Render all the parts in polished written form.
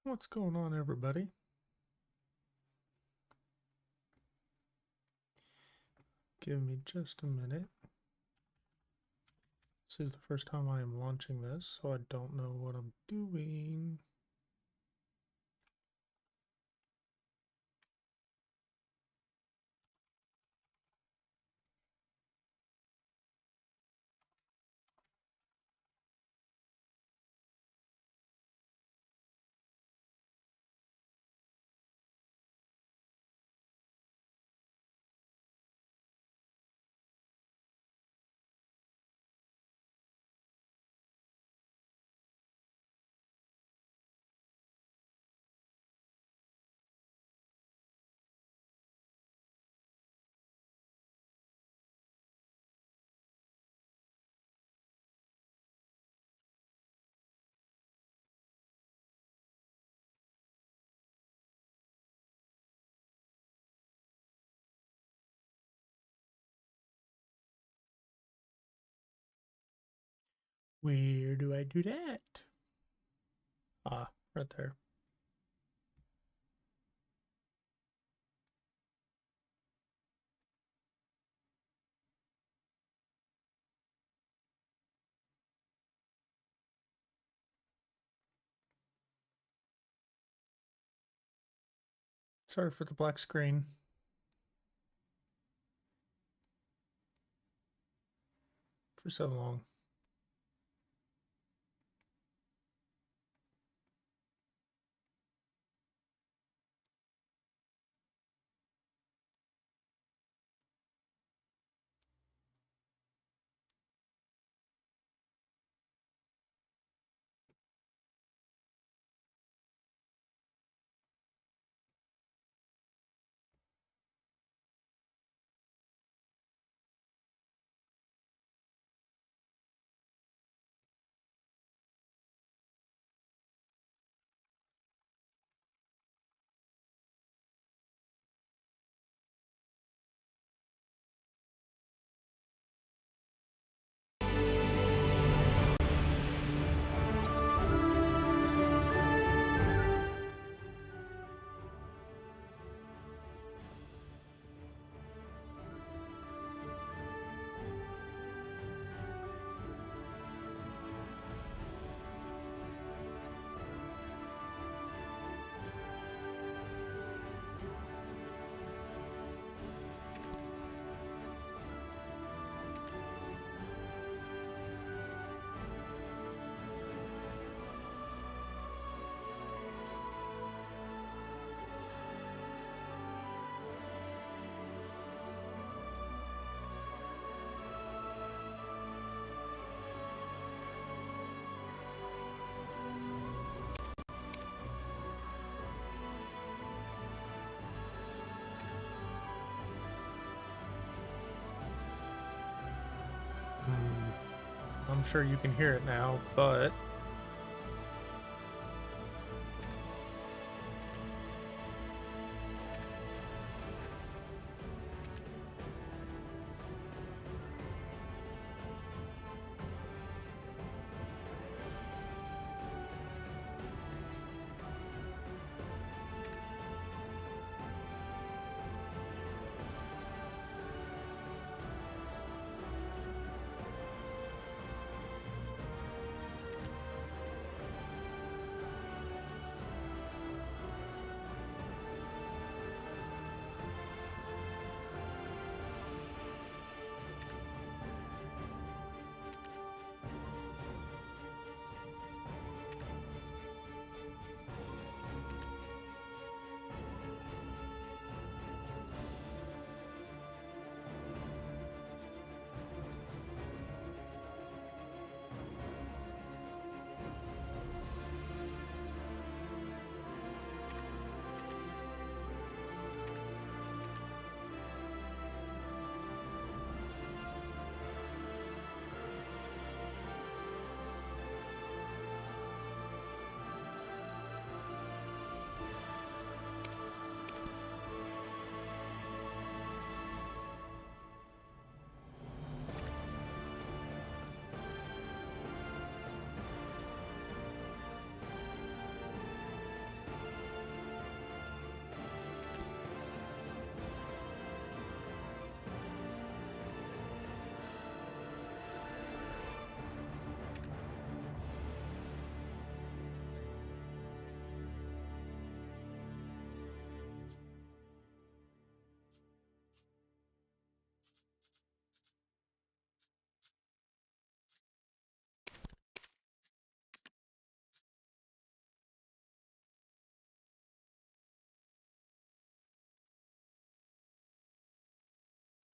What's going on, everybody? Give me just a minute. This is the first time I am launching this, so I don't know what I'm doing. Where do I do that? Ah, right there. Sorry for the black screen. For so long. I'm sure you can hear it now, but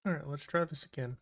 Alright, let's try this again.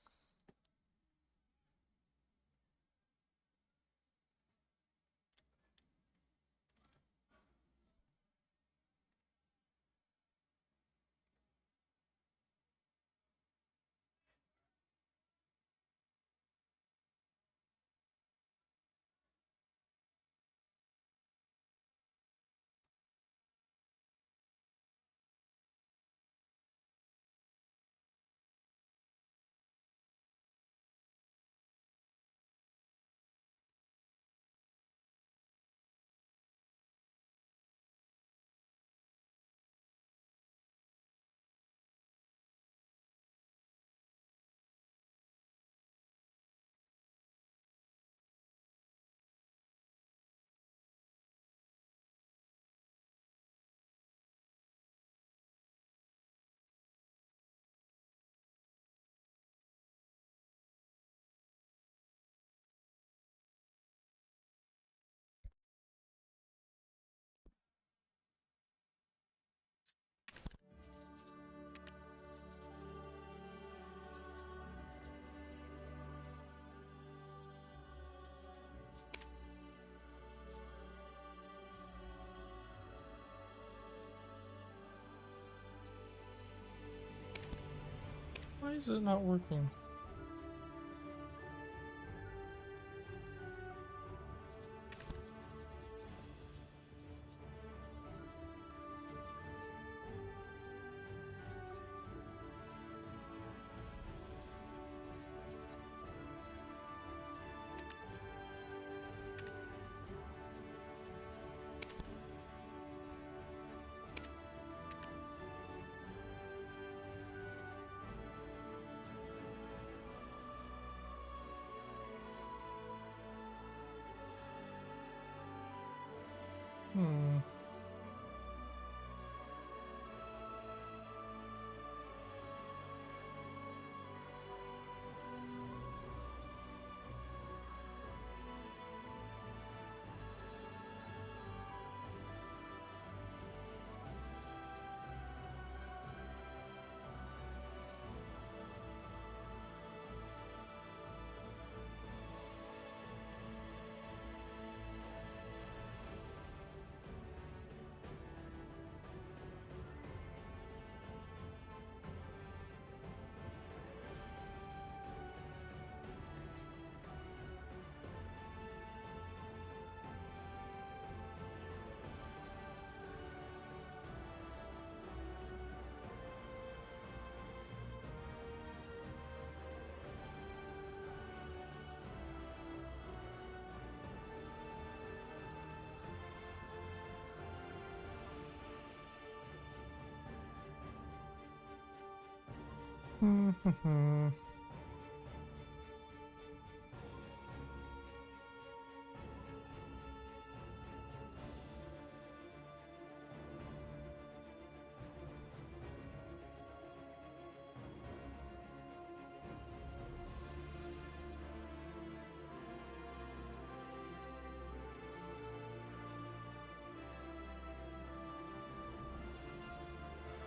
Why is it not working? Hmm.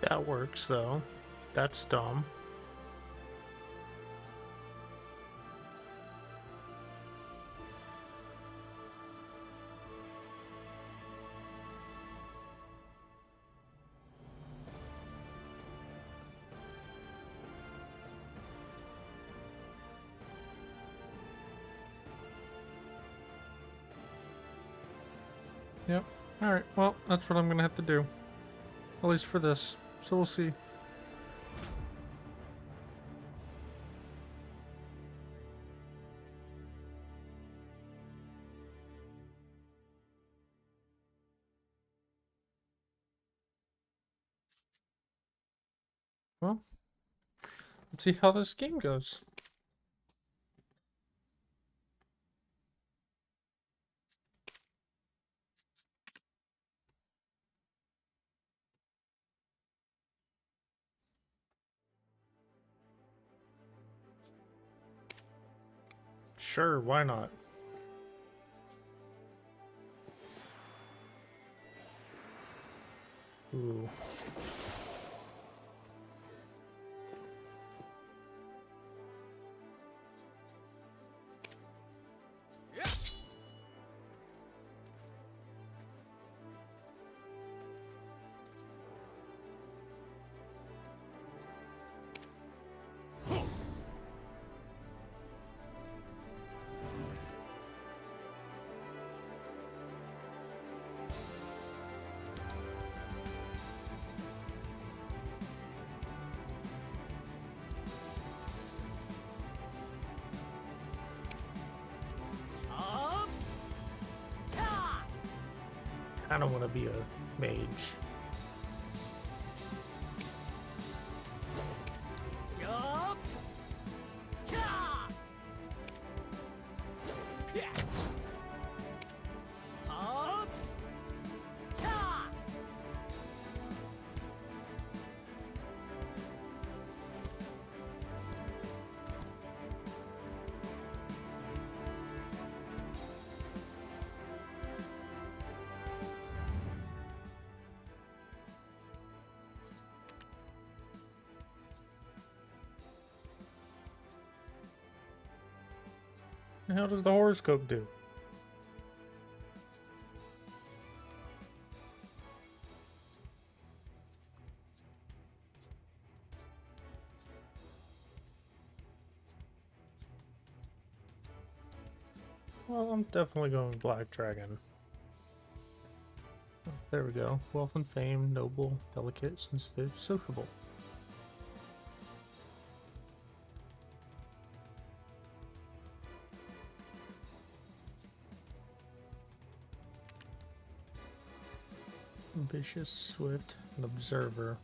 That works, though. That's dumb. Yep. Alright, well, that's what I'm gonna have to do. At least for this. So we'll see. Well, let's see how this game goes. Sure, why not? Ooh. kind of want to be a mage. Yup. Ka. Yeah. Up. Ka. How does the horoscope do? Well, I'm definitely going Black Dragon. Oh, there we go. Wealth and fame, noble, delicate, sensitive, sociable. Ambitious, swift, and observer.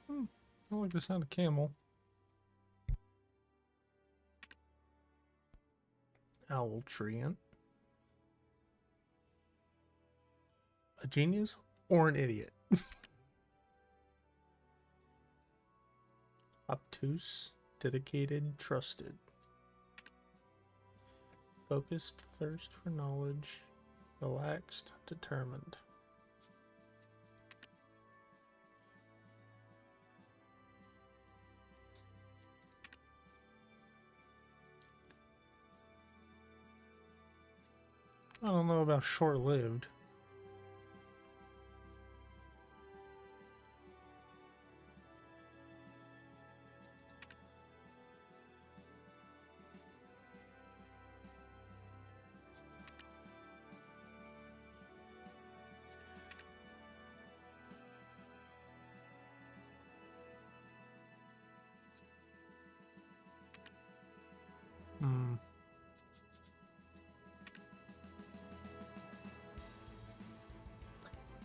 I like the sound of camel. Owl treant. A genius or an idiot? Obtuse, dedicated, trusted. Focused, thirst for knowledge. Relaxed, determined. I don't know about short-lived.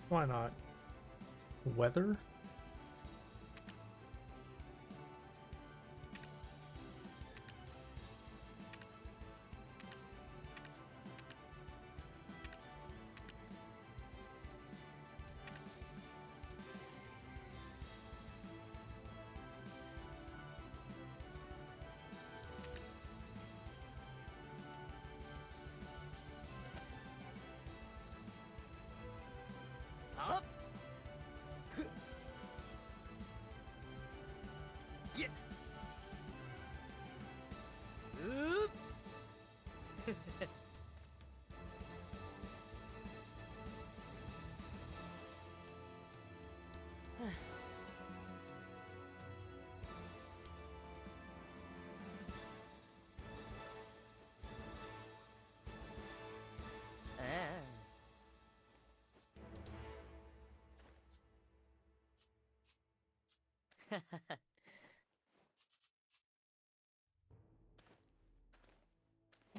Why not? Weather? Up. Yeah. Oop. Ah.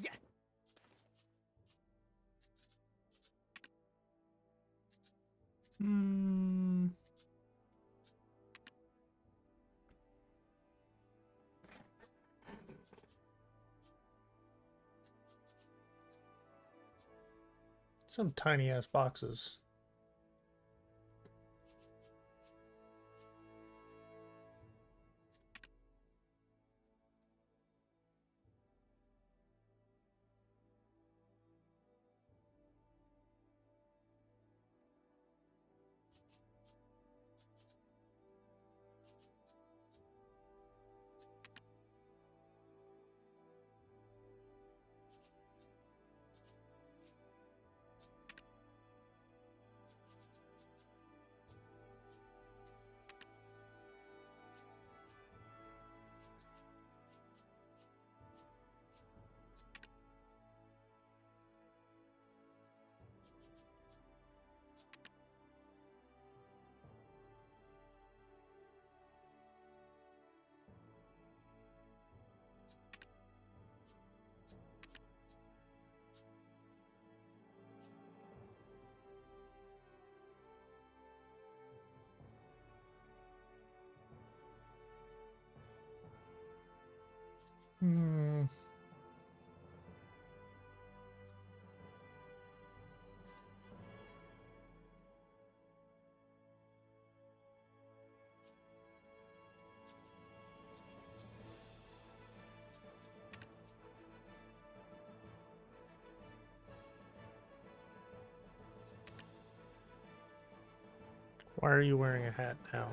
Yeah. Some tiny ass boxes. Hmm. Why are you wearing a hat now?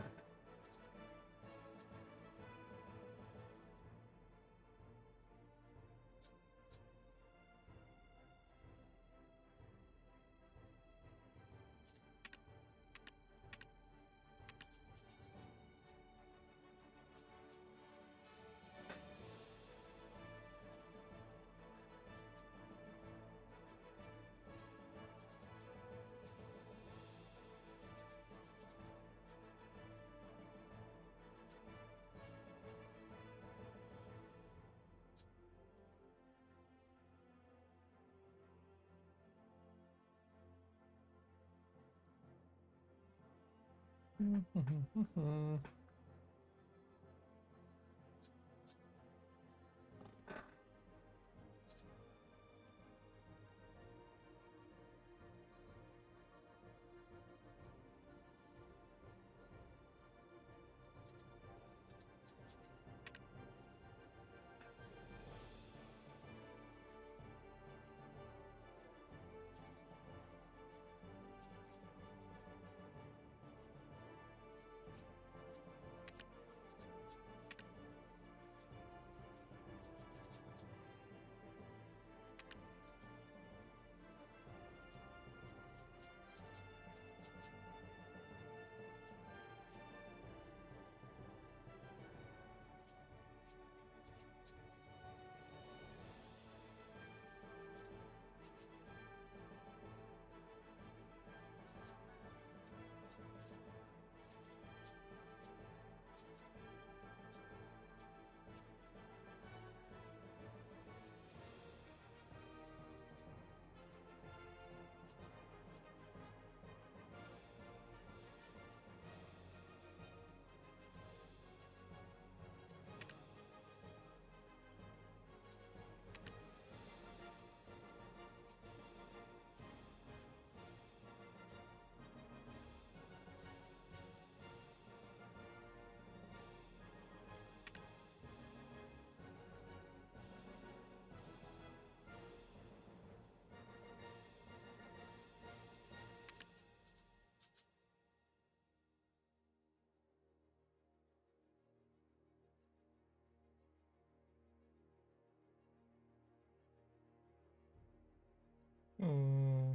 Hmm.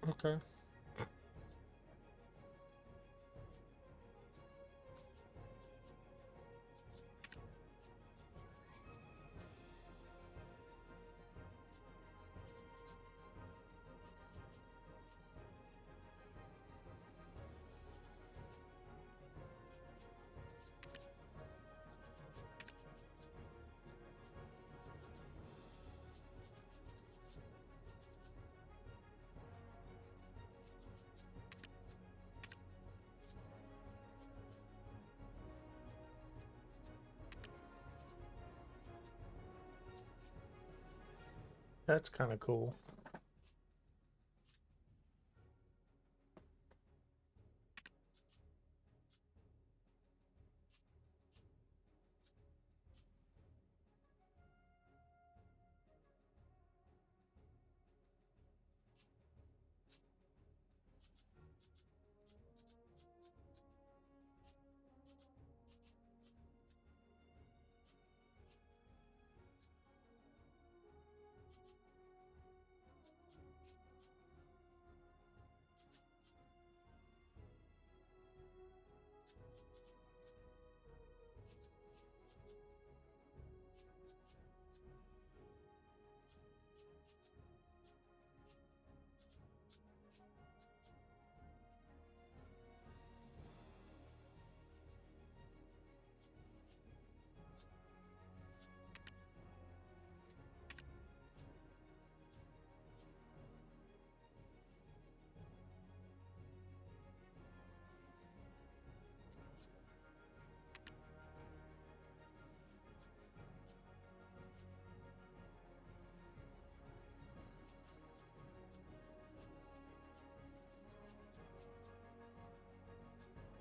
Okay. That's kind of cool.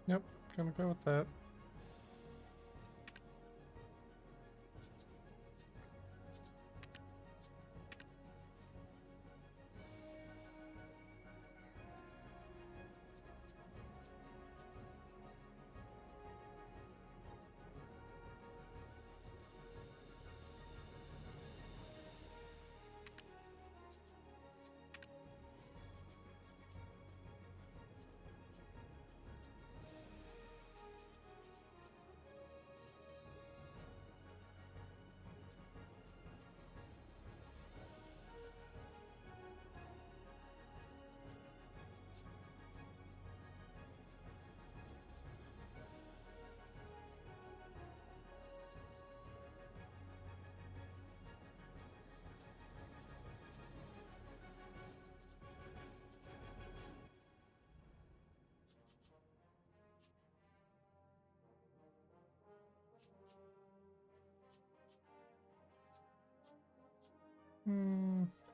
Yep, gonna go with that.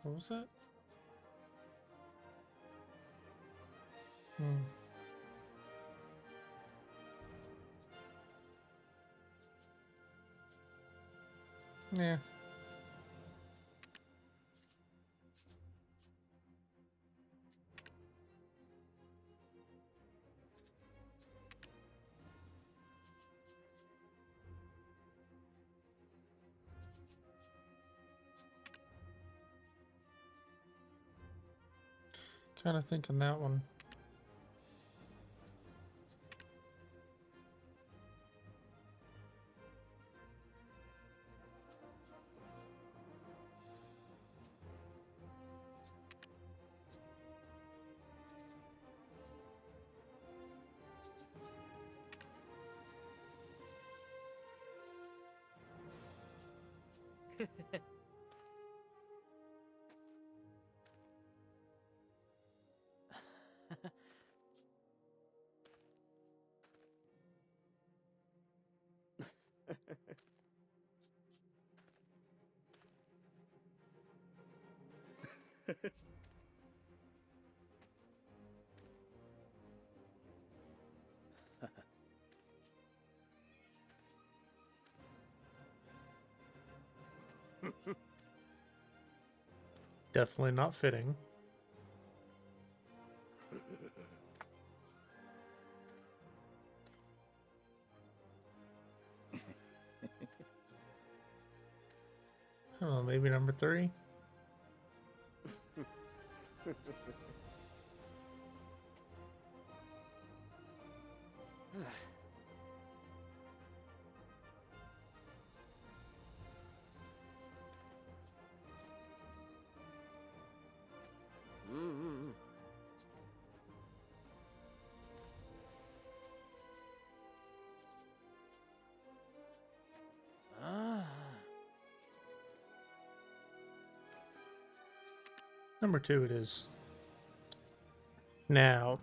What was that? Yeah. Kind of thinking that one. Definitely not fitting. I don't know, maybe number 3? Mm-hmm. Number 2 it is. Now.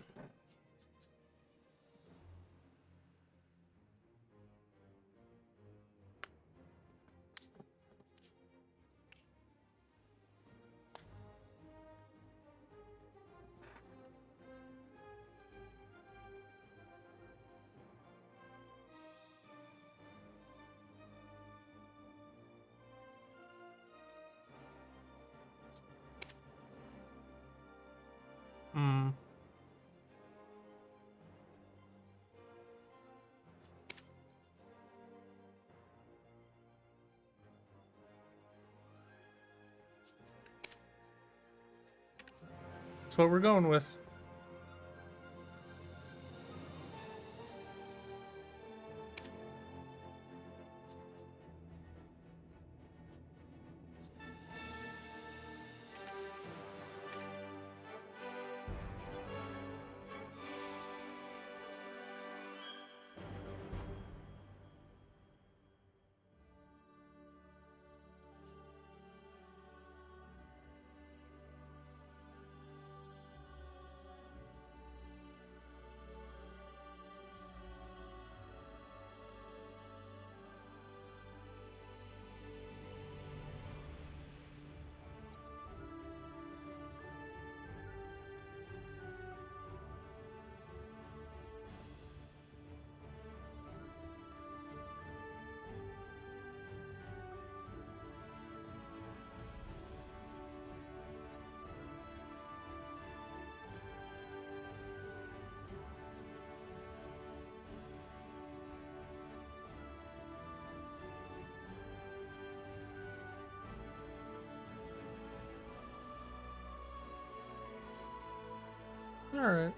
That's what we're going with. Alright.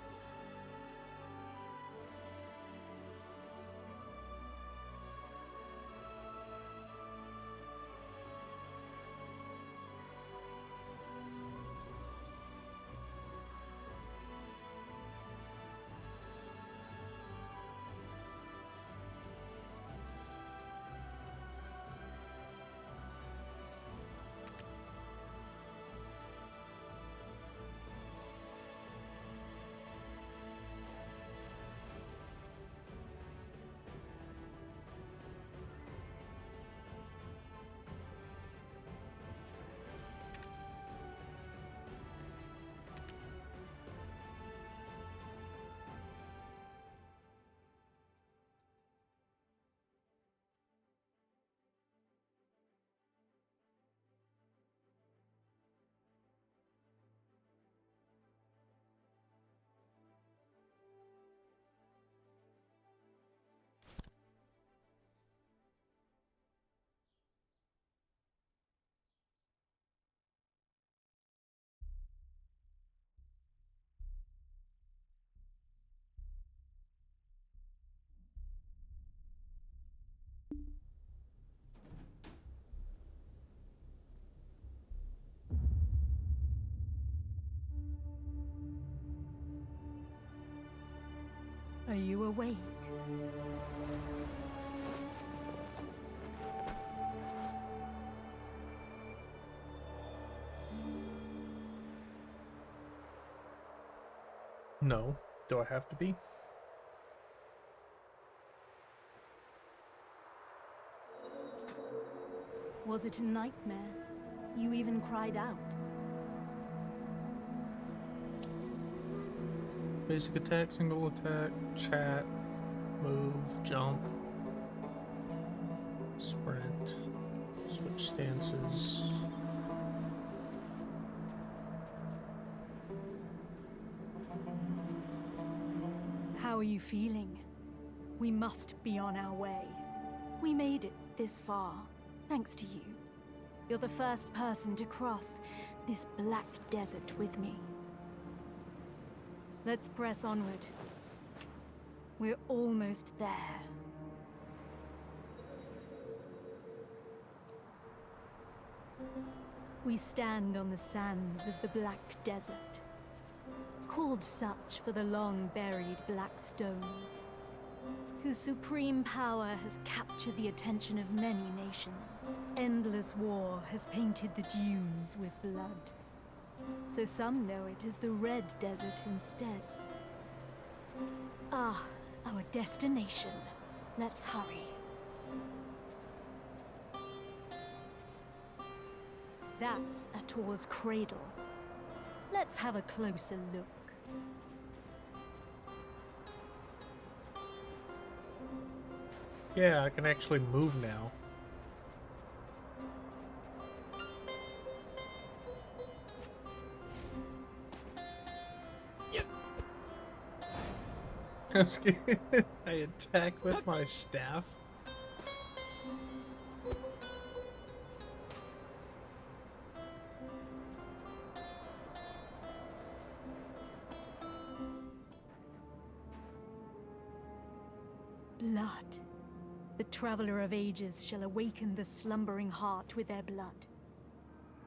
Are you awake? No. Do I have to be? Was it a nightmare? You even cried out. Basic attack, single attack, chat, move, jump, sprint, switch stances. How are you feeling? We must be on our way. We made it this far, thanks to you. You're the first person to cross this black desert with me. Let's press onward. We're almost there. We stand on the sands of the Black Desert, called such for the long-buried black stones, whose supreme power has captured the attention of many nations. Endless war has painted the dunes with blood. So some know it as the Red Desert instead. Ah, our destination. Let's hurry. That's Ator's cradle. Let's have a closer look. Yeah, I can actually move now. I'm scared. I attack with my staff. Blood. The Traveler of Ages shall awaken the slumbering heart with their blood.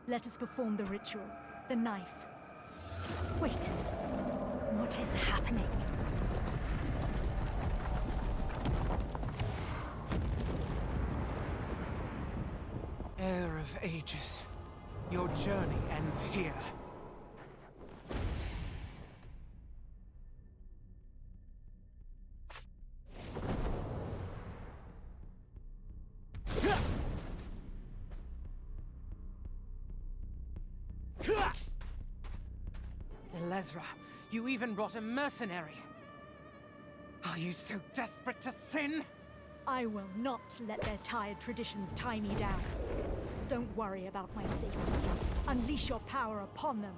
Let us perform the ritual. The knife. Wait. What is happening? Heir of Ages, your journey ends here. Elezra, you even brought a mercenary. Are you so desperate to sin? I will not let their tired traditions tie me down. Don't worry about my safety. Unleash your power upon them.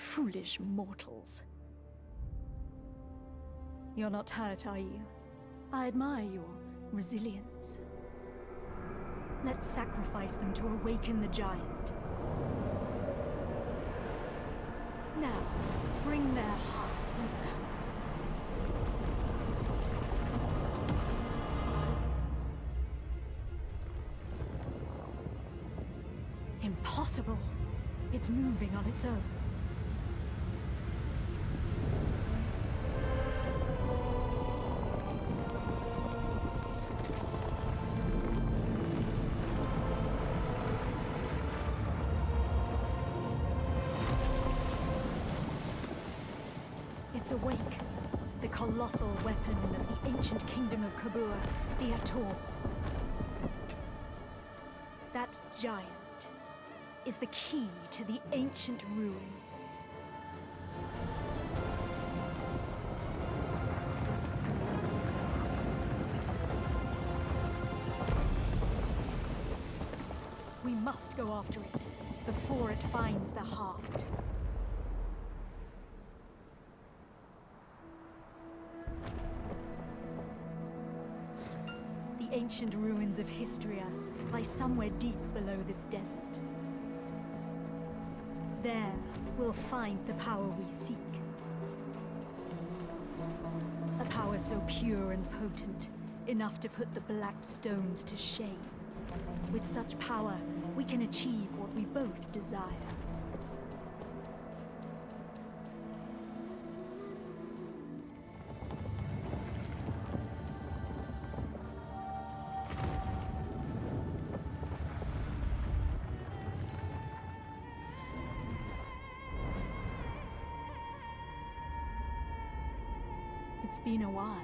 Foolish mortals. You're not hurt, are you? I admire your resilience. Let's sacrifice them to awaken the giant. Now, bring their hearts and... Impossible! It's moving on its own. It's awake. The colossal weapon of the ancient kingdom of Kabua, the Ator. That giant is the key to the ancient ruins. We must go after it before it finds the heart. The ancient ruins of Histria lie somewhere deep below this desert. There, we'll find the power we seek. A power so pure and potent, enough to put the Black Stones to shame. With such power, we can achieve what we both desire. It's been a while.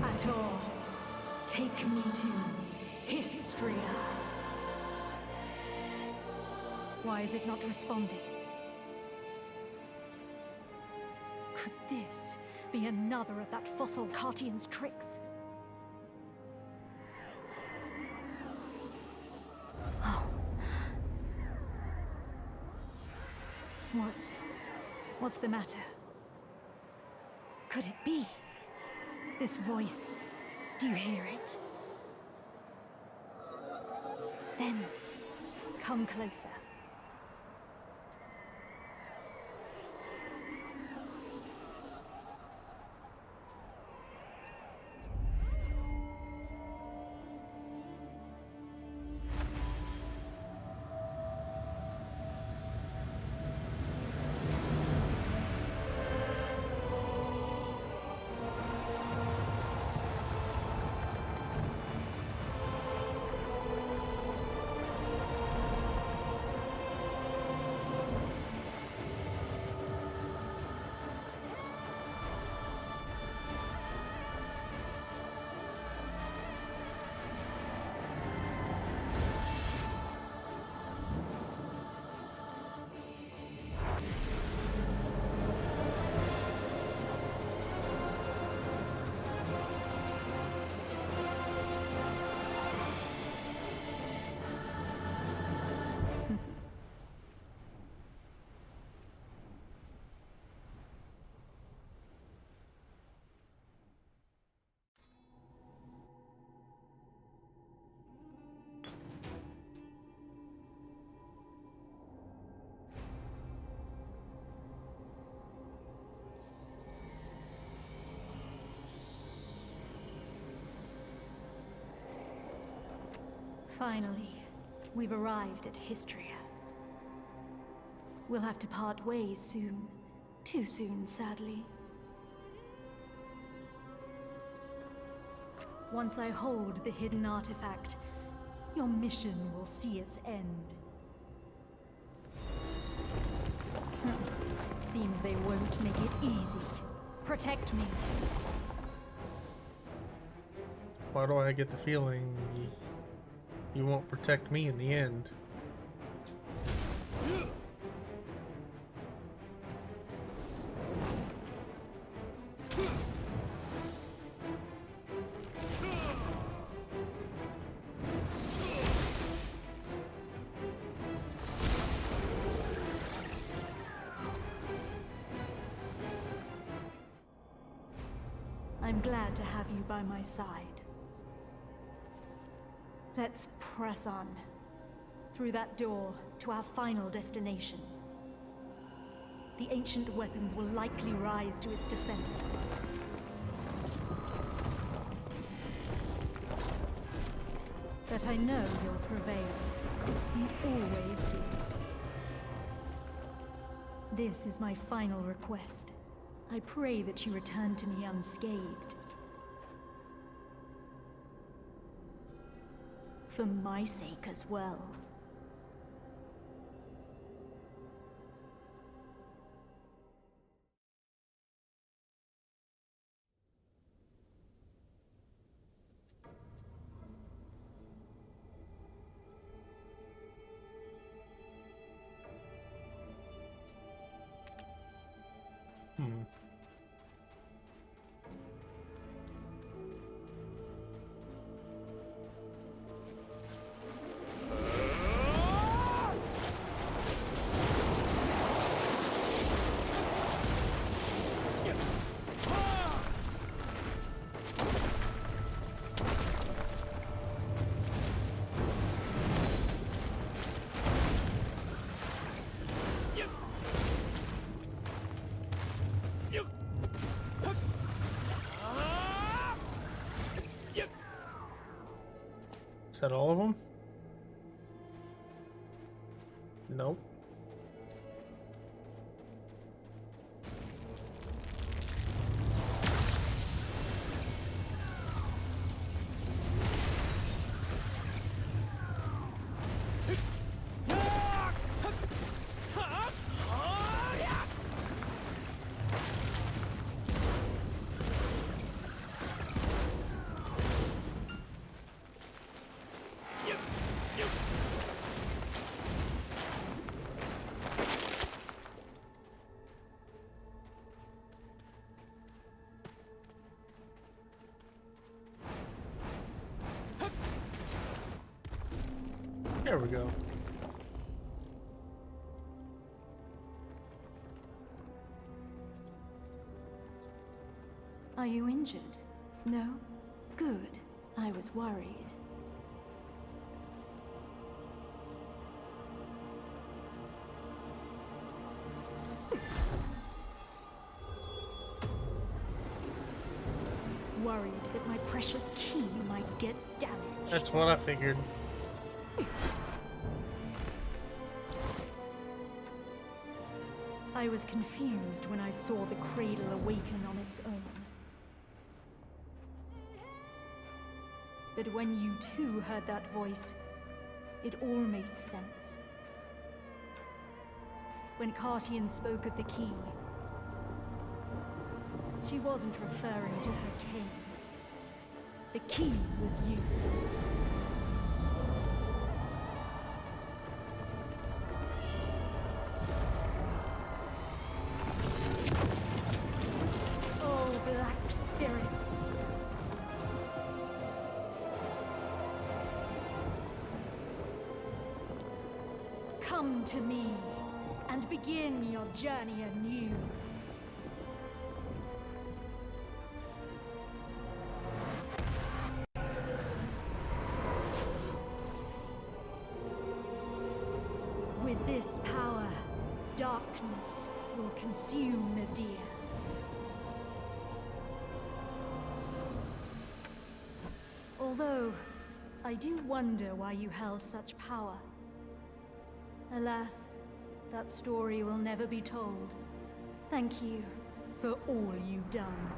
Ator, take me to Histria. Why is it not responding? Could this be another of that fossil Cartian's tricks? Oh. What's the matter? Could it be? This voice, do you hear it? Then, come closer. Finally, we've arrived at Histria. We'll have to part ways soon. Too soon, sadly. Once I hold the hidden artifact, your mission will see its end. Seems they won't make it easy. Protect me. Why do I get the feeling you won't protect me in the end? I'm glad to have you by my side. Let's press on. Through that door, to our final destination. The ancient weapons will likely rise to its defense. But I know you'll prevail. You always do. This is my final request. I pray that you return to me unscathed. For my sake as well. Is that all of them? Nope. There we go. Are you injured? No? Good. I was worried. Worried that my precious key might get damaged. That's what I figured. I was confused when I saw the cradle awaken on its own. But when you too heard that voice, it all made sense. When Cartian spoke of the key, she wasn't referring to her king. The key was you. Oh, black spirits. Come to me and begin your journey anew. With this power, darkness will consume Nadir. Although, I do wonder why you held such power. Alas, that story will never be told. Thank you for all you've done.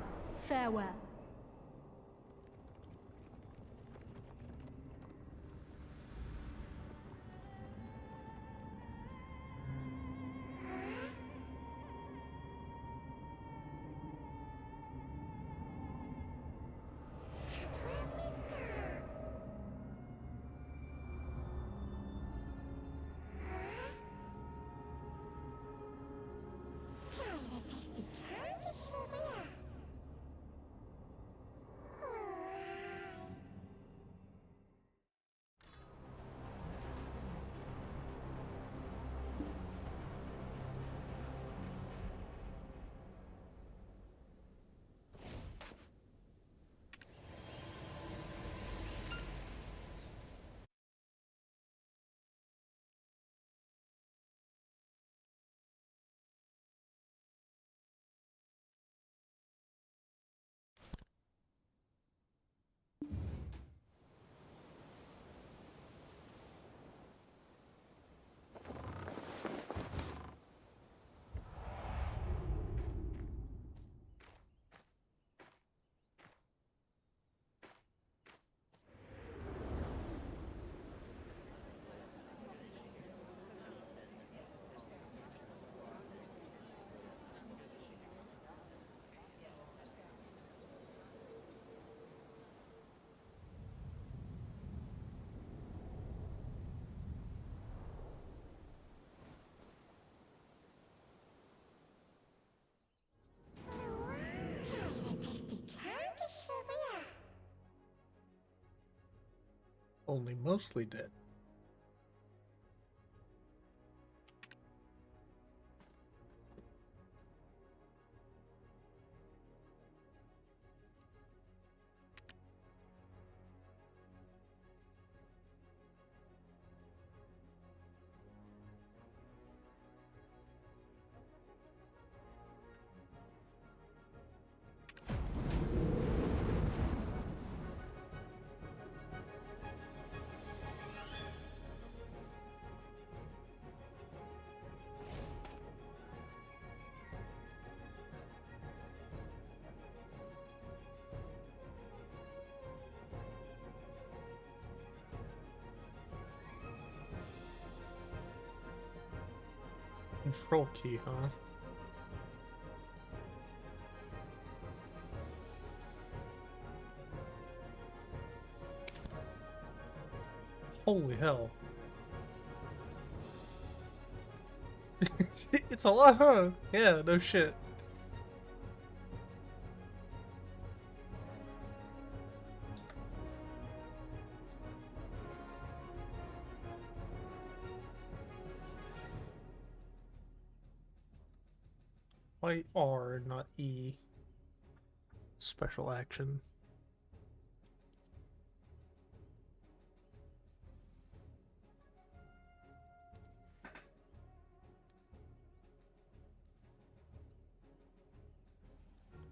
Farewell. Only mostly dead. Control key, huh? Holy hell. It's a lot, huh? Yeah, no shit. Why R, not E? Special action.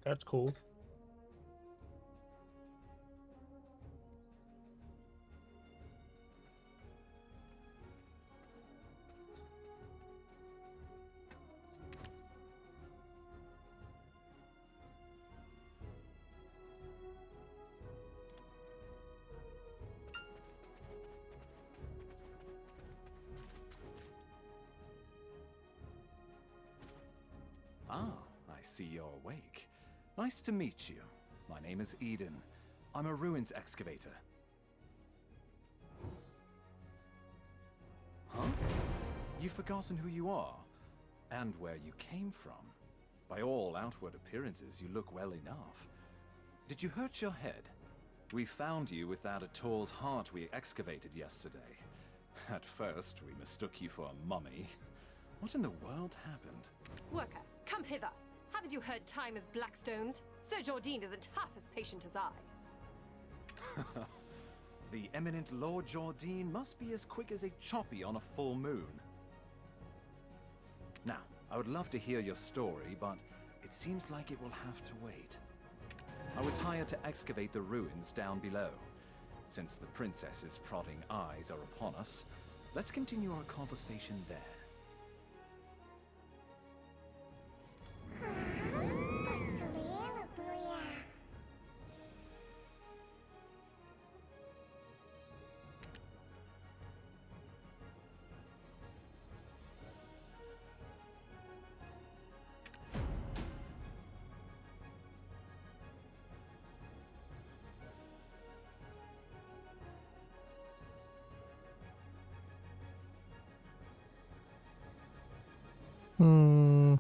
That's cool. Ah, I see you're awake. Nice to meet you. My name is Eden. I'm a ruins excavator. Huh? You've forgotten who you are, and where you came from. By all outward appearances, you look well enough. Did you hurt your head? We found you without a Tor's heart we excavated yesterday. At first, we mistook you for a mummy. What in the world happened? Worker, come hither. Haven't you heard time is Blackstone's? Sir Jordine isn't half as patient as I. The eminent Lord Jordine must be as quick as a choppy on a full moon. Now, I would love to hear your story, but it seems like it will have to wait. I was hired to excavate the ruins down below. Since the princess's prodding eyes are upon us, let's continue our conversation there. Hmm.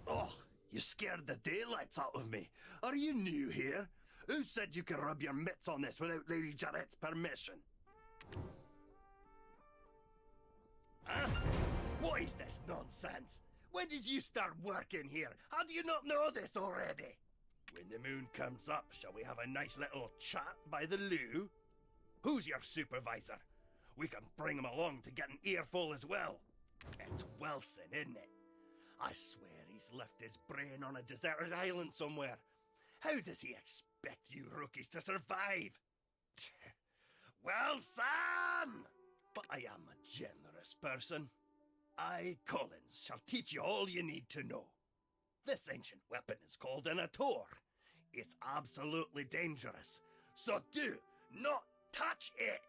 Oh, you scared the daylights out of me. Are you new here? Who said you could rub your mitts on this without Lady Jarrett's permission? Huh? What is this nonsense? When did you start working here? How do you not know this already? When the moon comes up, shall we have a nice little chat by the loo? Who's your supervisor? We can bring him along to get an earful as well. It's Wilson, isn't it? I swear he's left his brain on a deserted island somewhere. How does he expect you rookies to survive? Wilson! But I am a generous person. I, Collins, shall teach you all you need to know. This ancient weapon is called an Ator. It's absolutely dangerous, so do not touch it!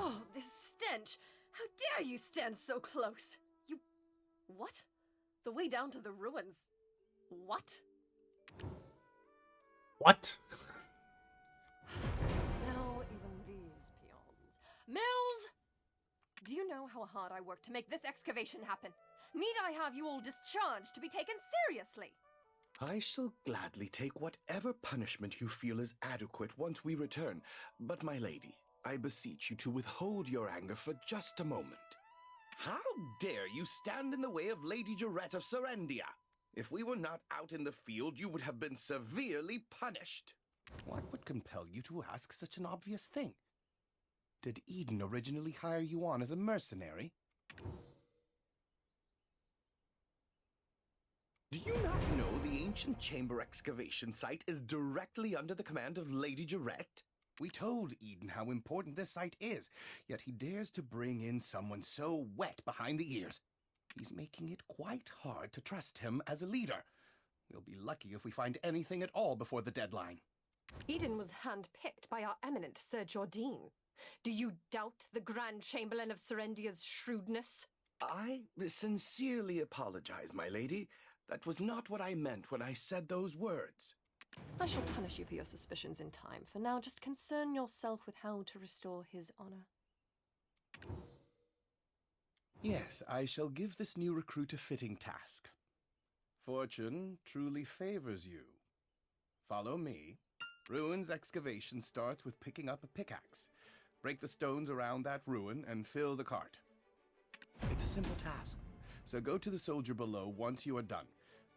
Oh, this stench! How dare you stand so close? You. What? The way down to the ruins. What? What? Now, even these peons. Mills! Do you know how hard I worked to make this excavation happen? Need I have you all discharged to be taken seriously? I shall gladly take whatever punishment you feel is adequate once we return. But, my lady, I beseech you to withhold your anger for just a moment. How dare you stand in the way of Lady Jarette of Serendia? If we were not out in the field, you would have been severely punished. What would compel you to ask such an obvious thing? Did Eden originally hire you on as a mercenary? Do you not know the ancient chamber excavation site is directly under the command of Lady Jarette? We told Eden how important this site is, yet he dares to bring in someone so wet behind the ears. He's making it quite hard to trust him as a leader. We'll be lucky if we find anything at all before the deadline. Eden was handpicked by our eminent Sir Jordine. Do you doubt the Grand Chamberlain of Serendia's shrewdness? I sincerely apologize, my lady. That was not what I meant when I said those words. I shall punish you for your suspicions in time. For now, just concern yourself with how to restore his honor. Yes, I shall give this new recruit a fitting task. Fortune truly favors you. Follow me. Ruins excavation starts with picking up a pickaxe. Break the stones around that ruin and fill the cart. It's a simple task, so go to the soldier below once you are done.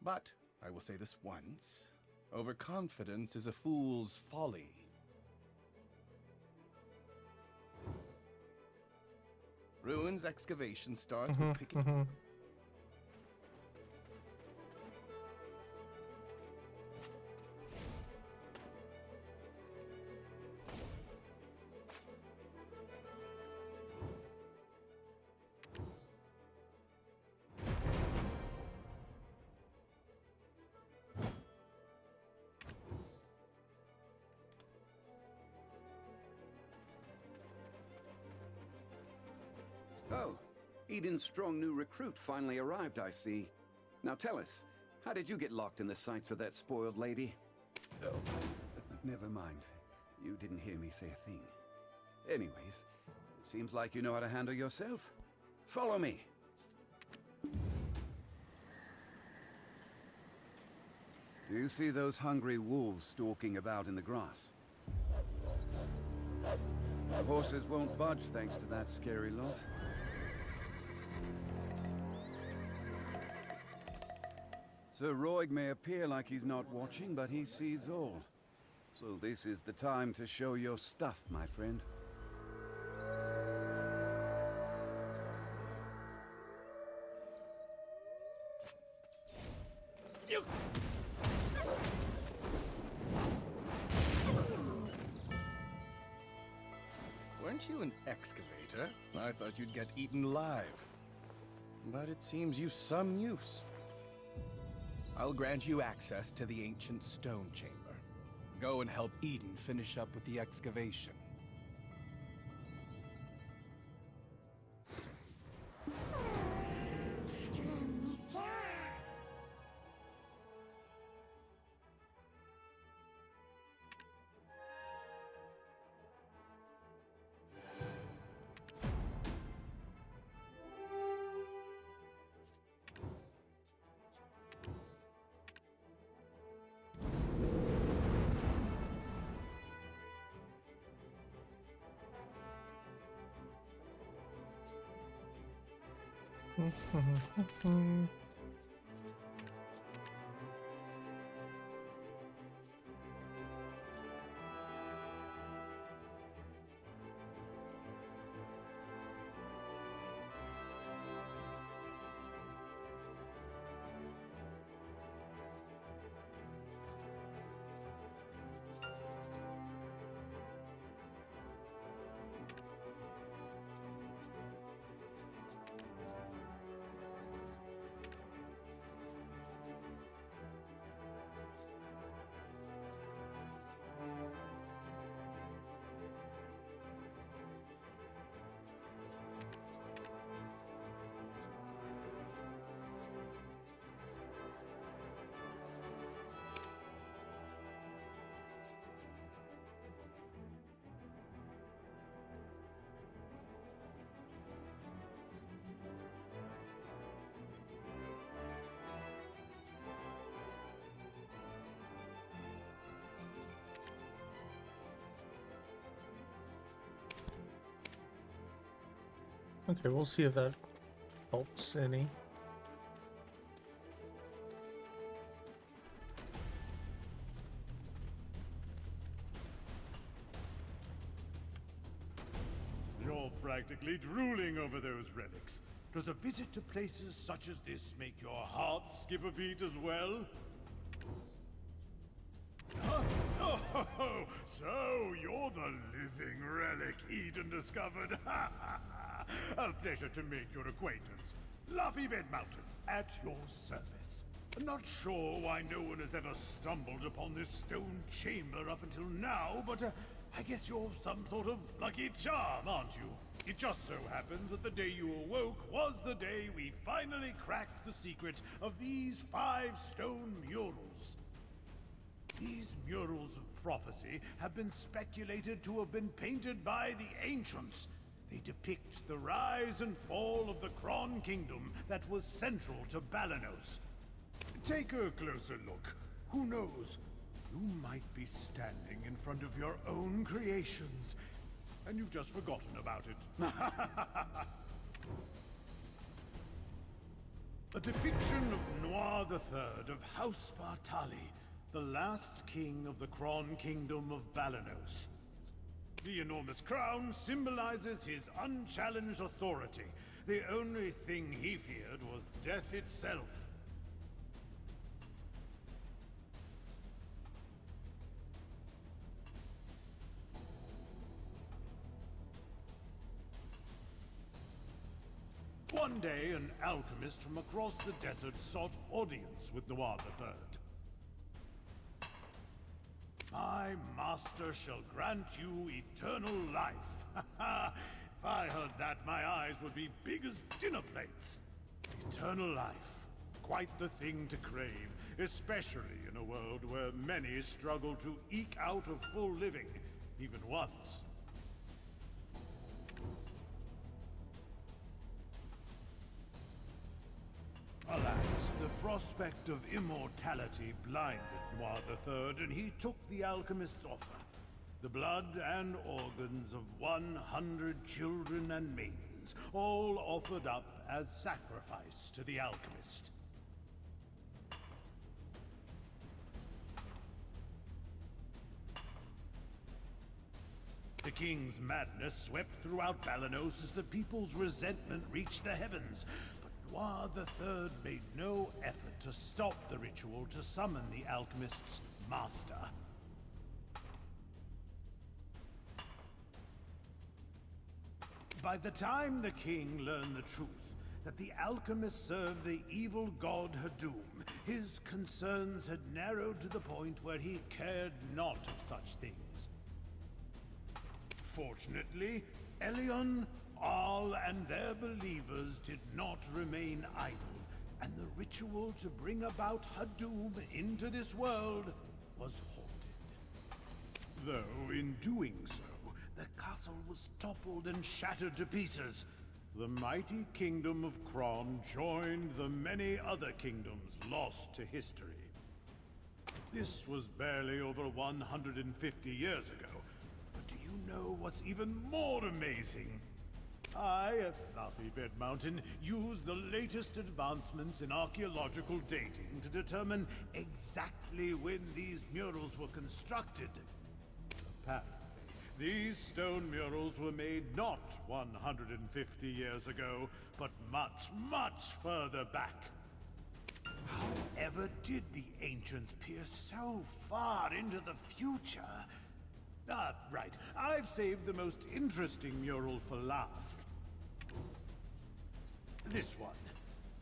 But, I will say this once, overconfidence is a fool's folly. Ruins excavation starts with picking... Oh, Eden's strong new recruit finally arrived, I see. Now tell us, how did you get locked in the sights of that spoiled lady? Oh, never mind. You didn't hear me say a thing. Anyways, seems like you know how to handle yourself. Follow me. Do you see those hungry wolves stalking about in the grass? The horses won't budge thanks to that scary lot. Sir Roig may appear like he's not watching, but he sees all. So this is the time to show your stuff, my friend. Weren't you an excavator? I thought you'd get eaten alive. But it seems you've some use. I'll grant you access to the ancient stone chamber. Go and help Eden finish up with the excavation. Okay, we'll see if that helps any. You're practically drooling over those relics. Does a visit to places such as this make your heart skip a beat as well? Huh? Oh, so you're the living relic Eden discovered. A pleasure to make your acquaintance. Luffy Bed Mountain, at your service. Not sure why no one has ever stumbled upon this stone chamber up until now, but I guess you're some sort of lucky charm, aren't you? It just so happens that the day you awoke was the day we finally cracked the secret of these 5 stone murals. These murals of prophecy have been speculated to have been painted by the ancients. They depict the rise and fall of the Kron Kingdom that was central to Balanos. Take a closer look. Who knows? You might be standing in front of your own creations, and you've just forgotten about it. A depiction of Noir III of House Bartali, the last king of the Kron Kingdom of Balanos. The enormous crown symbolizes his unchallenged authority. The only thing he feared was death itself. One day, an alchemist from across the desert sought audience with Noir III. My master shall grant you eternal life. If I heard that, my eyes would be big as dinner plates. Eternal life. Quite the thing to crave, especially in a world where many struggle to eke out a full living, even once. Alas, the prospect of immortality blinded Noir III, and he took the alchemist's offer. The blood and organs of 100 children and maidens, all offered up as sacrifice to the alchemist. The king's madness swept throughout Balanos as the people's resentment reached the heavens. Noir III made no effort to stop the ritual to summon the alchemist's master. By the time the king learned the truth, that the alchemist served the evil god Hadum, his concerns had narrowed to the point where he cared not of such things. Fortunately, Elion, Arl, and their believers did not remain idle, and the ritual to bring about Hadum into this world was halted. Though, in doing so, the castle was toppled and shattered to pieces. The mighty kingdom of Kron joined the many other kingdoms lost to history. This was barely over 150 years ago. But do you know what's even more amazing? I, at Luffy Bed Mountain, used the latest advancements in archaeological dating to determine exactly when these murals were constructed. Apparently, these stone murals were made not 150 years ago, but much, much further back. However did the ancients peer so far into the future? Ah, right. I've saved the most interesting mural for last. This one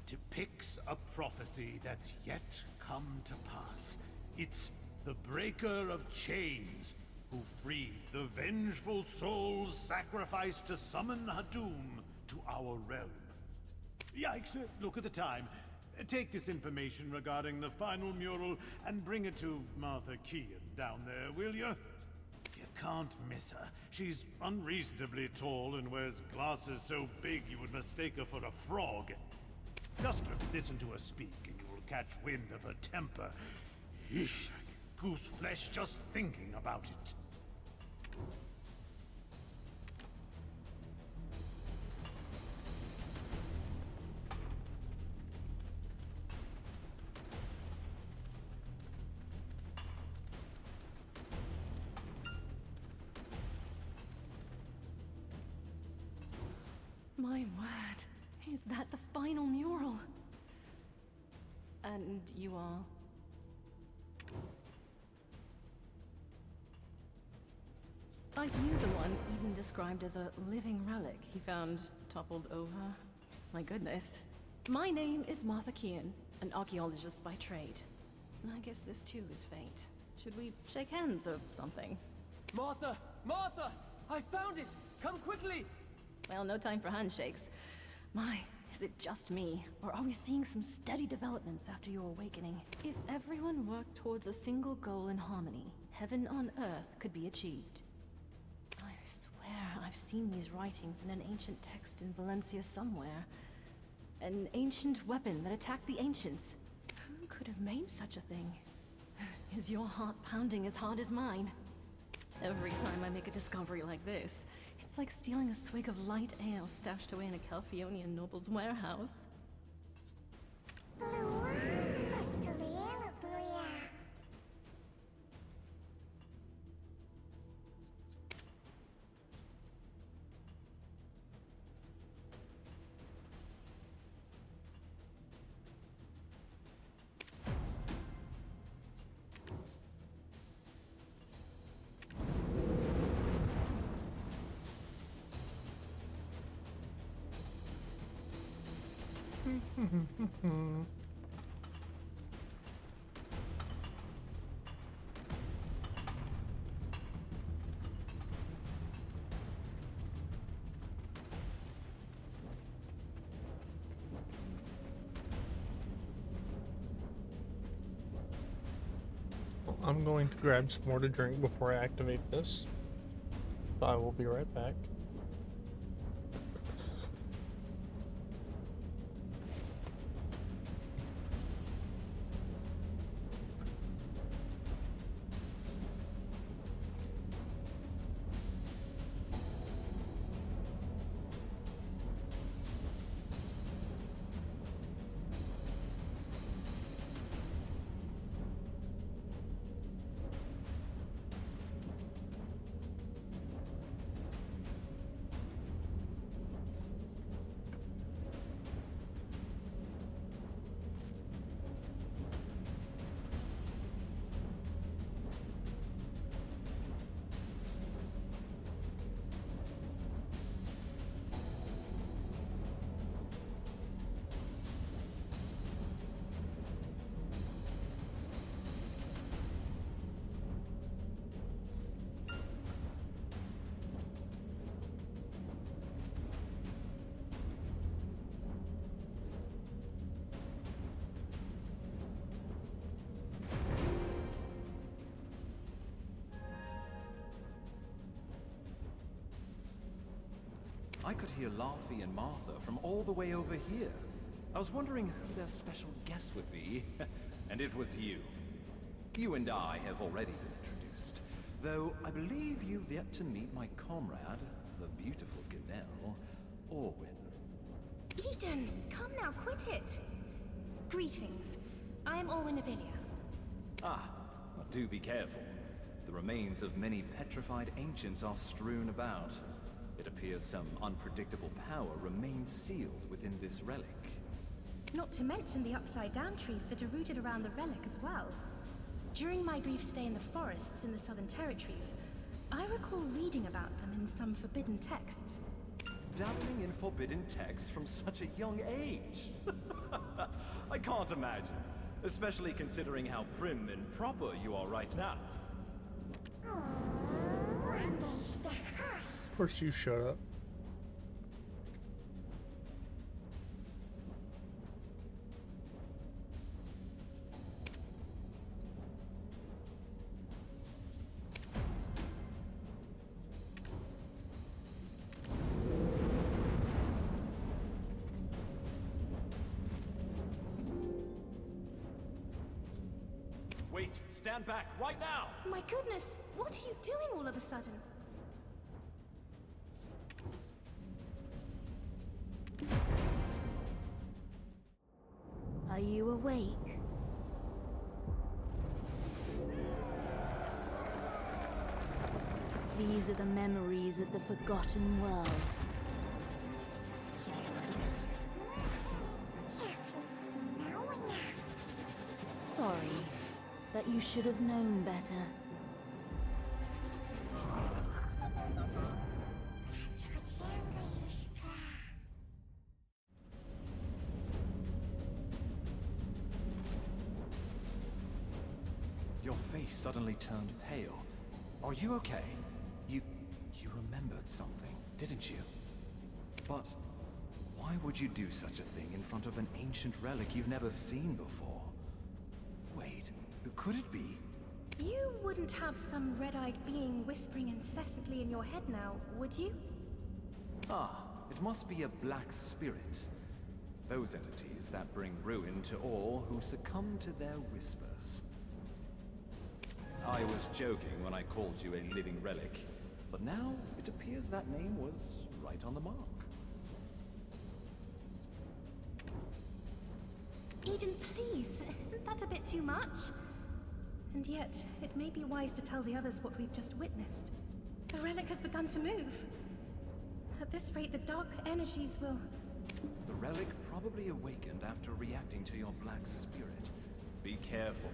depicts a prophecy that's yet come to pass. It's the Breaker of Chains, who freed the vengeful souls sacrificed to summon Hadum to our realm. Yikes, look at the time. Take this information regarding the final mural and bring it to Martha Kean down there, will you? You can't miss her. She's unreasonably tall and wears glasses so big you would mistake her for a frog. Just listen to her speak and you will catch wind of her temper. Eesh, goose flesh just thinking about it. My word, is that the final mural? And you are? Like you, the one Eden described as a living relic he found toppled over. My goodness. My name is Martha Kean, an archaeologist by trade. I guess this too is fate. Should we shake hands or something? Martha! Martha! I found it! Come quickly! Well, no time for handshakes. My, is it just me? Or are we seeing some steady developments after your awakening? If everyone worked towards a single goal in harmony, heaven on earth could be achieved. I swear I've seen these writings in an ancient text in Valencia somewhere. An ancient weapon that attacked the ancients. Who could have made such a thing? Is your heart pounding as hard as mine? Every time I make a discovery like this, it's like stealing a swig of light ale stashed away in a Calphionian noble's warehouse. I'm going to grab some more to drink before I activate this. I will be right back. I could hear Laufey and Martha from all the way over here. I was wondering who their special guest would be, and it was you. You and I have already been introduced, though I believe you've yet to meet my comrade, the beautiful Ganelle, Orwyn. Eden, come now, quit it! Greetings. I am Orwyn Avilia. Ah, well, do be careful. The remains of many petrified ancients are strewn about. It appears some unpredictable power remains sealed within this relic. Not to mention the upside-down trees that are rooted around the relic as well. During my brief stay in the forests in the Southern Territories, I recall reading about them in some forbidden texts. Dabbling in forbidden texts from such a young age? I can't imagine, especially considering how prim and proper you are right now. Of course you shut up. Wait, stand back right now! My goodness, what are you doing all of a sudden? Are you awake? These are the memories of the Forgotten World. Sorry, but you should have known better. Your face suddenly turned pale. Are you okay? You remembered something, didn't you? But why would you do such a thing in front of an ancient relic you've never seen before? Wait, could it be? You wouldn't have some red-eyed being whispering incessantly in your head now, would you? Ah, it must be a black spirit. Those entities that bring ruin to all who succumb to their whispers. I was joking when I called you a living relic, but now it appears that name was right on the mark. Eden, please, isn't that a bit too much? And yet, it may be wise to tell the others what we've just witnessed. The relic has begun to move. At this rate, the dark energies will... The relic probably awakened after reacting to your black spirit. Be careful.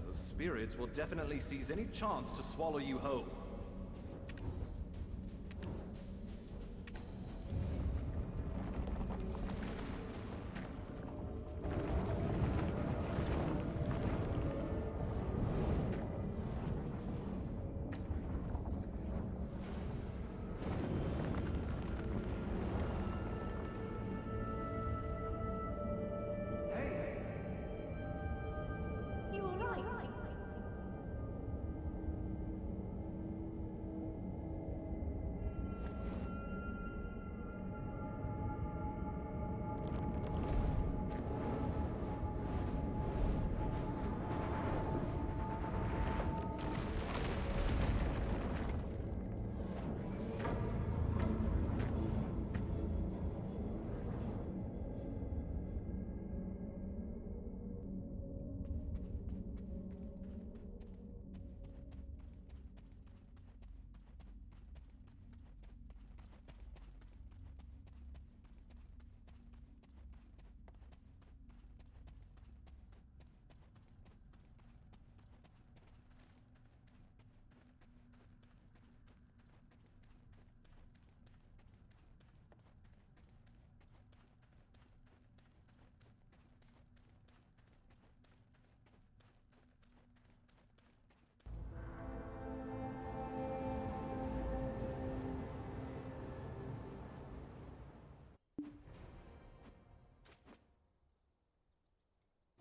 Those spirits will definitely seize any chance to swallow you whole. You all right?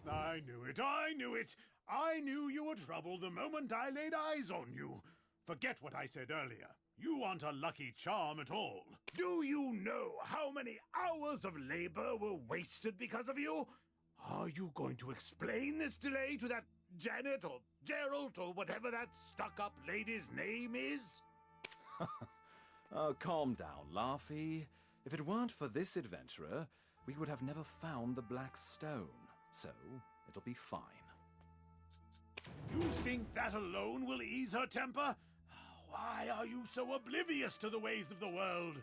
I knew it, I knew it! I knew you were trouble the moment I laid eyes on you. Forget what I said earlier. You want a lucky charm at all. Do you know how many hours of labor were wasted because of you? Are you going to explain this delay to that Janet or Gerald or whatever that stuck-up lady's name is? Calm down, Laffy. If it weren't for this adventurer, we would have never found the Black Stone. So, it'll be fine. You think that alone will ease her temper? Why are you so oblivious to the ways of the world?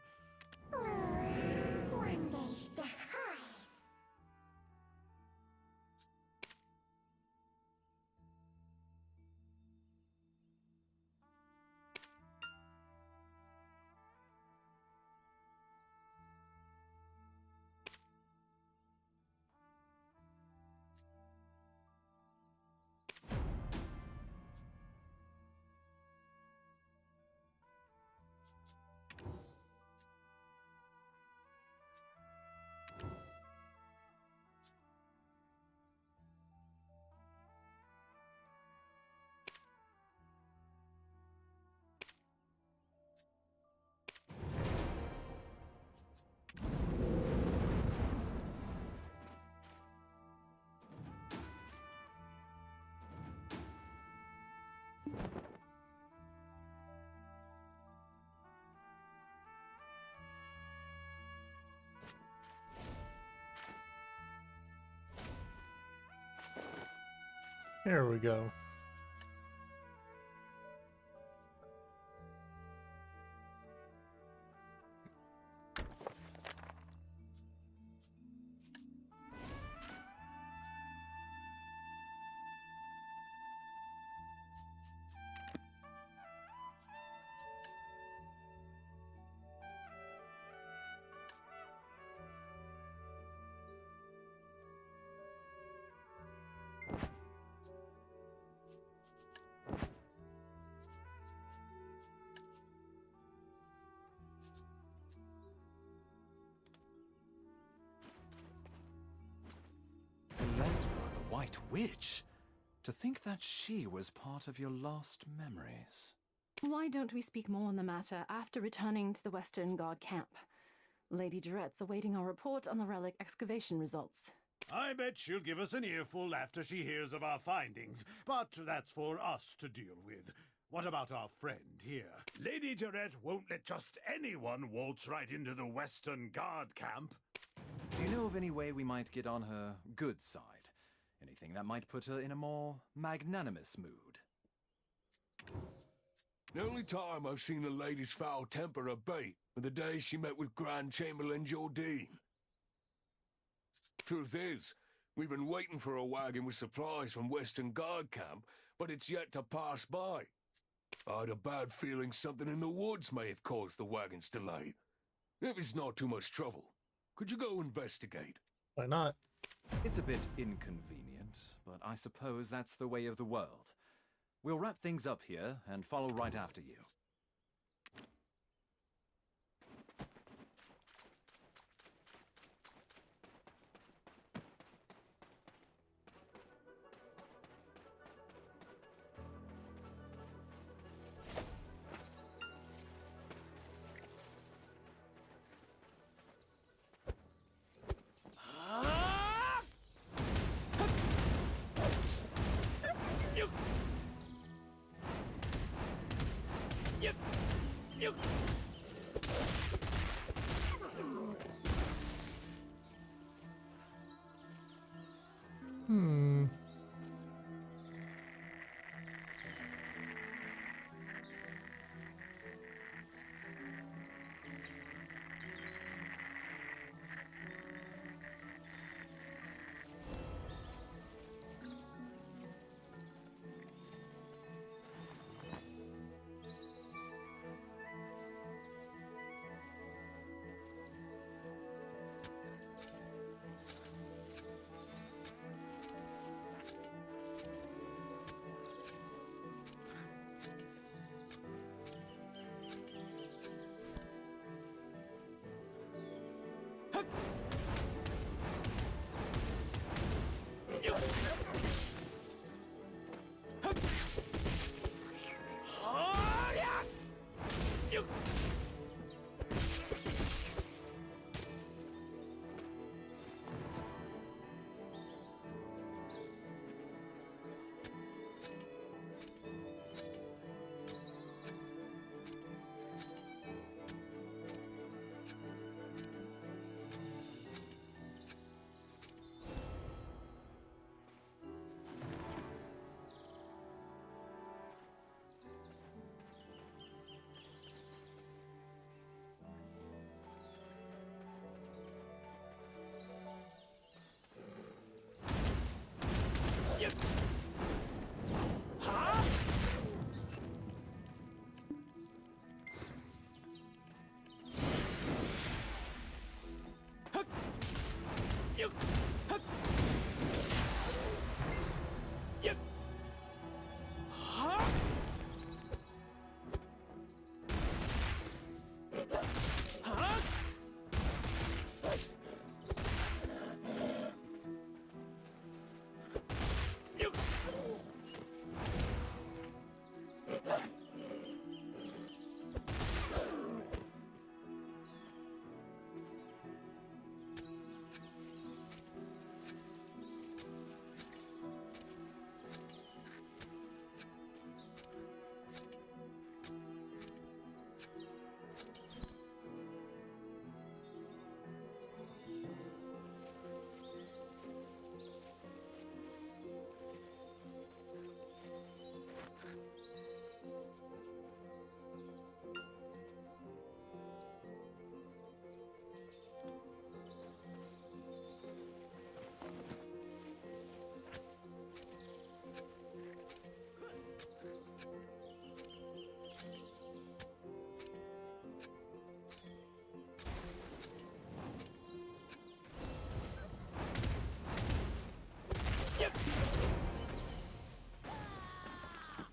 There we go. Lesra, the White Witch? To think that she was part of your lost memories. Why don't we speak more on the matter after returning to the Western Guard camp? Lady Durette's awaiting our report on the relic excavation results. I bet she'll give us an earful after she hears of our findings, but that's for us to deal with. What about our friend here? Lady Durette won't let just anyone waltz right into the Western Guard camp. Do you know of any way we might get on her good side? Anything that might put her in a more magnanimous mood? The only time I've seen a lady's foul temper abate were the day she met with Grand Chamberlain Jordine. Truth is, we've been waiting for a wagon with supplies from Western Guard camp, but it's yet to pass by. I had a bad feeling something in the woods may have caused the wagon's delay. If it's not too much trouble, could you go investigate? Why not? It's a bit inconvenient, but I suppose that's the way of the world. We'll wrap things up here and follow right after you.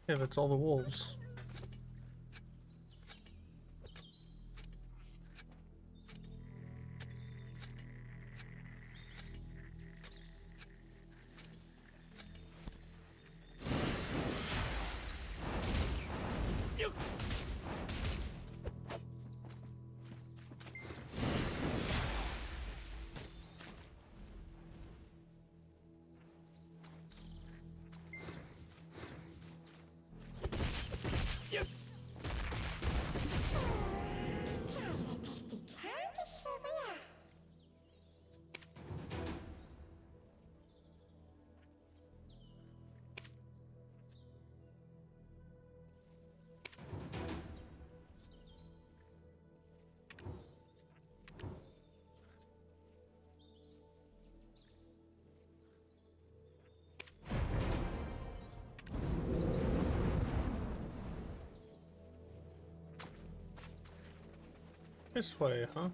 Yeah, that's all the wolves. This way, huh?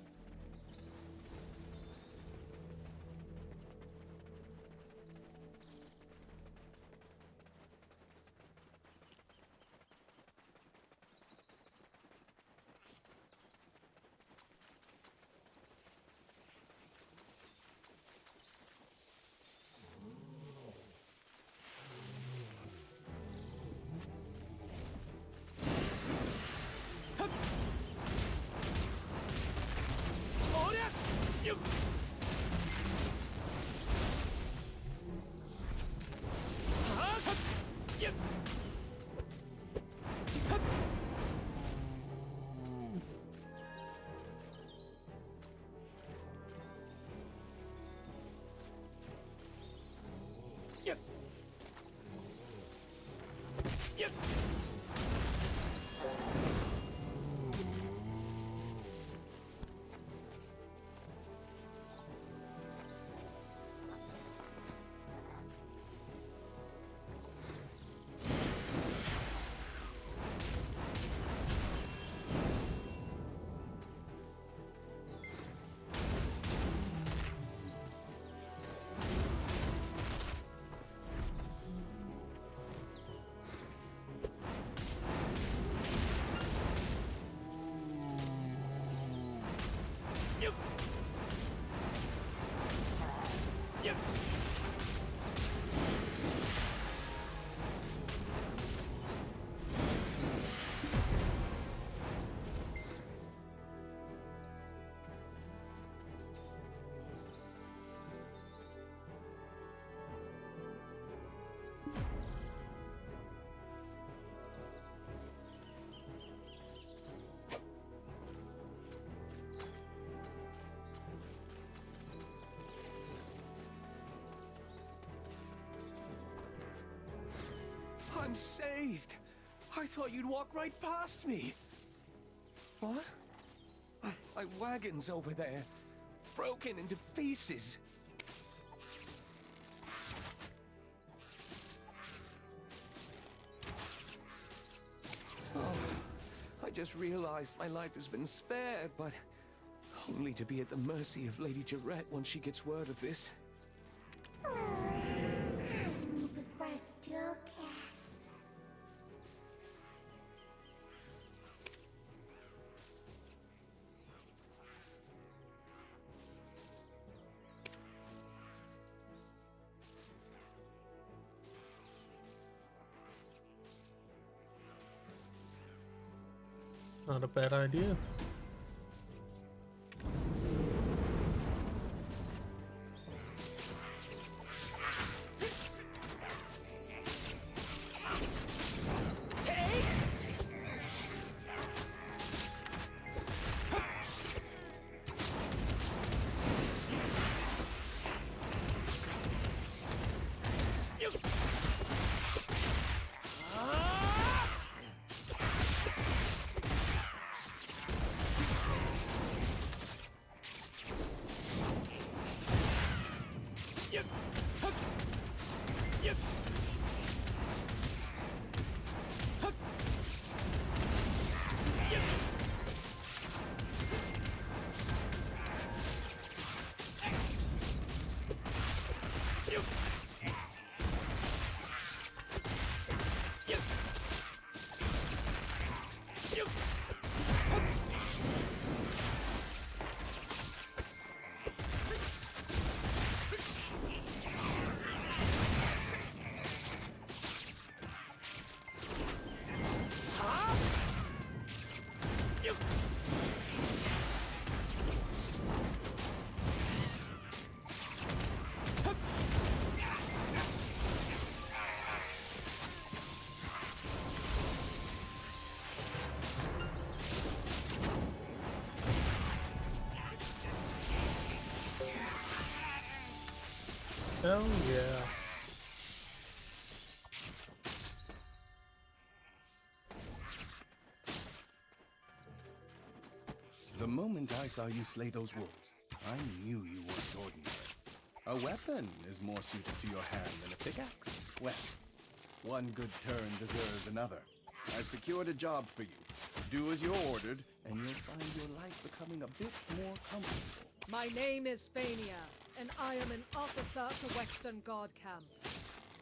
I'm saved. I thought you'd walk right past me. What? My wagon's over there, broken into pieces. Oh, I just realized my life has been spared, but only to be at the mercy of Lady Jarrett once she gets word of this. Not a bad idea. Hell yeah. The moment I saw you slay those wolves, I knew you weren't ordinary. A weapon is more suited to your hand than a pickaxe. Well, one good turn deserves another. I've secured a job for you. Do as you're ordered, and you'll find your life becoming a bit more comfortable. My name is Fania, and I am an officer to Western Guard Camp.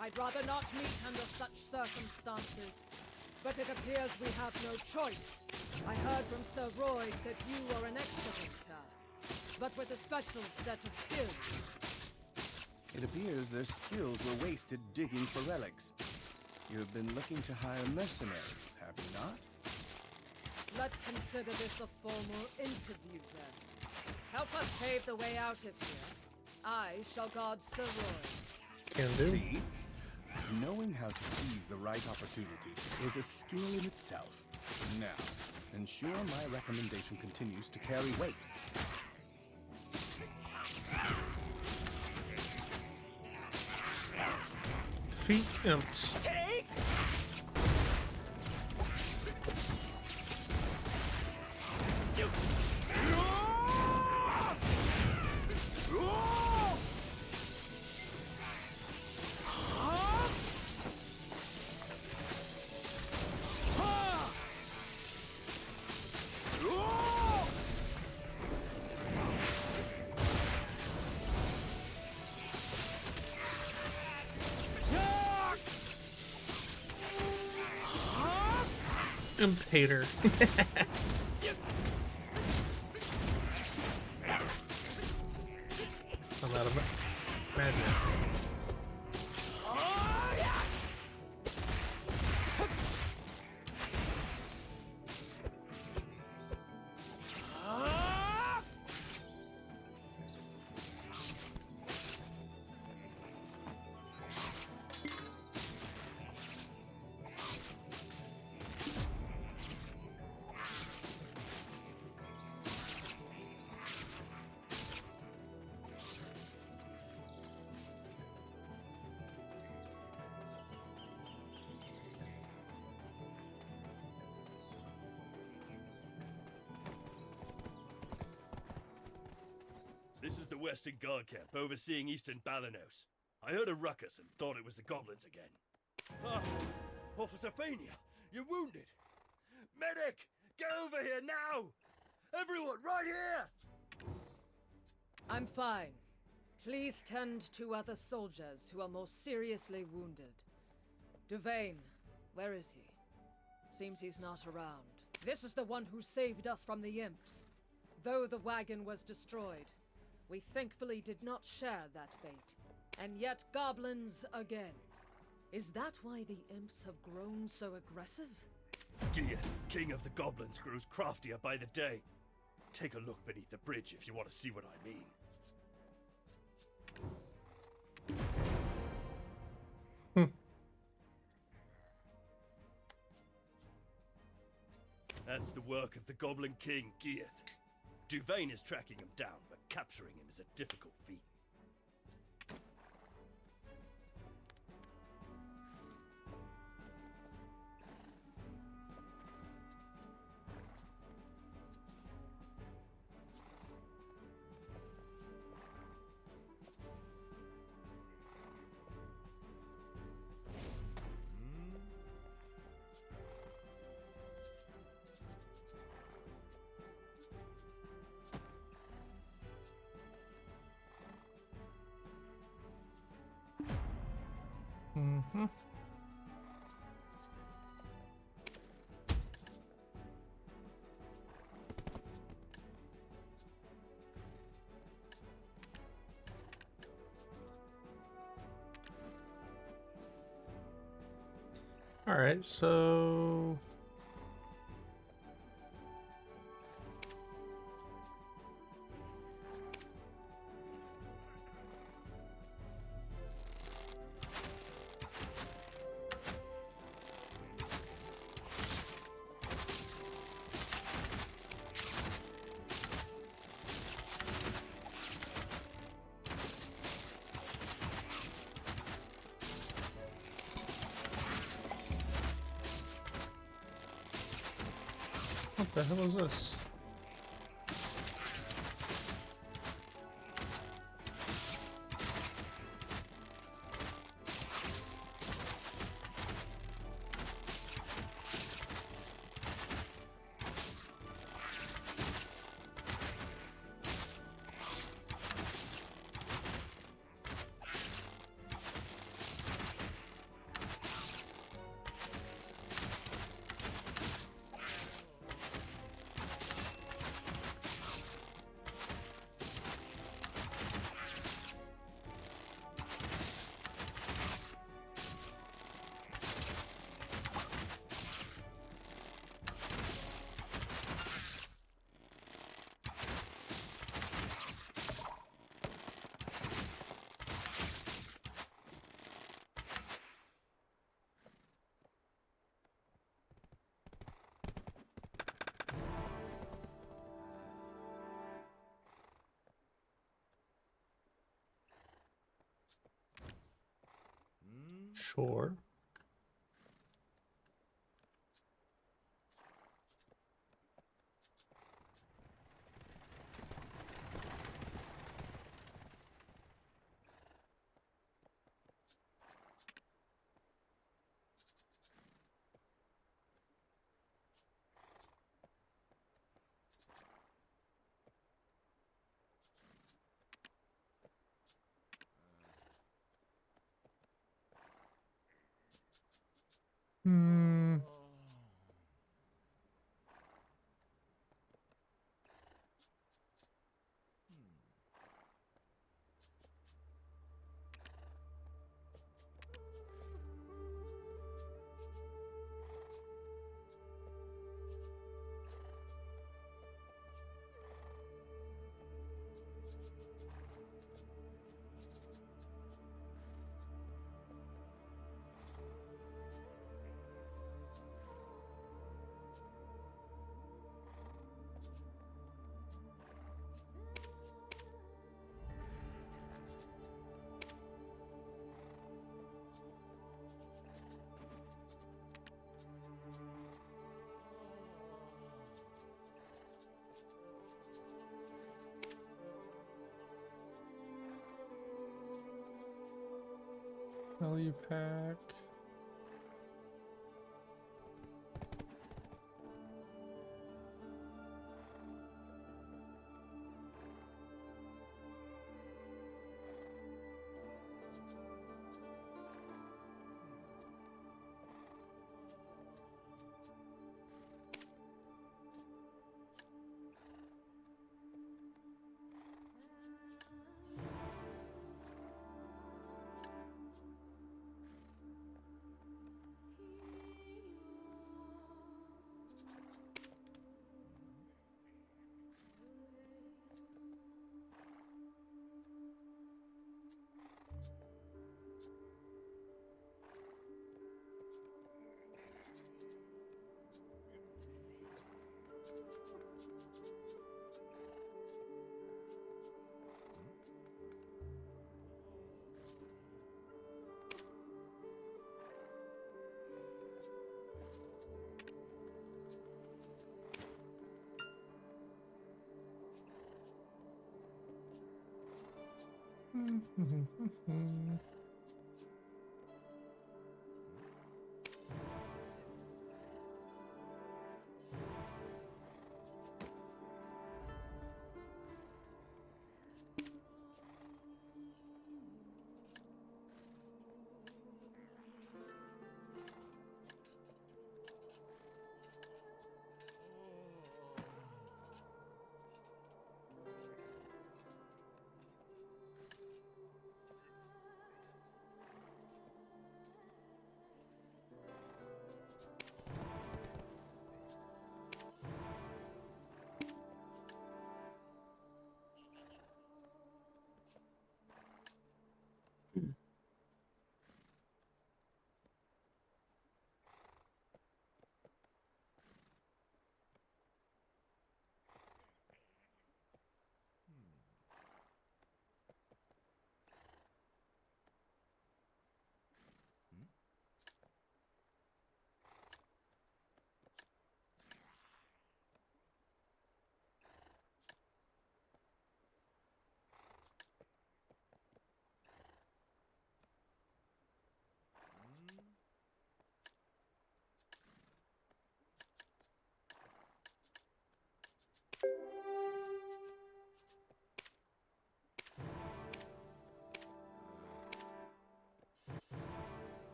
I'd rather not meet under such circumstances, but it appears we have no choice. I heard from Sir Roy that you are an excavator, but with a special set of skills. It appears their skills were wasted digging for relics. You've been looking to hire mercenaries, have you not? Let's consider this a formal interview then. Help us pave the way out of here. I shall guard Sir Roy. Can do. See? Knowing how to seize the right opportunity is a skill in itself. Now, ensure my recommendation continues to carry weight. Defeat imps. Imp hater. I'm out of magic. This is the Western Guard Camp, overseeing Eastern Balanos. I heard a ruckus and thought it was the goblins again. Ah, Officer Fania, you're wounded. Medic, get over here now! Everyone, right here! I'm fine. Please tend to other soldiers who are more seriously wounded. Duvain, where is he? Seems he's not around. This is the one who saved us from the imps. Though the wagon was destroyed, we thankfully did not share that fate. And yet goblins again. Is that why the imps have grown so aggressive? Gia, king of the goblins, grows craftier by the day. Take a look beneath the bridge if you want to see what I mean. That's the work of the Goblin King, Gieth. Duvain is tracking him down, but capturing him is a difficult feat. Mm-hmm. All right, so what the hell is this? Sure. Hmm. Value pack.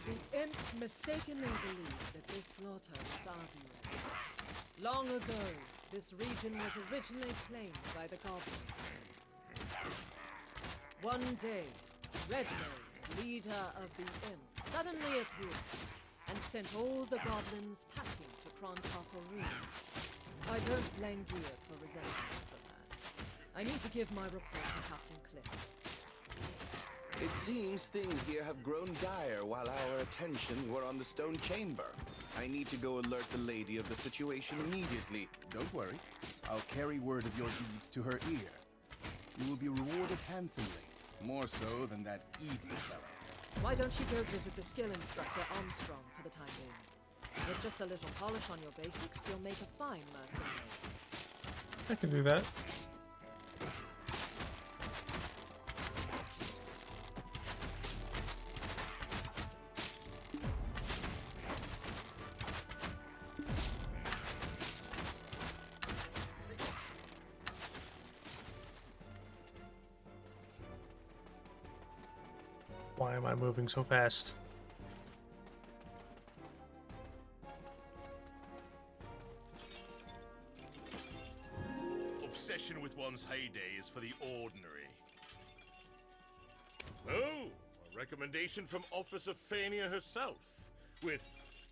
The imps mistakenly believe that this slaughter is Ardenland. Long ago, this region was originally claimed by the goblins. One day, Rednose, leader of the imps, suddenly appeared and sent all the goblins packing to Croncastle Ruins. I don't blame Gear for resenting me for that. I need to give my report to Captain Cliff. It seems things here have grown dire while our attentions were on the stone chamber. I need to go alert the lady of the situation immediately. Don't worry. I'll carry word of your deeds to her ear. You will be rewarded handsomely, more so than that Eden fellow. Why don't you go visit the skill instructor Armstrong for the time being? With just a little polish on your basics, you'll make a fine mercenary. I can do that. Why am I moving so fast? Obsession with one's heyday is for the ordinary. Oh, a recommendation from Officer Fania herself, with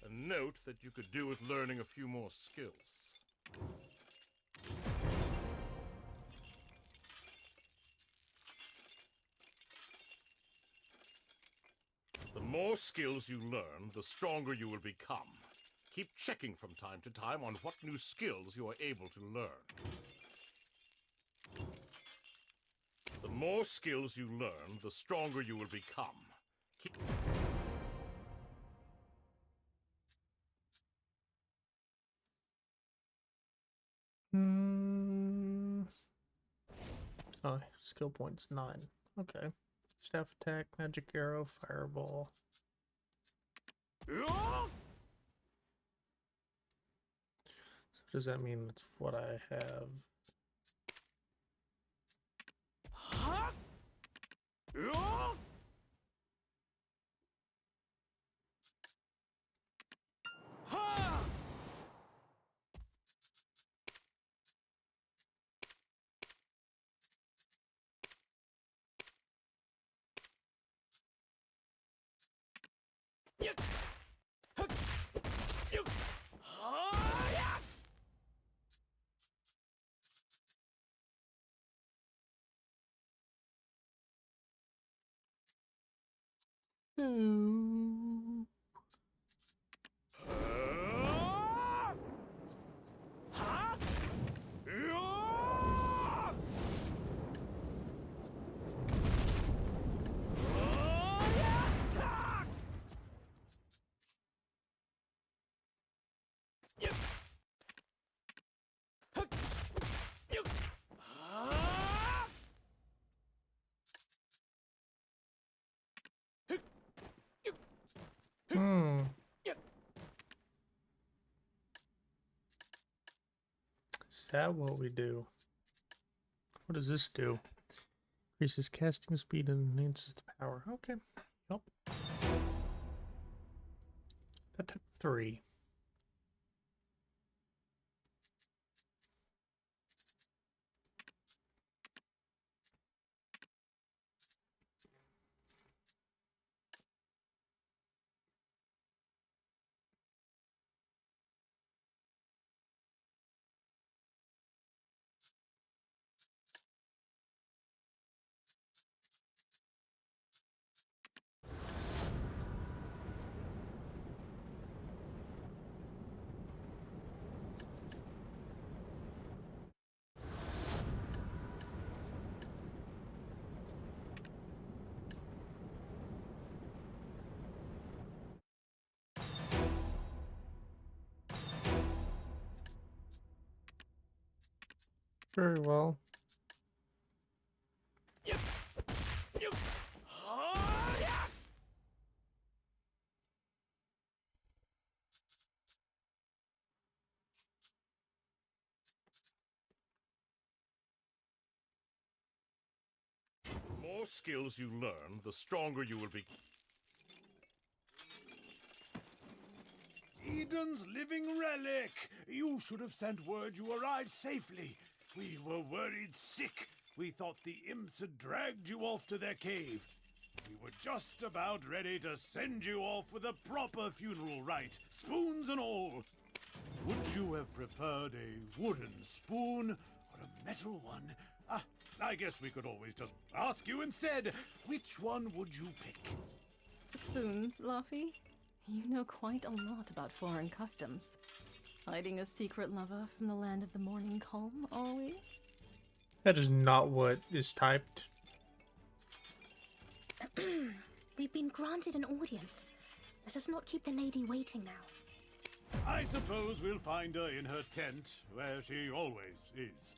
a note that you could do with learning a few more skills. more skills you learn, the stronger you will become. Keep checking from time to time on what new skills you are able to learn. The more skills you learn, the stronger you will become. Keep... Oh, skill points 9. Okay. Staff attack, magic arrow, fireball. So does that mean that's what I have? Is that what we do? What does this do? Increases casting speed and enhances the power. Okay. Yep. That took 3. Very well. The more skills you learn, the stronger you will be. Eden's living relic! You should have sent word you arrived safely. We were worried sick. We thought the imps had dragged you off to their cave. We were just about ready to send you off with a proper funeral rite, spoons and all. Would you have preferred a wooden spoon or a metal one? I guess we could always just ask you instead. Which one would you pick? Spoons, Luffy? You know quite a lot about foreign customs. Hiding a secret lover from the land of the morning calm, are we? That is not what is typed. We've been granted an audience. Let us not keep the lady waiting now. I suppose we'll find her in her tent, where she always is.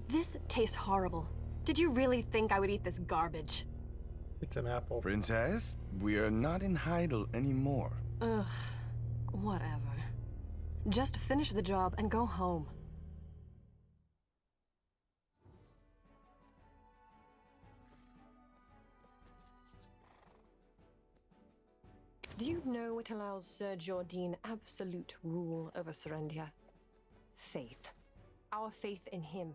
This tastes horrible. Did you really think I would eat this garbage? It's an apple. Princess, we are not in Heidel anymore. Ugh, whatever. Just finish the job and go home. Do you know it allows Sir Jordine absolute rule over Serendia? faith. Our faith in him,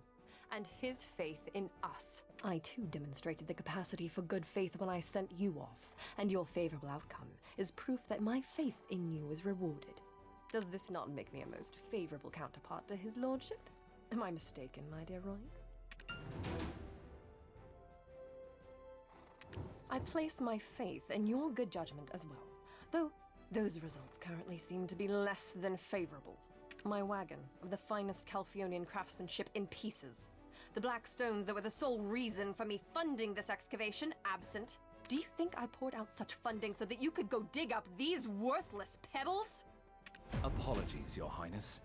and his faith in us. I too demonstrated the capacity for good faith when I sent you off, and your favorable outcome is proof that my faith in you is rewarded. Does this not make me a most favorable counterpart to his lordship? Am I mistaken, my dear Roy? I place my faith in your good judgment as well, though those results currently seem to be less than favorable. My wagon of the finest Calphionian craftsmanship in pieces. The black stones that were the sole reason for me funding this excavation absent. Do you think I poured out such funding so that you could go dig up these worthless pebbles? Apologies, Your Highness.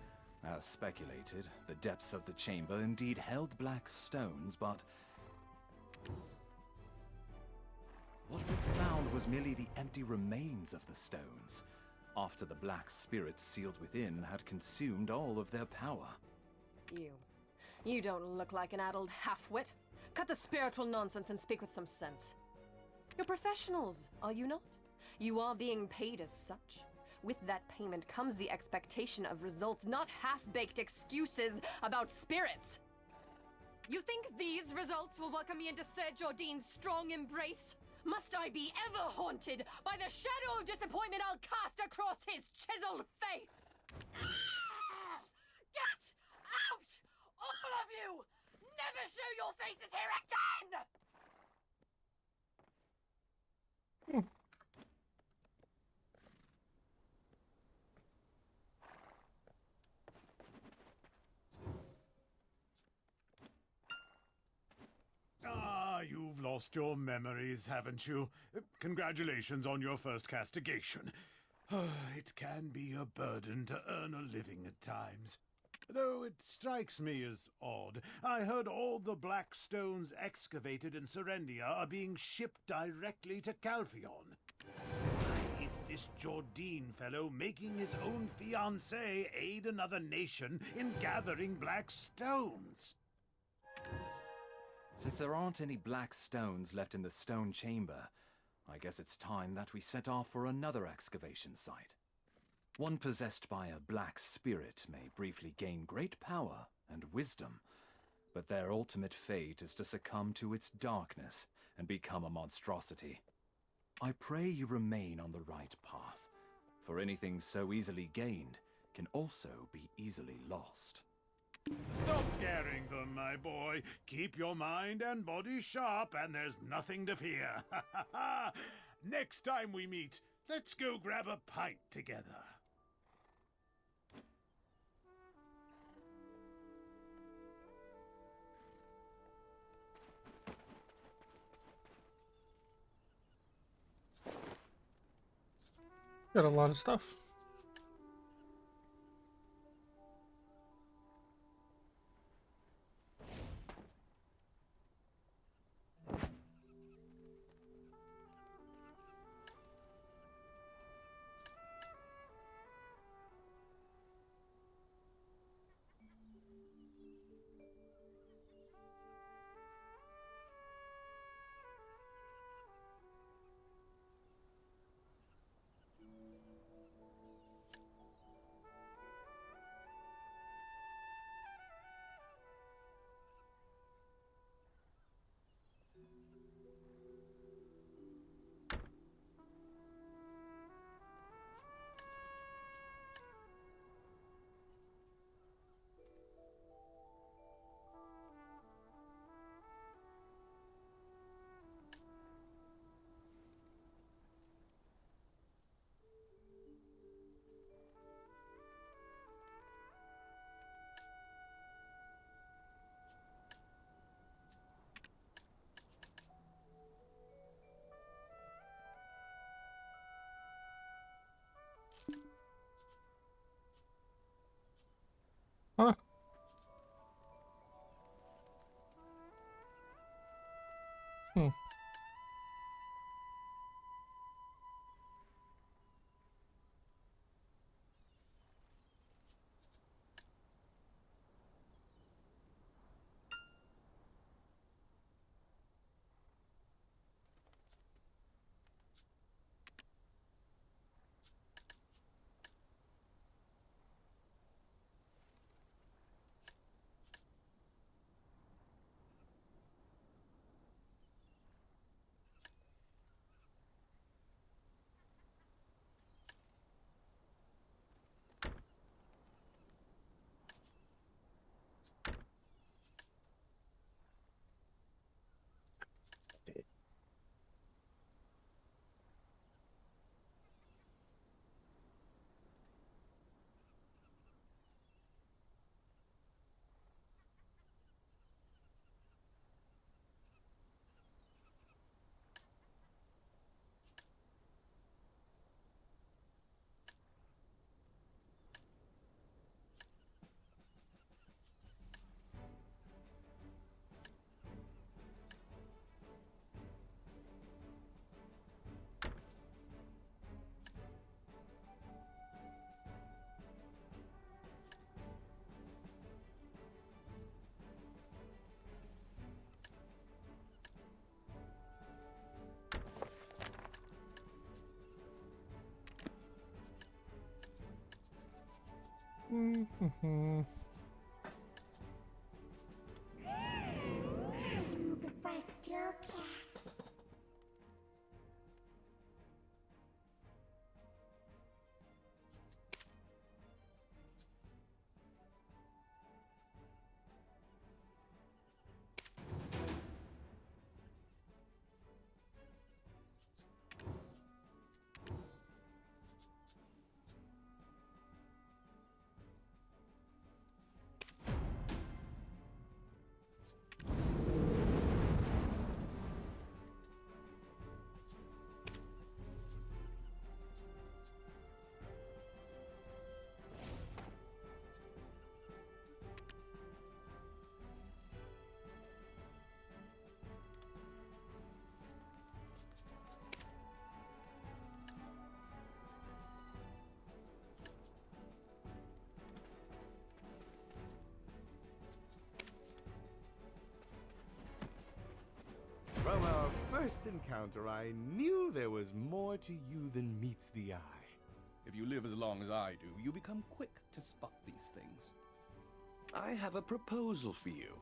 As speculated, the depths of the chamber indeed held black stones, but what we found was merely the empty remains of the stones, after the black spirits sealed within had consumed all of their power. You don't look like an addled half-wit. Cut the spiritual nonsense and speak with some sense. You're professionals, are you not? You are being paid as such. With that payment comes the expectation of results, not half-baked excuses about spirits. You think these results will welcome me into Ser Jordine's strong embrace? Must I be ever haunted by the shadow of disappointment I'll cast across his chiseled face? Get out! All of you! Never show your faces here again! Ah, you've lost your memories, haven't you? Congratulations on your first castigation. It can be a burden to earn a living at times. Though it strikes me as odd. I heard all the black stones excavated in Serendia are being shipped directly to Calphion. It's this Jordine fellow making his own fiancée aid another nation in gathering black stones. Since there aren't any black stones left in the stone chamber, I guess it's time that we set off for another excavation site. One possessed by a black spirit may briefly gain great power and wisdom, but their ultimate fate is to succumb to its darkness and become a monstrosity. I pray you remain on the right path, for anything so easily gained can also be easily lost. Stop scaring them, my boy. Keep your mind and body sharp, and there's nothing to fear. Next time we meet, let's go grab a pint together. Got a lot of stuff. Huh. Hmm. From our first encounter, I knew there was more to you than meets the eye. If you live as long as I do, you become quick to spot these things. I have a proposal for you.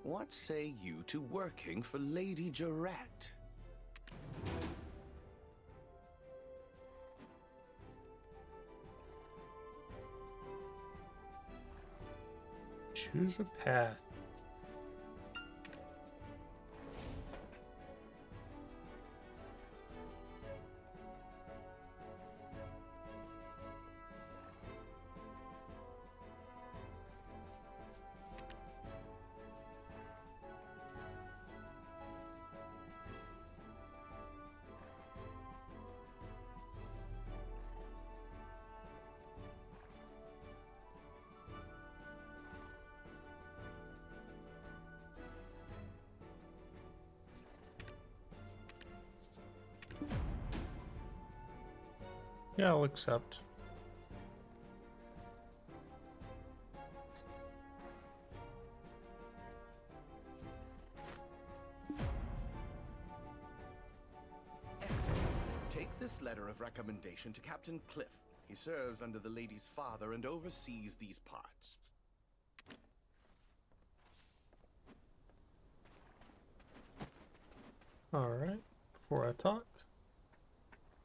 What say you to working for Lady Jarette? Choose a path. Yeah, I'll accept. Excellent. Take this letter of recommendation to Captain Cliff. He serves under the lady's father and oversees these parts. Alright, before I talk,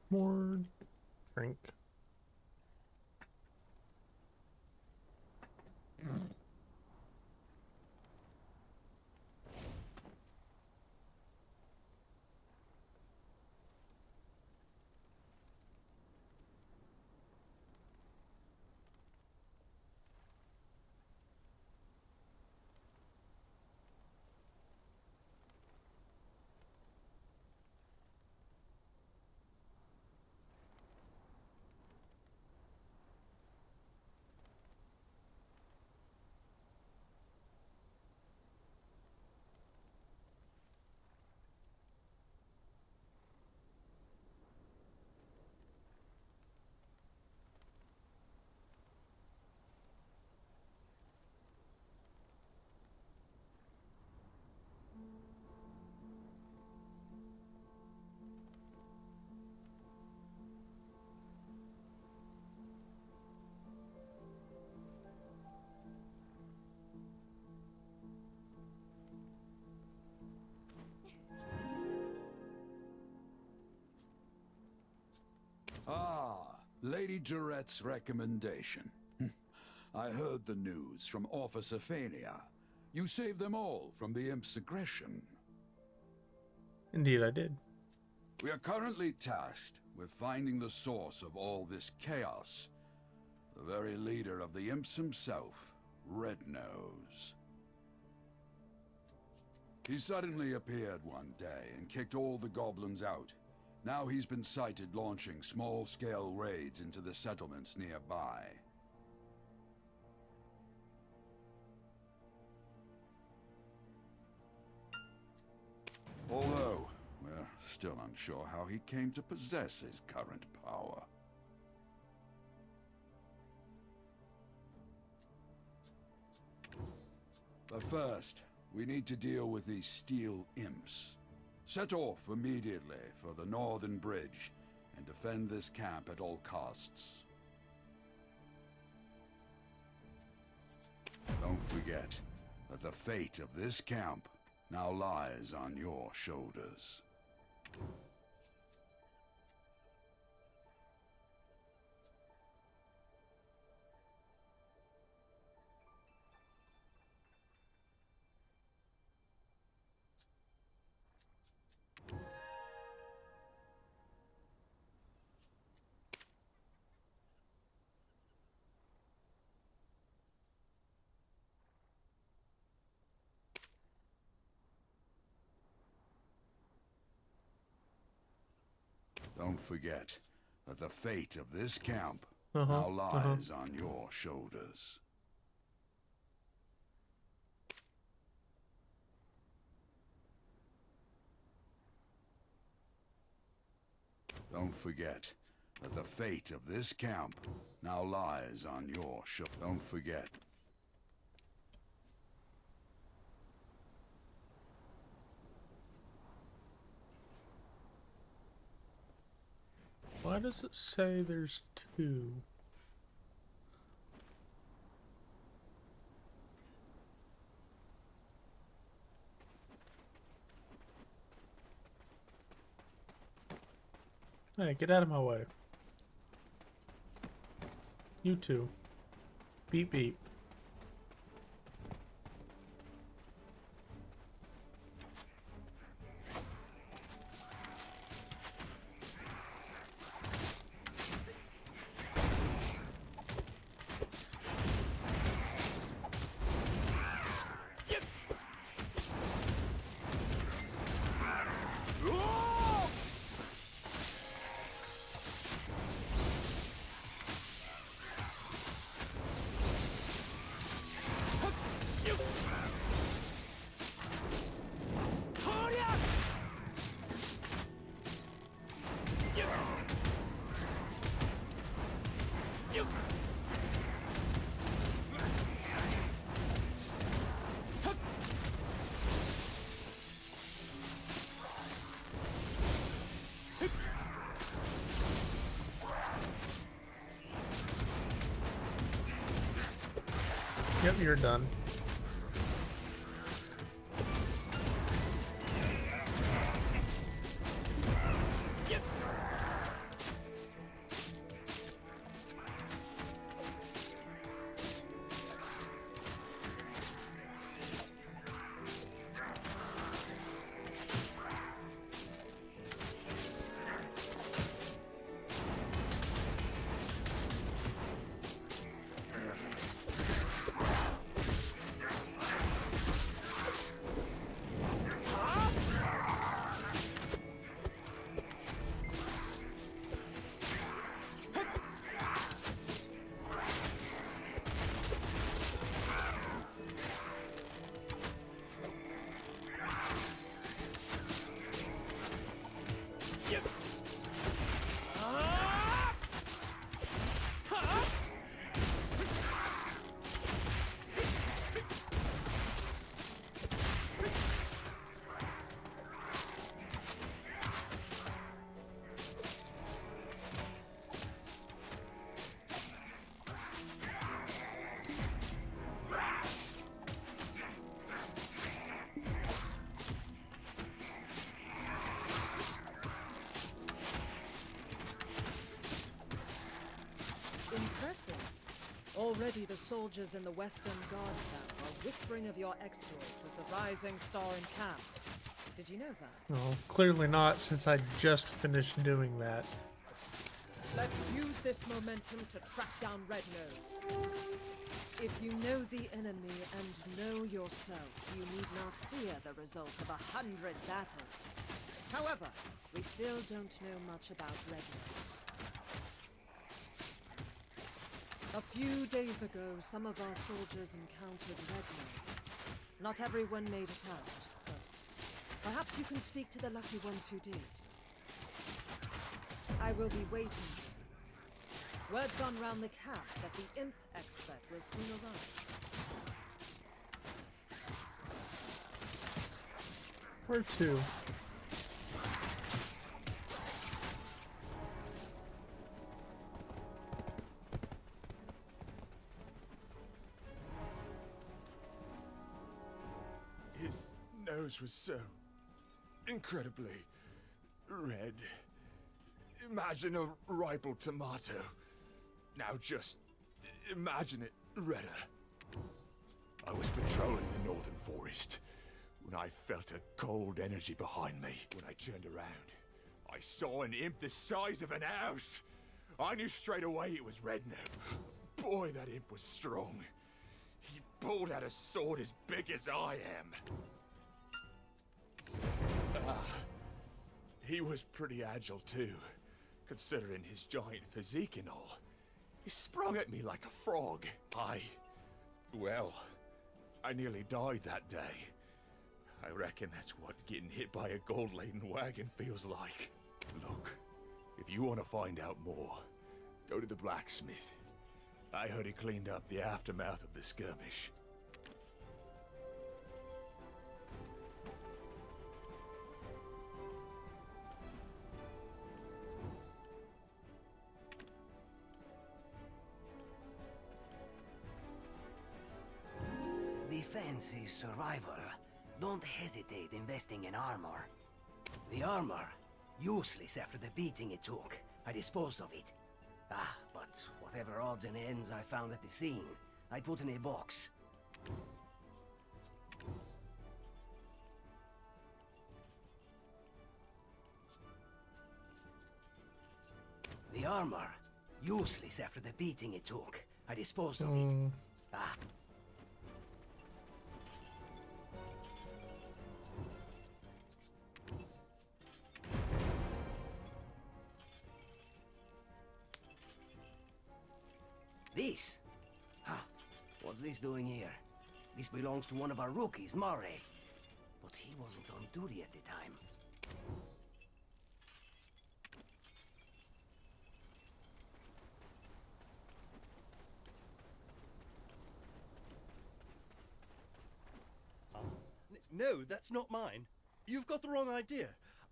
more drink. Ah, Lady Jarette's recommendation. I heard the news from Officer Fania. You saved them all from the Imp's aggression. Indeed, I did. We are currently tasked with finding the source of all this chaos. The very leader of the Imps himself, Red Nose. He suddenly appeared one day and kicked all the goblins out. Now he's been sighted launching small-scale raids into the settlements nearby. Although, we're still unsure how he came to possess his current power. But first, we need to deal with these steel imps. Set off immediately for the Northern Bridge and defend this camp at all costs. Don't forget that the fate of this camp now lies on your shoulders. Don't forget that the fate of this camp now lies on your shoulders. Don't forget that the fate of this camp now lies on your shoulders. Don't forget. Why does it say there's two? Hey, get out of my way. You two. Beep beep. Yep, you're done. Impressive. Already the soldiers in the Western Guard camp are whispering of your exploits as a rising star in camp. Did you know that? Well, clearly not, since I just finished doing that. Let's use this momentum to track down Red Nose. If you know the enemy and know yourself, you need not fear the result of 100 battles. However, we still don't know much about Red Nose. A few days ago, some of our soldiers encountered Red Nose. Not everyone made it out, but perhaps you can speak to the lucky ones who did. I will be waiting. Word's gone round the camp that the imp expert will soon arrive. Where to? nose was so incredibly red. Imagine a ripe tomato. Now just imagine it redder. I was patrolling the northern forest when I felt a cold energy behind me. When I turned around, I saw an imp the size of an house. I knew straight away it was Redno. Boy, that imp was strong. He pulled out a sword as big as I am. He was pretty agile too, considering his giant physique and all. He sprung at me like a frog. Well, I nearly died that day. I reckon that's what getting hit by a gold-laden wagon feels like. Look, if you want to find out more, go to the blacksmith. I heard he cleaned up the aftermath of the skirmish. Defense is survival. Don't hesitate investing in armor. The armor, useless after the beating it took. I disposed of it. But whatever odds and ends I found at the scene, I put in a box. The armor, useless after the beating it took. I disposed of it. This? What's this doing here? This belongs to one of our rookies, Mare. But he wasn't on duty at the time. No, that's not mine. You've got the wrong idea.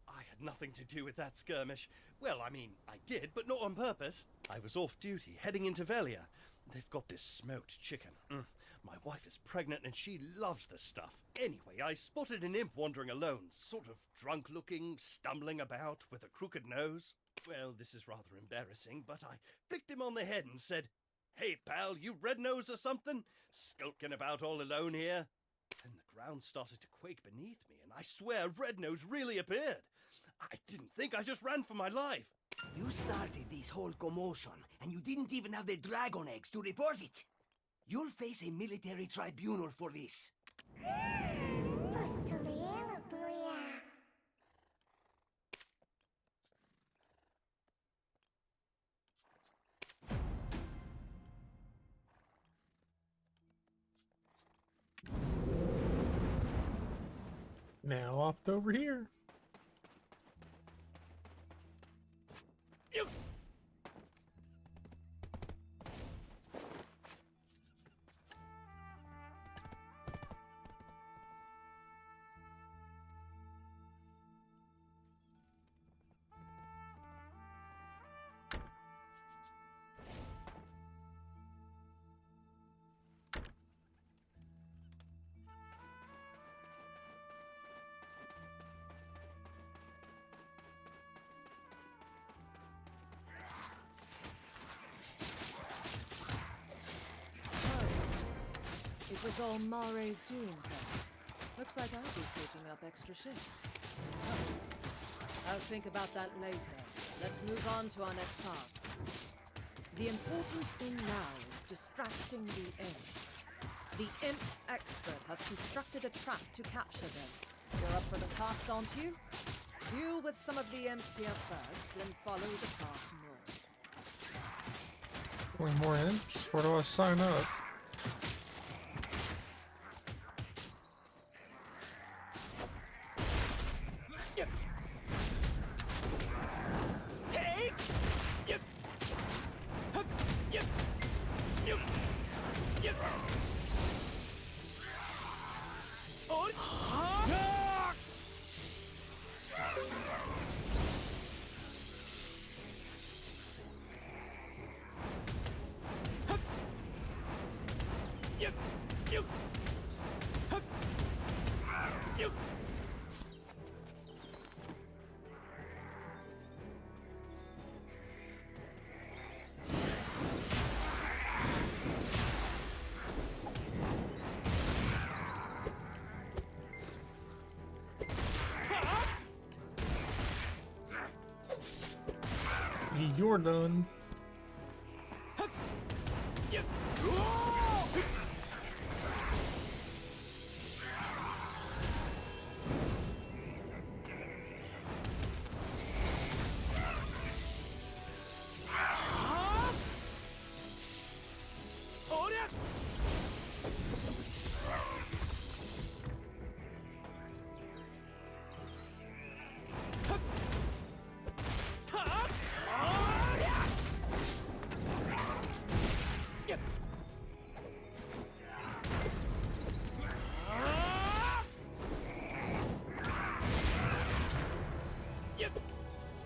I had nothing to do with that skirmish. Well, I mean, I did, but not on purpose. I was off duty, heading into Velia. They've got this smoked chicken. My wife is pregnant and she loves this stuff. Anyway, I spotted an imp wandering alone, sort of drunk-looking, stumbling about with a crooked nose. Well, this is rather embarrassing, but I flicked him on the head and said, "Hey, pal, you red nose or something? Skulking about all alone here?" And the ground started to quake beneath me, and I swear Red Nose really appeared. I didn't think, I just ran for my life. You started this whole commotion, and you didn't even have the dragon eggs to report it. You'll face a military tribunal for this. Now off over here. It was all Mare's doing, then. Looks like I'll be taking up extra shifts. I'll think about that later. Let's move on to our next task. The important thing now is distracting the imps. The imp expert has constructed a trap to capture them. You're up for the task, aren't you? Deal with some of the imps here first, then follow the path north. Only more imps? Where do I sign up? You're done.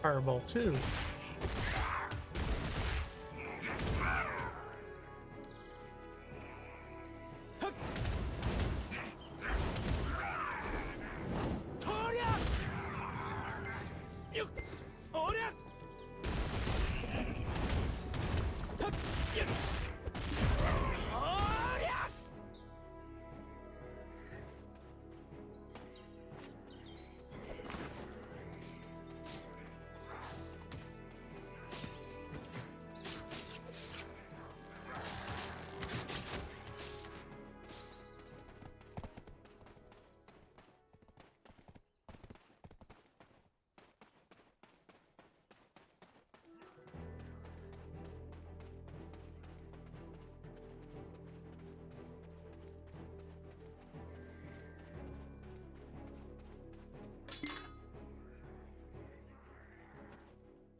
Fireball 2.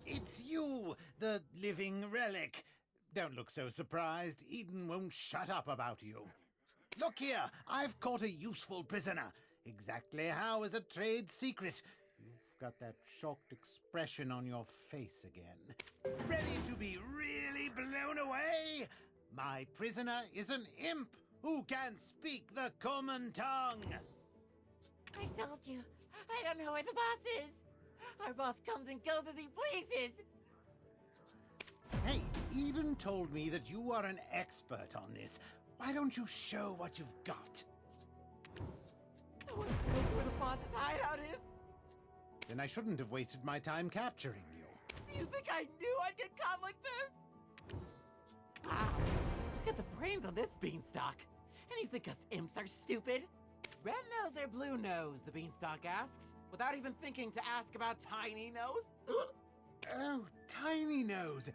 It's you, the living relic. Don't look so surprised. Eden won't shut up about you. Look here, I've caught a useful prisoner. Exactly how is a trade secret. You've got that shocked expression on your face again. Ready to be really blown away? My prisoner is an imp who can speak the common tongue. I told you, I don't know where the boss is. Our boss comes and goes as he pleases. Hey, Eden told me that you are an expert on this. Why don't you show what you've got? No one knows where the boss's hideout is. Then I shouldn't have wasted my time capturing you. Do you think I knew I'd get caught like this? Wow, look at the brains on this beanstalk. And you think us imps are stupid? Red nose or blue nose, the beanstalk asks, without even thinking to ask about Tiny Nose. Oh, Tiny Nose.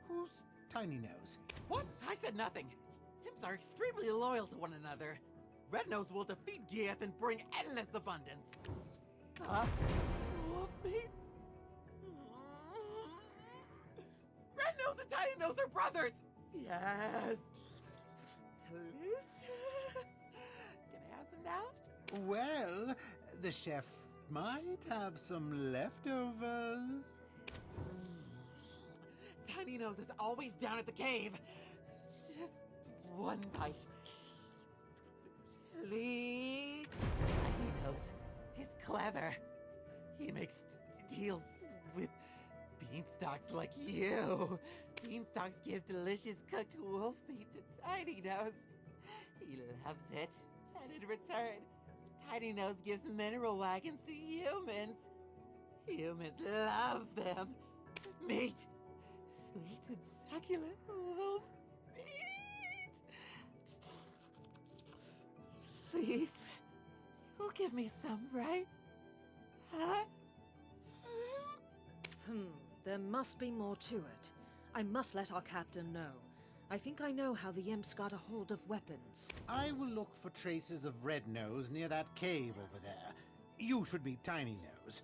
Who's Tiny Nose? What? I said nothing. Imps are extremely loyal to one another. Red Nose will defeat Gieth and bring endless abundance. Wolf meat? Red Nose and Tiny Nose are brothers! Yes! Delicious! Can I have some now? Well, the chef might have some leftovers. Tiny Nose is always down at the cave. Just one bite. Please. Tiny Nose is clever. He makes deals with beanstalks like you. Beanstalks give delicious cooked wolf meat to Tiny Nose. He loves it. And in return, Tiny Nose gives mineral wagons to humans. Humans love them. Meat. Sweet and succulent wolf meat. Please, you'll give me some, right? Huh? There must be more to it. I must let our captain know. I think I know how the imps got a hold of weapons. I will look for traces of Red Nose near that cave over there. You should be Tiny Nose.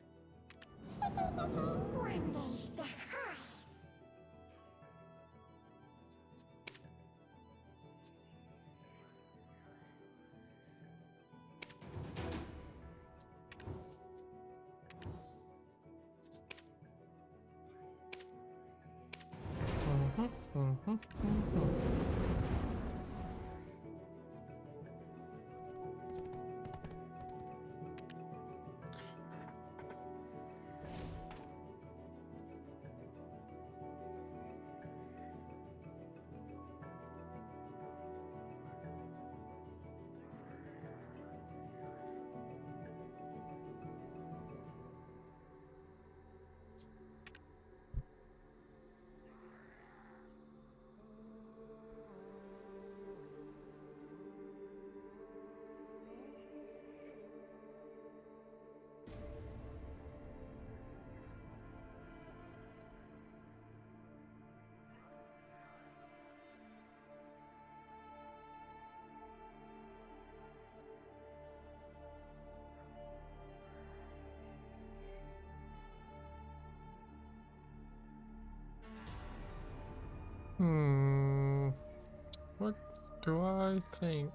What do I think?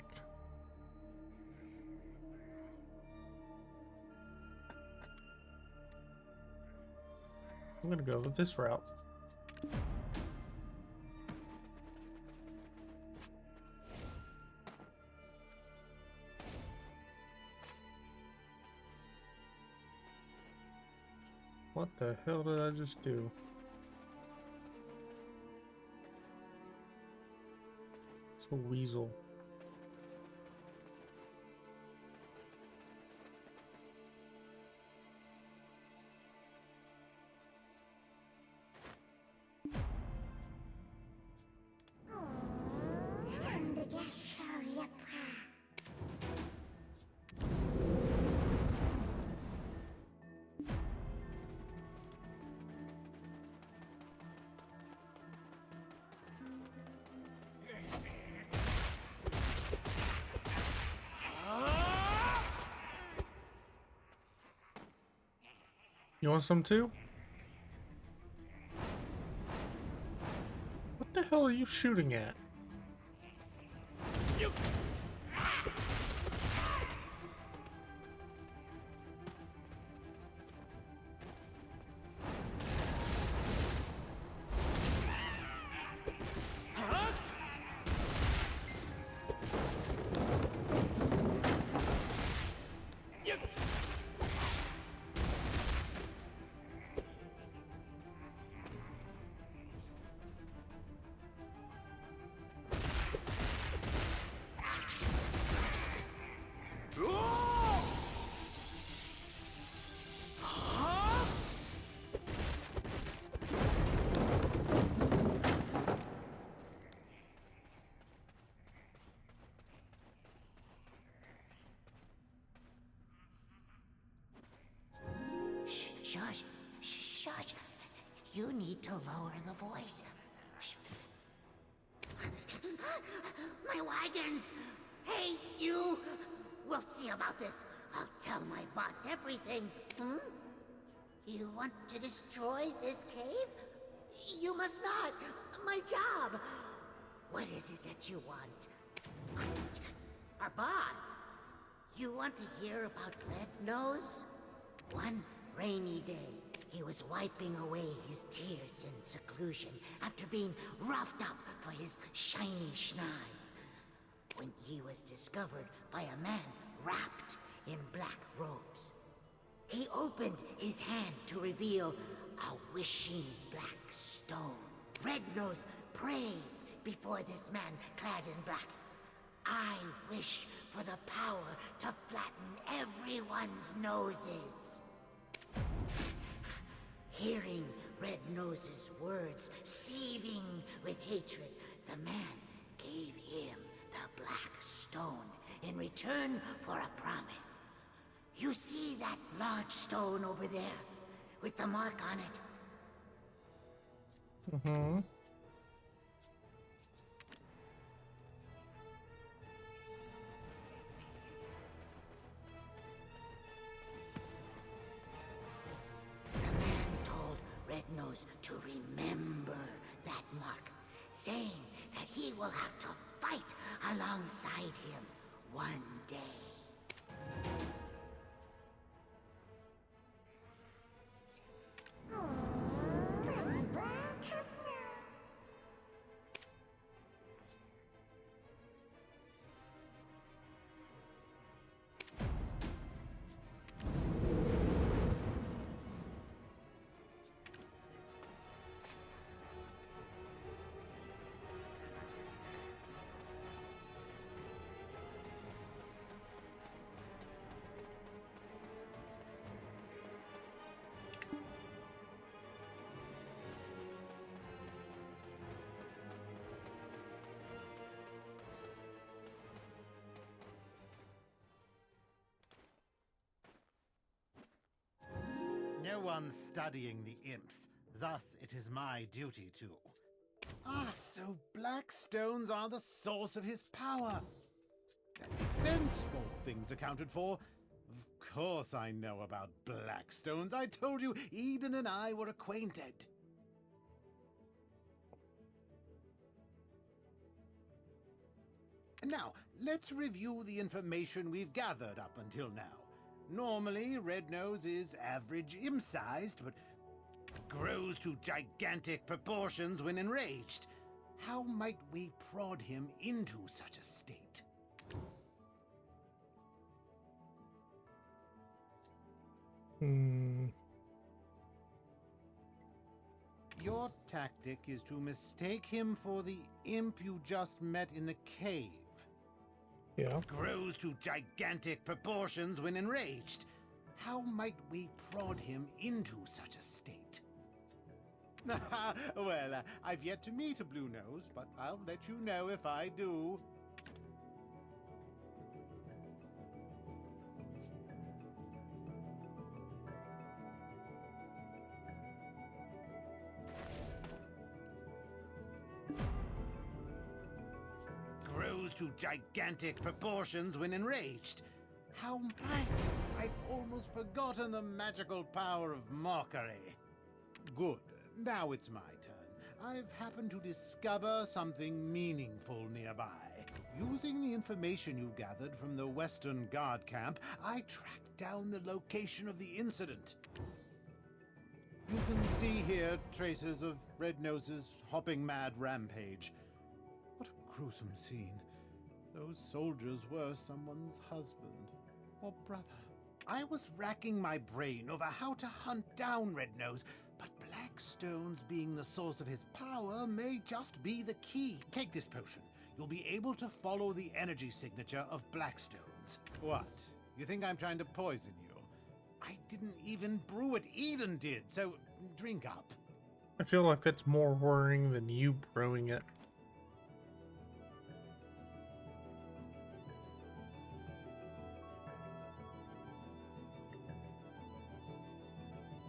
I'm gonna go with this route. What the hell did I just do? It's a weasel. You want some too? What the hell are you shooting at? Shush, shush. You need to lower the voice. My wagons! Hey, you! We'll see about this. I'll tell my boss everything. You want to destroy this cave? You must not. My job. What is it that you want? Our boss. You want to hear about Red Nose? One rainy day, he was wiping away his tears in seclusion after being roughed up for his shiny schnoz, when he was discovered by a man wrapped in black robes. He opened his hand to reveal a wishing black stone. Red Nose prayed before this man clad in black. I wish for the power to flatten everyone's noses. Hearing Red Nose's words seething with hatred, the man gave him the black stone in return for a promise. You see that large stone over there, with the mark on it? Mm-hmm. Red Nose to remember that mark, saying that he will have to fight alongside him one day. No one's studying the imps, thus it is my duty to. Ah, so black stones are the source of his power. That makes sense, all things accounted for. Of course I know about black stones. I told you Eden and I were acquainted. Now, let's review the information we've gathered up until now. Normally, Red Nose is average imp-sized, but grows to gigantic proportions when enraged. How might we prod him into such a state? Your tactic is to mistake him for the imp you just met in the cave. Yeah. Grows to gigantic proportions when enraged. How might we prod him into such a state? Well, I've yet to meet a Blue Nose, but I'll let you know if I do. Grows to gigantic proportions when enraged. How might I've almost forgotten the magical power of mockery. Good. Now it's my turn. I've happened to discover something meaningful nearby. Using the information you gathered from the Western Guard camp, I tracked down the location of the incident. You can see here traces of Red Nose's hopping mad rampage. What a gruesome scene. Those soldiers were someone's husband or brother. I was racking my brain over how to hunt down Red Nose, but black stones being the source of his power may just be the key. Take this potion. You'll be able to follow the energy signature of black stones. What? You think I'm trying to poison you? I didn't even brew it. Eden did, so drink up. I feel like that's more worrying than you brewing it.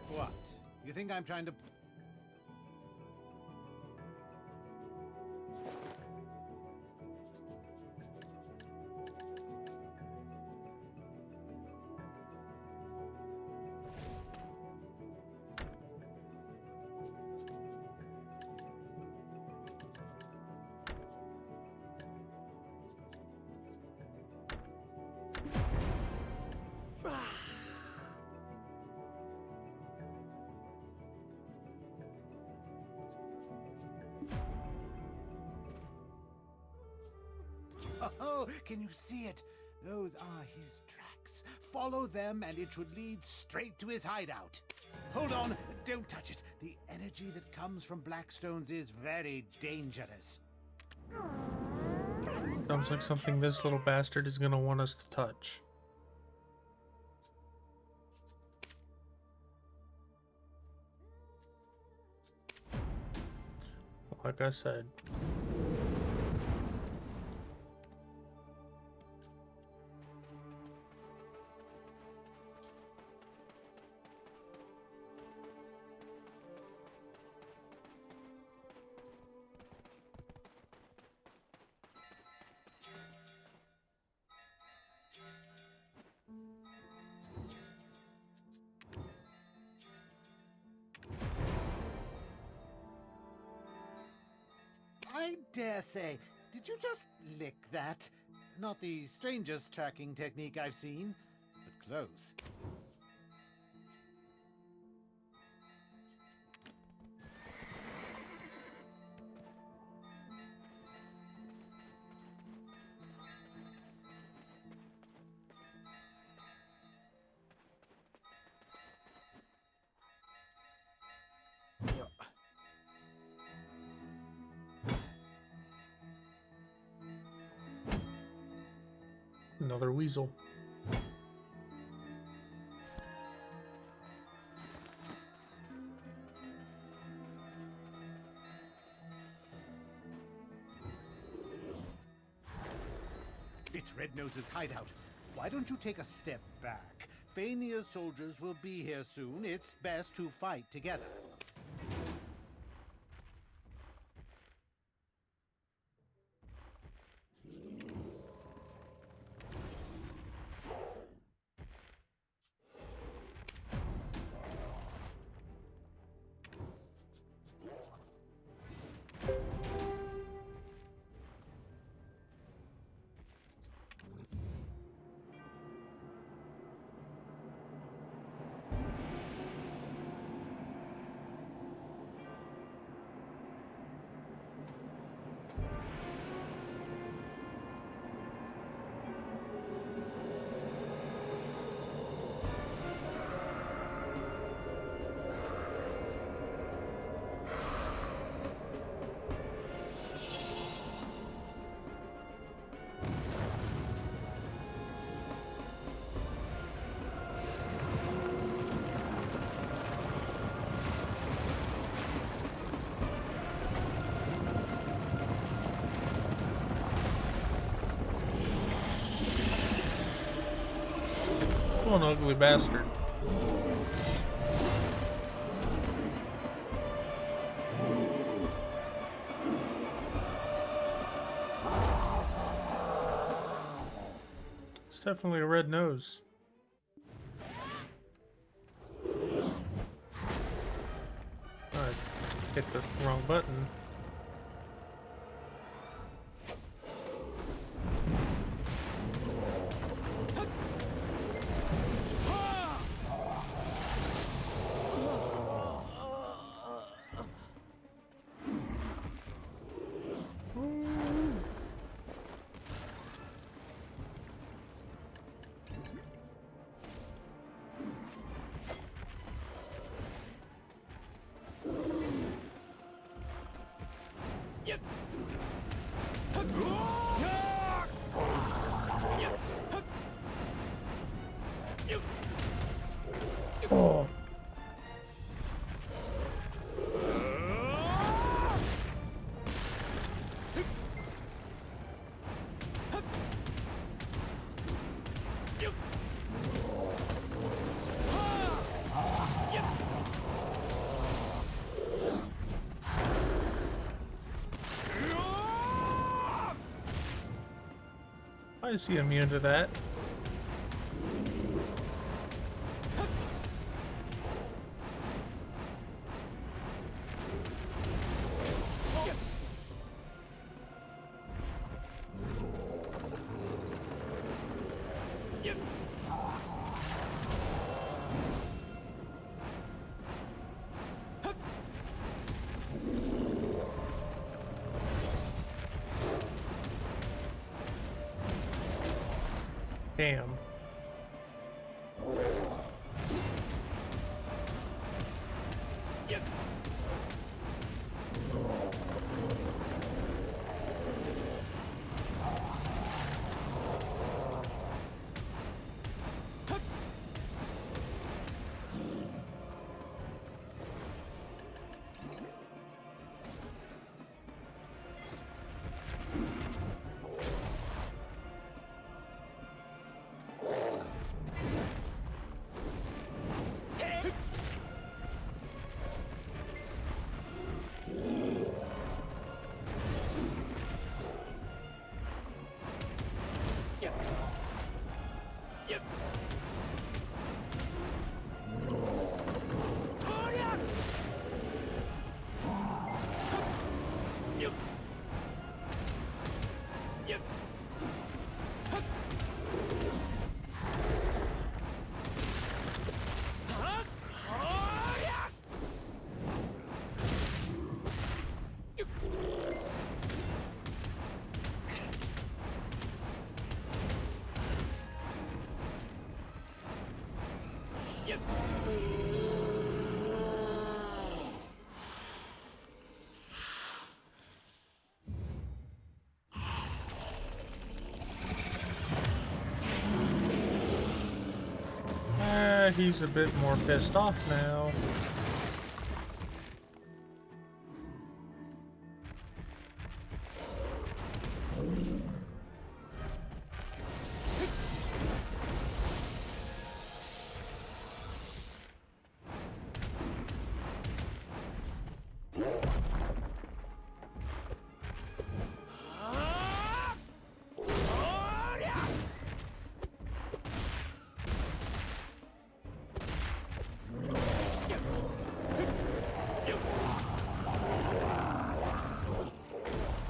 What? You think I'm trying to... Oh, can you see it? Those are his tracks. Follow them and it should lead straight to his hideout. Hold on, don't touch it. The energy that comes from Blackstones is very dangerous. Sounds like something this little bastard is gonna want us to touch. Like I said. I dare say, did you just lick that? Not the strangest tracking technique I've seen, but close. Another weasel. It's Red Nose's hideout. Why don't you take a step back? Fania's soldiers will be here soon. It's best to fight together. Oh, an ugly bastard. It's definitely a red nose. I hit the wrong button. Oh. Why is he immune to that? Damn. He's a bit more pissed off now.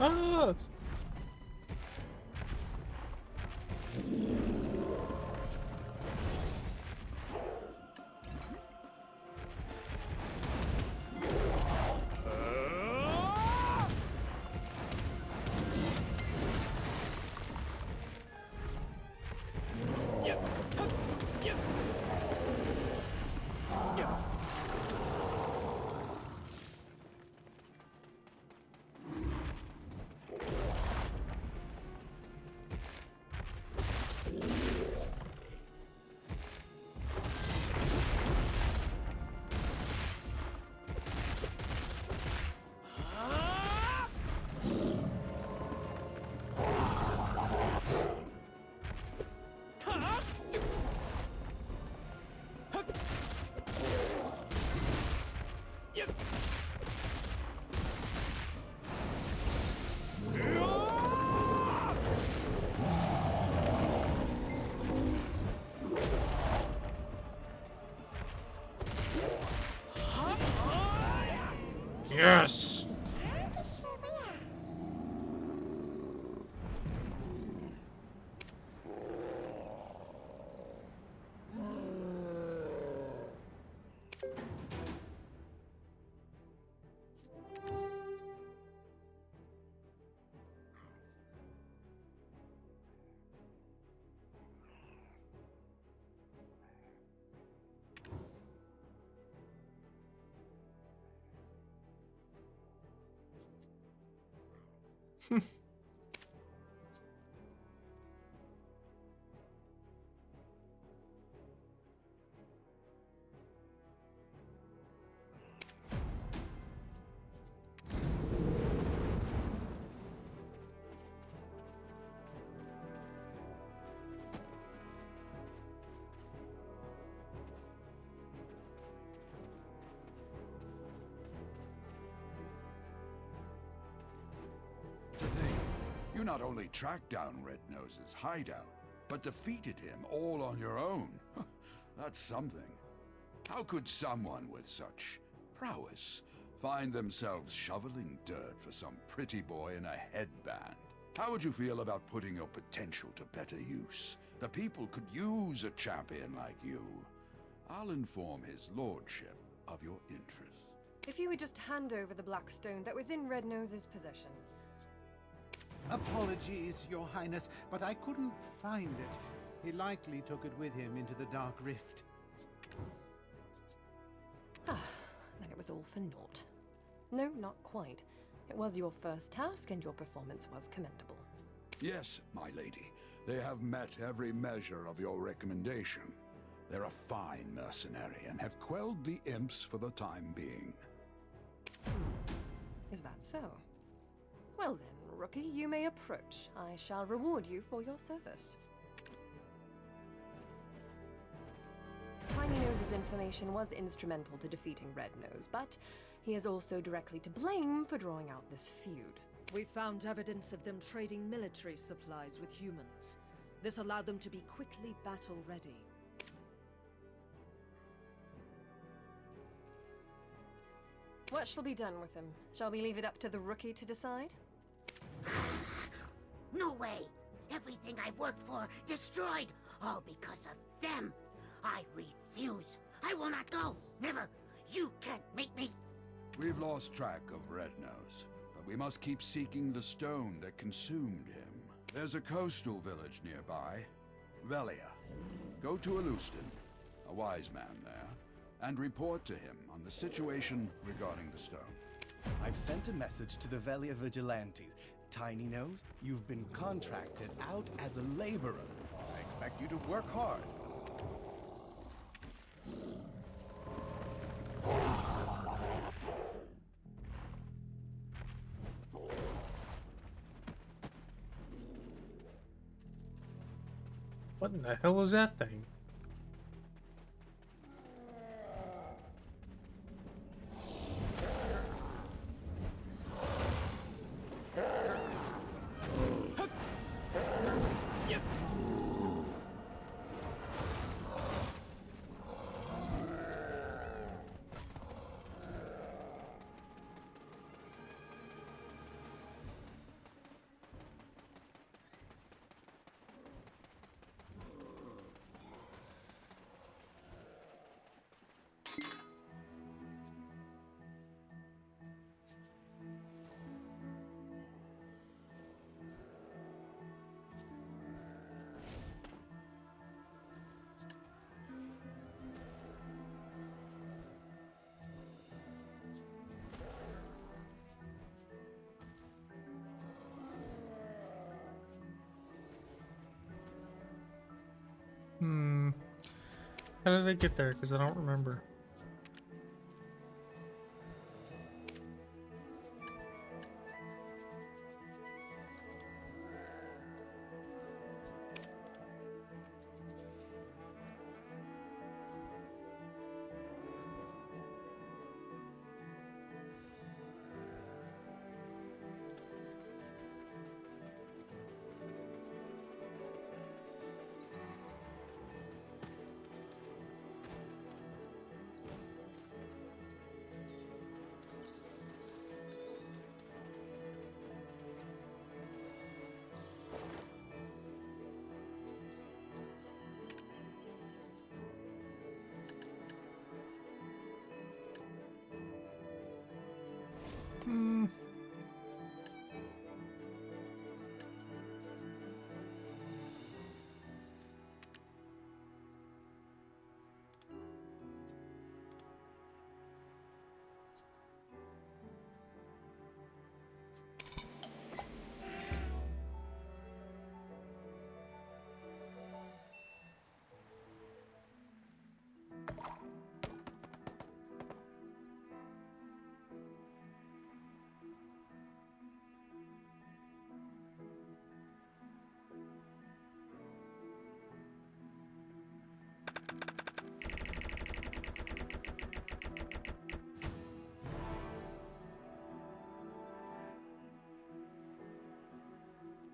Ah! Yes! To think, you not only tracked down Red Nose's hideout, but defeated him all on your own. That's something. How could someone with such prowess find themselves shoveling dirt for some pretty boy in a headband? How would you feel about putting your potential to better use? The people could use a champion like you. I'll inform his lordship of your interest. If you would just hand over the black stone that was in Red Nose's possession. Apologies, Your Highness, but I couldn't find it. He likely took it with him into the Dark Rift. Ah, then it was all for naught. No, not quite. It was your first task, and your performance was commendable. Yes, my lady. They have met every measure of your recommendation. They're a fine mercenary and have quelled the imps for the time being. Is that so? Well then, rookie, you may approach. I shall reward you for your service. Tiny Nose's information was instrumental to defeating Red Nose, but he is also directly to blame for drawing out this feud. We found evidence of them trading military supplies with humans. This allowed them to be quickly battle-ready. What shall be done with him? Shall we leave it up to the rookie to decide? No way! Everything I've worked for, destroyed! All because of them! I refuse! I will not go! Never! You can't make me! We've lost track of Red Nose, but we must keep seeking the stone that consumed him. There's a coastal village nearby, Velia. Go to Alustin, a wise man there, and report to him on the situation regarding the stone. I've sent a message to the Velia Vigilantes. Tiny Nose, you've been contracted out as a laborer. I expect you to work hard. What in the hell is that thing? How did I get there? Because I don't remember.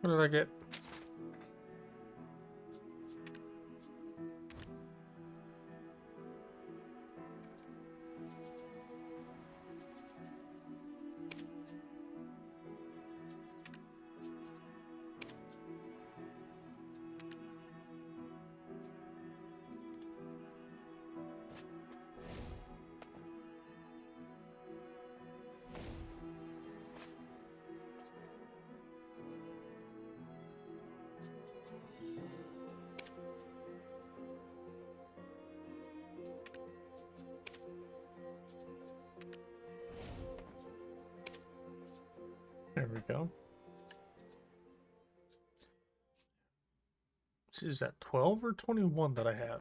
What did I get? There we go. Is that 12 or 21 that I have?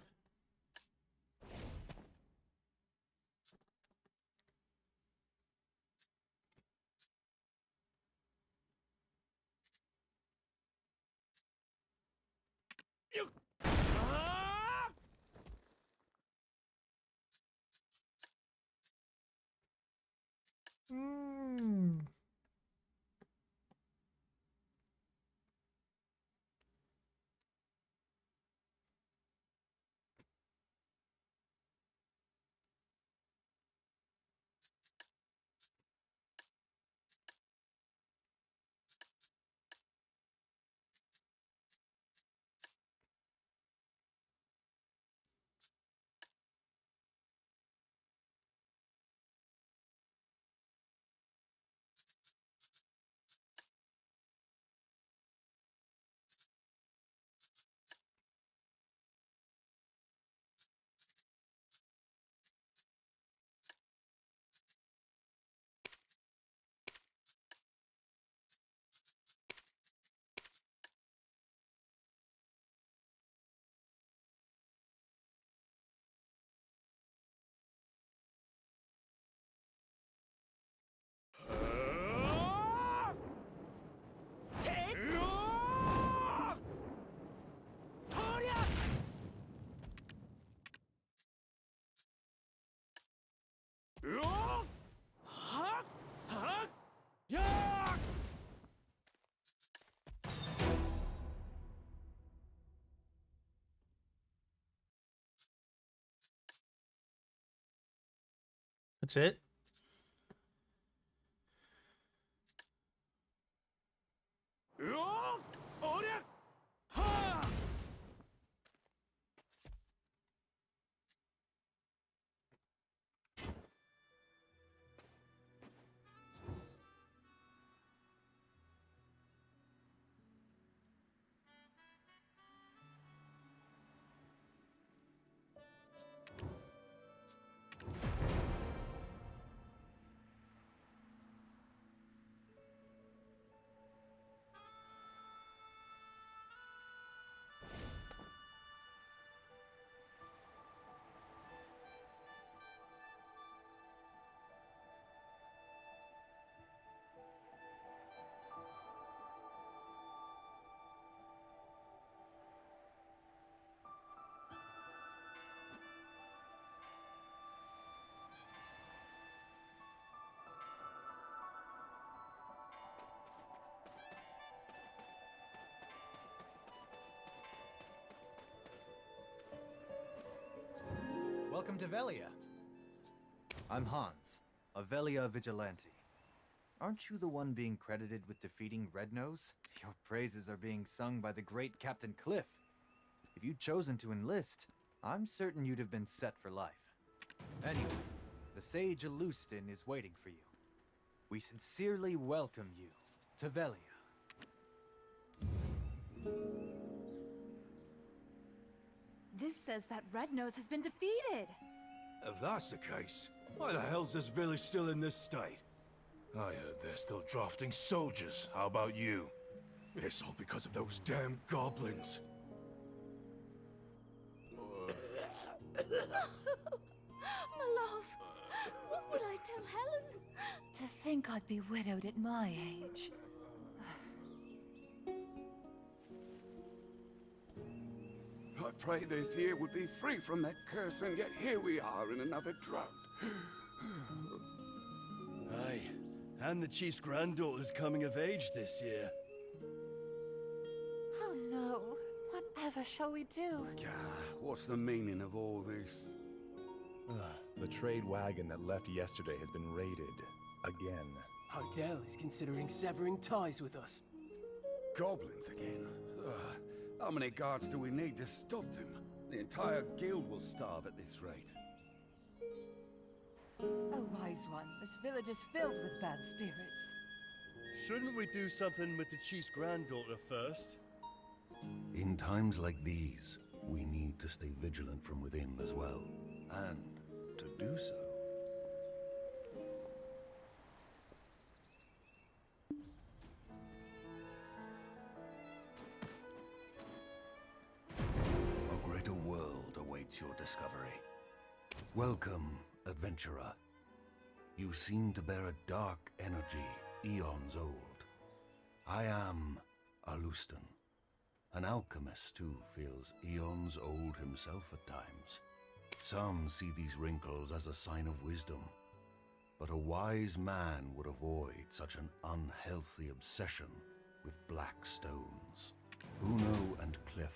That's it? Welcome to Velia. I'm Hans, a Velia vigilante. Aren't you the one being credited with defeating Rednose? Your praises are being sung by the great Captain Cliff. If you'd chosen to enlist, I'm certain you'd have been set for life. Anyway, the Sage Alustin is waiting for you. We sincerely welcome you to Velia. This says that Rednose has been defeated. If that's the case, why the hell's this village still in this state? I heard they're still drafting soldiers. How about you? It's all because of those damn goblins. My love, what will I tell Helen? To think I'd be widowed at my age. I pray this year would be free from that curse, and yet here we are in another drought. Aye, and the chief's granddaughter's coming of age this year. So, whatever shall we do? Gah, what's the meaning of all this? The trade wagon that left yesterday has been raided. Again. Hardell is considering severing ties with us. Goblins again? Ugh. How many guards do we need to stop them? The entire guild will starve at this rate. Oh, wise one, this village is filled with bad spirits. Shouldn't we do something with the chief's granddaughter first? In times like these, we need to stay vigilant from within as well. And to do so... A greater world awaits your discovery. Welcome, adventurer. You seem to bear a dark energy, eons old. I am Alustan. An alchemist who feels eons old himself at times. Some see these wrinkles as a sign of wisdom, but a wise man would avoid such an unhealthy obsession with black stones. Uno and Cliff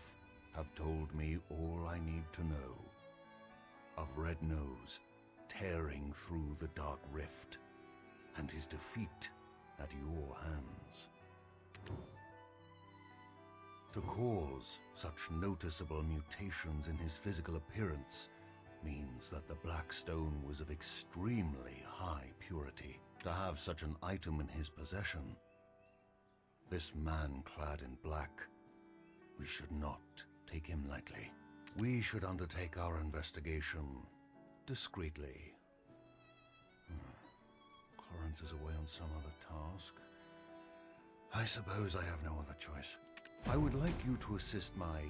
have told me all I need to know. Of Red Nose tearing through the Dark Rift, and his defeat at your hands. To cause such noticeable mutations in his physical appearance means that the Black Stone was of extremely high purity. To have such an item in his possession, this man clad in black, we should not take him lightly. We should undertake our investigation discreetly. Clarence is away on some other task. I suppose I have no other choice. I would like you to assist my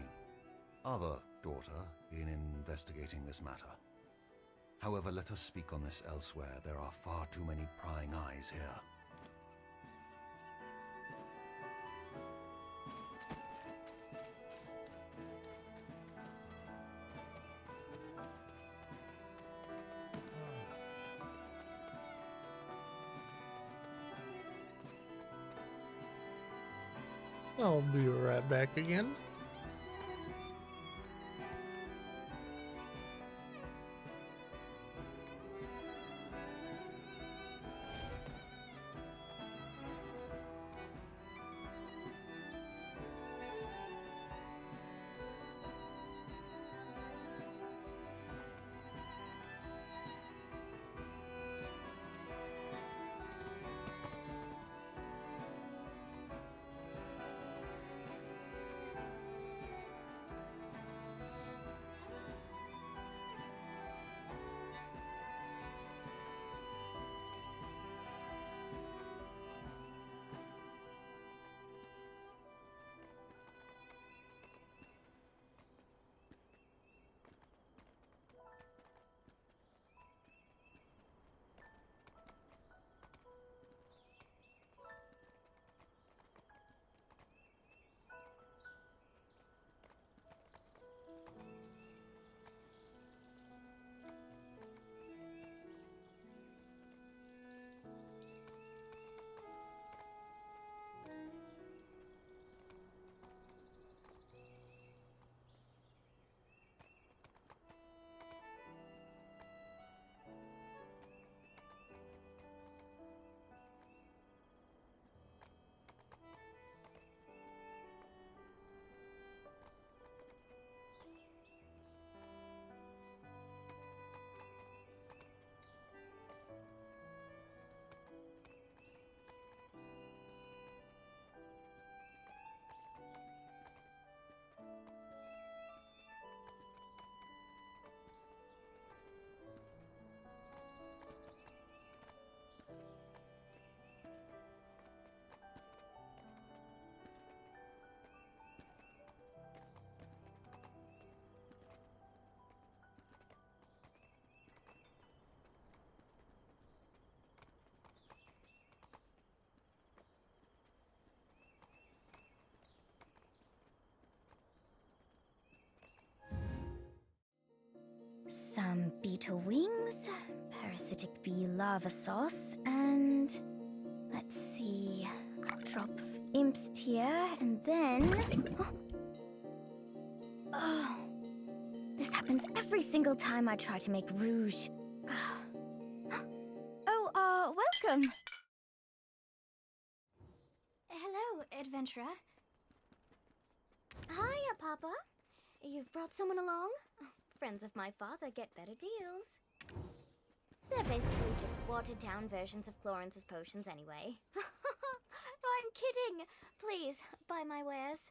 other daughter in investigating this matter. However, let us speak on this elsewhere. There are far too many prying eyes here. I'll be right back again. Some beetle wings, parasitic bee larva sauce, and let's see, a drop of imp's tear, and then Oh, this happens every single time I try to make rouge. Oh, welcome. Hello, adventurer. Hiya, Papa. You've brought someone along? Friends of my father get better deals. They're basically just watered-down versions of Florence's potions anyway. I'm kidding. Please, buy my wares.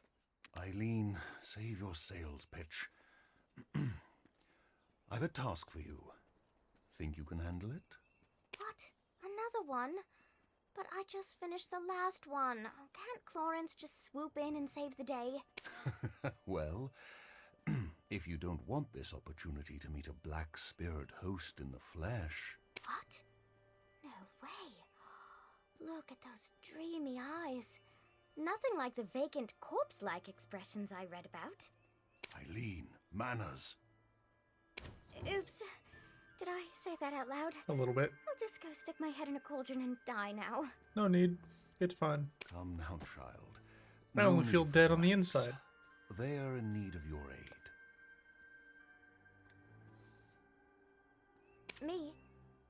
Eileen, save your sales pitch. I've a task for you. Think you can handle it? What? Another one? But I just finished the last one. Can't Florence just swoop in and save the day? Well, if you don't want this opportunity to meet a black spirit host in the flesh... What? No way. Look at those dreamy eyes. Nothing like the vacant corpse-like expressions I read about. Eileen, manners. Oops. Did I say that out loud? A little bit. I'll just go stick my head in a cauldron and die now. No need. It's fine. Come now, child. I only feel dead on the inside. They are in need of your aid. Me?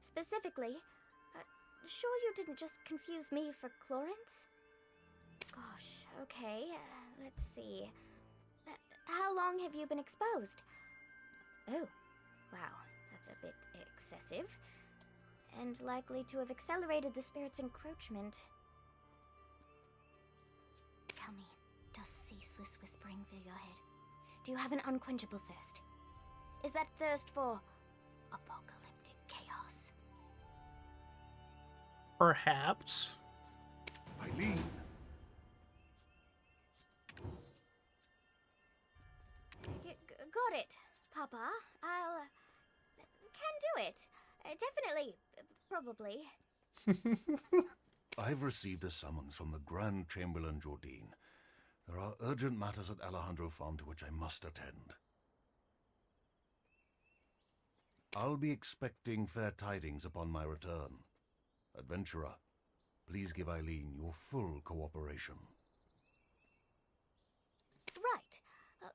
Specifically? Sure you didn't just confuse me for Clorence? Gosh, okay, let's see. How long have you been exposed? Oh, wow, that's a bit excessive. And likely to have accelerated the spirit's encroachment. Tell me, does ceaseless whispering fill your head? Do you have an unquenchable thirst? Is that thirst for apocalyptic chaos? Perhaps. Eileen. Got it, Papa. I'll... can do it. Definitely. Probably. I've received a summons from the Grand Chamberlain Jordine. There are urgent matters at Alejandro Farm to which I must attend. I'll be expecting fair tidings upon my return. Adventurer, please give Eileen your full cooperation. Right.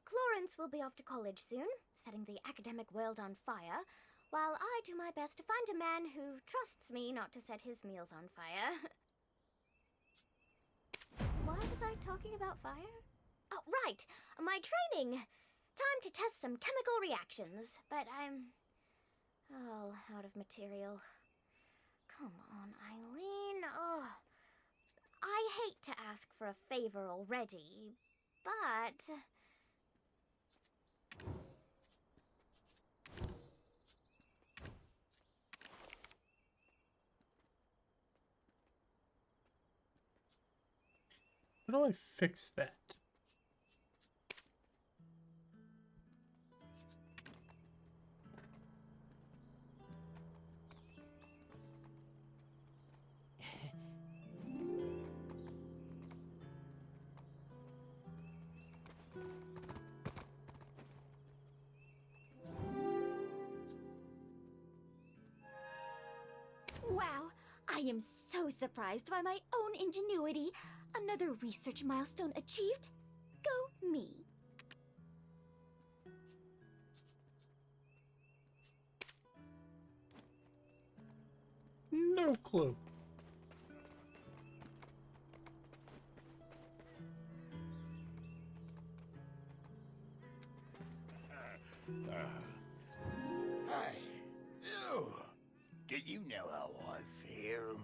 Clorence will be off to college soon, setting the academic world on fire, while I do my best to find a man who trusts me not to set his meals on fire. Why was I talking about fire? Oh, right! My training! Time to test some chemical reactions, but I'm all out of material. Come on, Eileen. Oh, I hate to ask for a favor already, but... How do I fix that? Wow, I am so surprised by my own ingenuity. Another research milestone achieved. Go me. No clue. Hey, you! Do you know how I feel?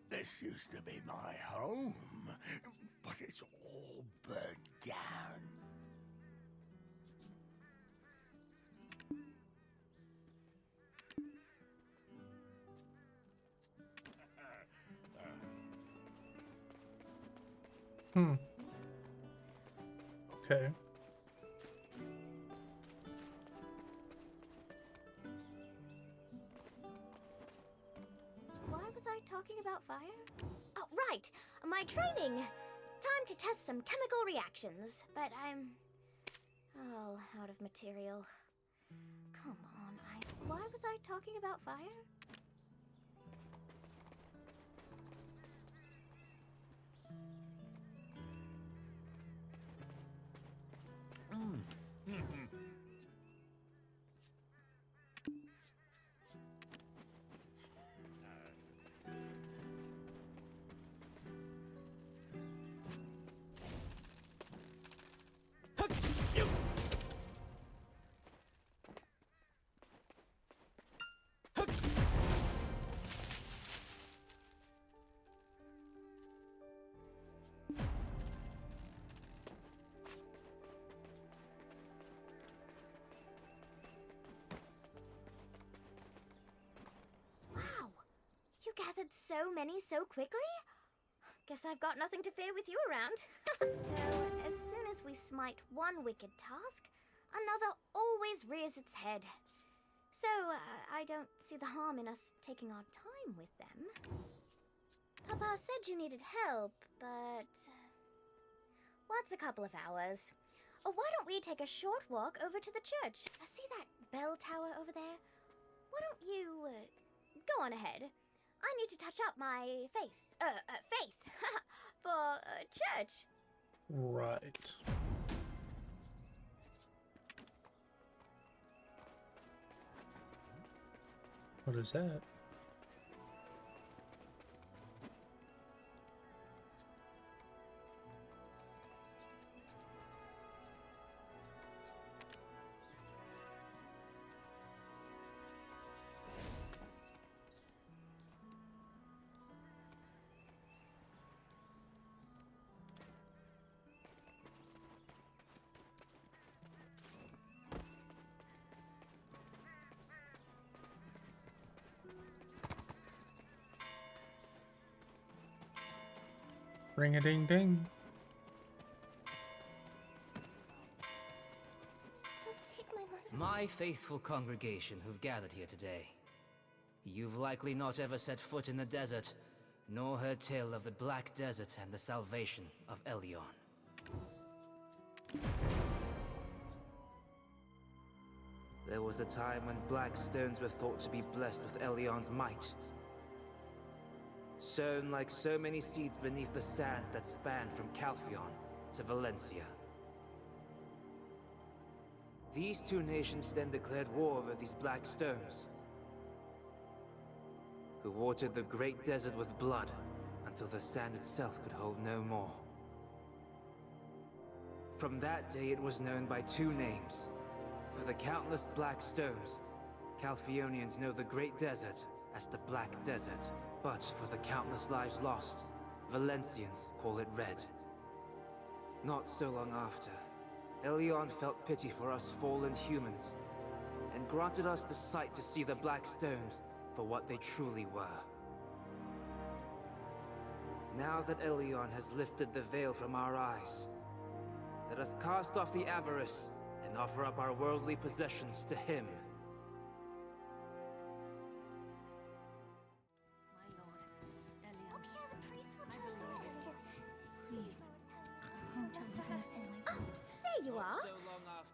This used to be my home, but it's all burned down. Okay. Why was I talking about fire? Oh, right! My training! Time to test some chemical reactions, but I'm all out of material. Come on, why was I talking about fire? gathered so many so quickly? Guess I've got nothing to fear with you around. Though, as soon as we smite one wicked task, another always rears its head. So, I don't see the harm in us taking our time with them. Papa said you needed help, but... what's a couple of hours? Why don't we take a short walk over to the church? See that bell tower over there? Why don't you, go on ahead? I need to touch up my faith for church. Right. What is that? Ring-a-ding-ding. My faithful congregation who've gathered here today. You've likely not ever set foot in the desert, nor heard tale of the Black Desert and the salvation of Elyon. There was a time when black stones were thought to be blessed with Elyon's might. Sown like so many seeds beneath the sands that span from Calphion to Valencia. These two nations then declared war over these black stones, who watered the great desert with blood until the sand itself could hold no more. From that day it was known by two names. For the countless black stones, Calphionians know the great desert as the Black Desert. But for the countless lives lost, Valencians call it Red. Not so long after, Elyon felt pity for us fallen humans, and granted us the sight to see the black stones for what they truly were. Now that Elyon has lifted the veil from our eyes, let us cast off the avarice and offer up our worldly possessions to him. There you are.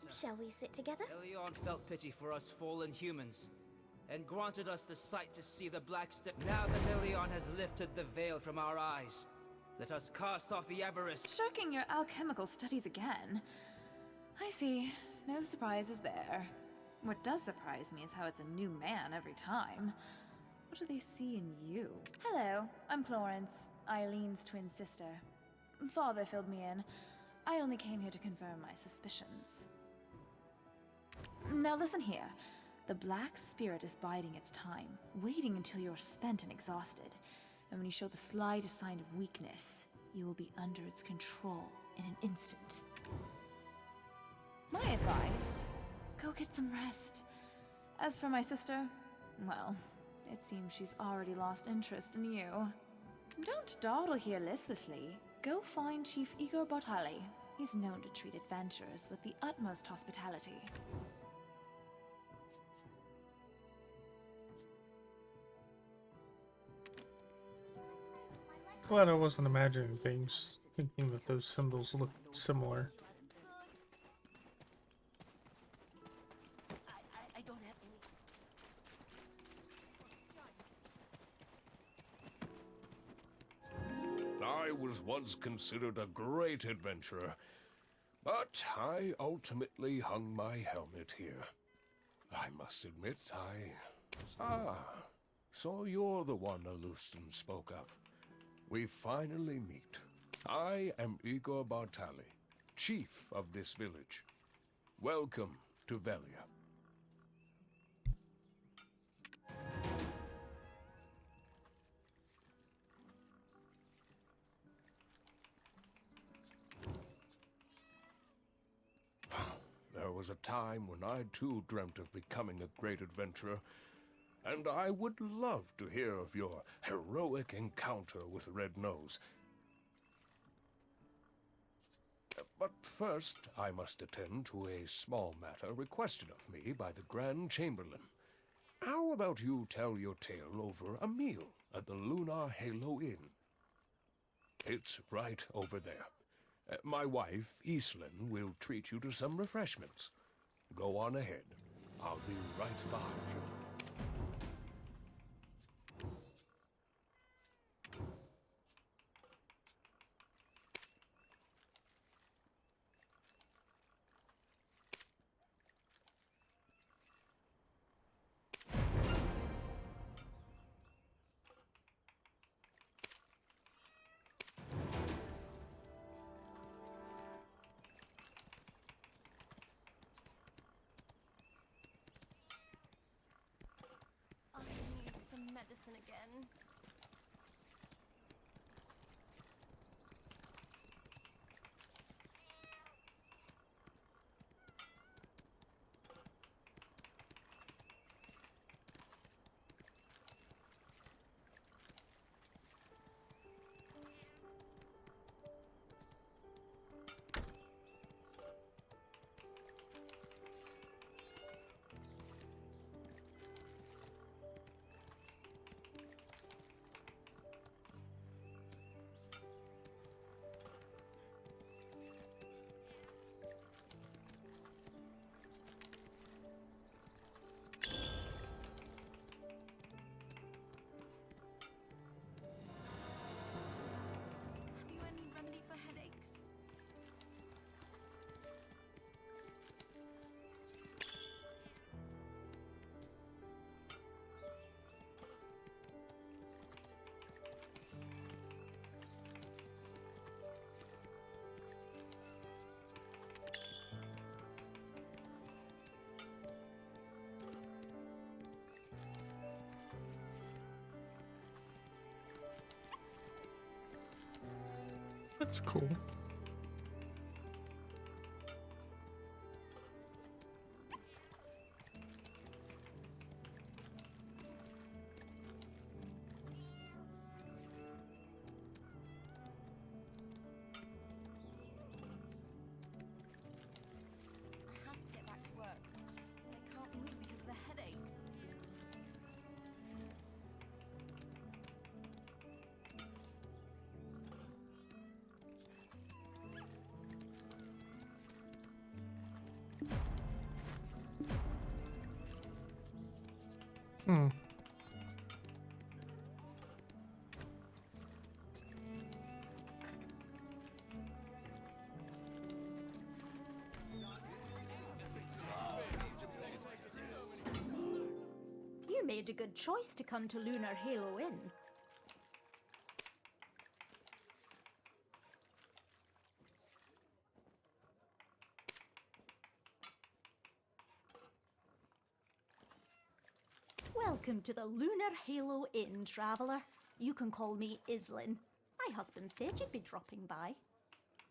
Shall we sit together? Elyon felt pity for us fallen humans, and granted us the sight to see the black stone. Now that Elyon has lifted the veil from our eyes, let us cast off the avarice. Shirking your alchemical studies again. I see. No surprises there. What does surprise me is how it's a new man every time. What do they see in you? Hello, I'm Florence, Eileen's twin sister. Father filled me in. I only came here to confirm my suspicions. Now listen here. The Black Spirit is biding its time, waiting until you're spent and exhausted. And when you show the slightest sign of weakness, you will be under its control in an instant. My advice, go get some rest. As for my sister, well, it seems she's already lost interest in you. Don't dawdle here listlessly. Go find Chief Igor Bartali. He's known to treat adventurers with the utmost hospitality. Glad I wasn't imagining things, thinking that those symbols looked similar. I don't have any. I was once considered a great adventurer, but I ultimately hung my helmet here. I must admit, so you're the one Alustan spoke of. We finally meet. I am Igor Bartali, chief of this village. Welcome to Velia. There was a time when I too dreamt of becoming a great adventurer, and I would love to hear of your heroic encounter with Red Nose. But first, I must attend to a small matter requested of me by the Grand Chamberlain. How about you tell your tale over a meal at the Lunar Halo Inn? It's right over there. My wife, Iselin, will treat you to some refreshments. Go on ahead. I'll be right behind you. I need some medicine again. Have you any remedy for headaches? That's cool. I have to get back to work. I can't move because of the headache. Hmm. You made a good choice to come to Lunar Halo Inn. Welcome to the Lunar Halo Inn, traveller. You can call me Islin. My husband said you'd be dropping by.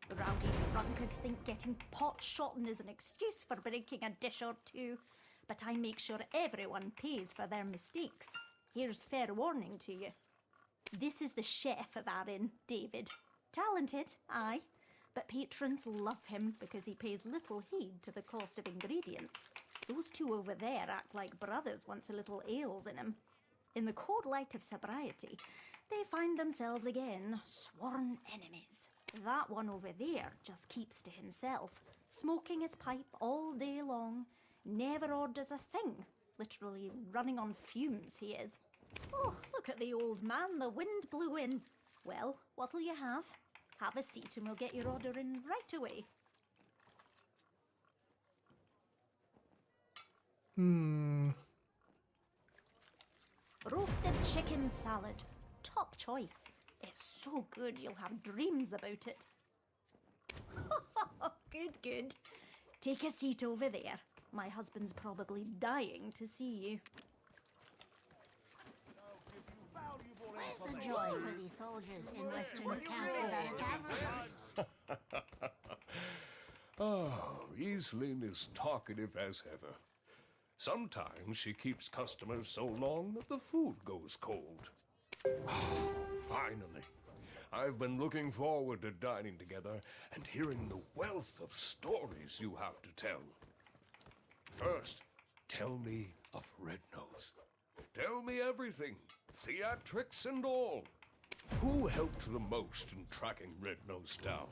The rowdy drunkards think getting pot-shotting is an excuse for breaking a dish or two, but I make sure everyone pays for their mistakes. Here's fair warning to you. This is the chef of our inn, David. Talented, aye, but patrons love him because he pays little heed to the cost of ingredients. Those two over there act like brothers once a little ale's in 'em. In the cold light of sobriety, they find themselves again sworn enemies. That one over there just keeps to himself, smoking his pipe all day long, never orders a thing, literally running on fumes he is. Oh, look at the old man, the wind blew in. Well, what'll you have? Have a seat and we'll get your order in right away. Roasted chicken salad. Top choice. It's so good you'll have dreams about it. Good, good. Take a seat over there. My husband's probably dying to see you. Where's the joy for these soldiers in Western camp without a tavern? Oh, Iselin is talkative as ever. Sometimes she keeps customers so long that the food goes cold. Finally. I've been looking forward to dining together and hearing the wealth of stories you have to tell. First, tell me of Red Nose. Tell me everything, theatrics and all. Who helped the most in tracking Red Nose down?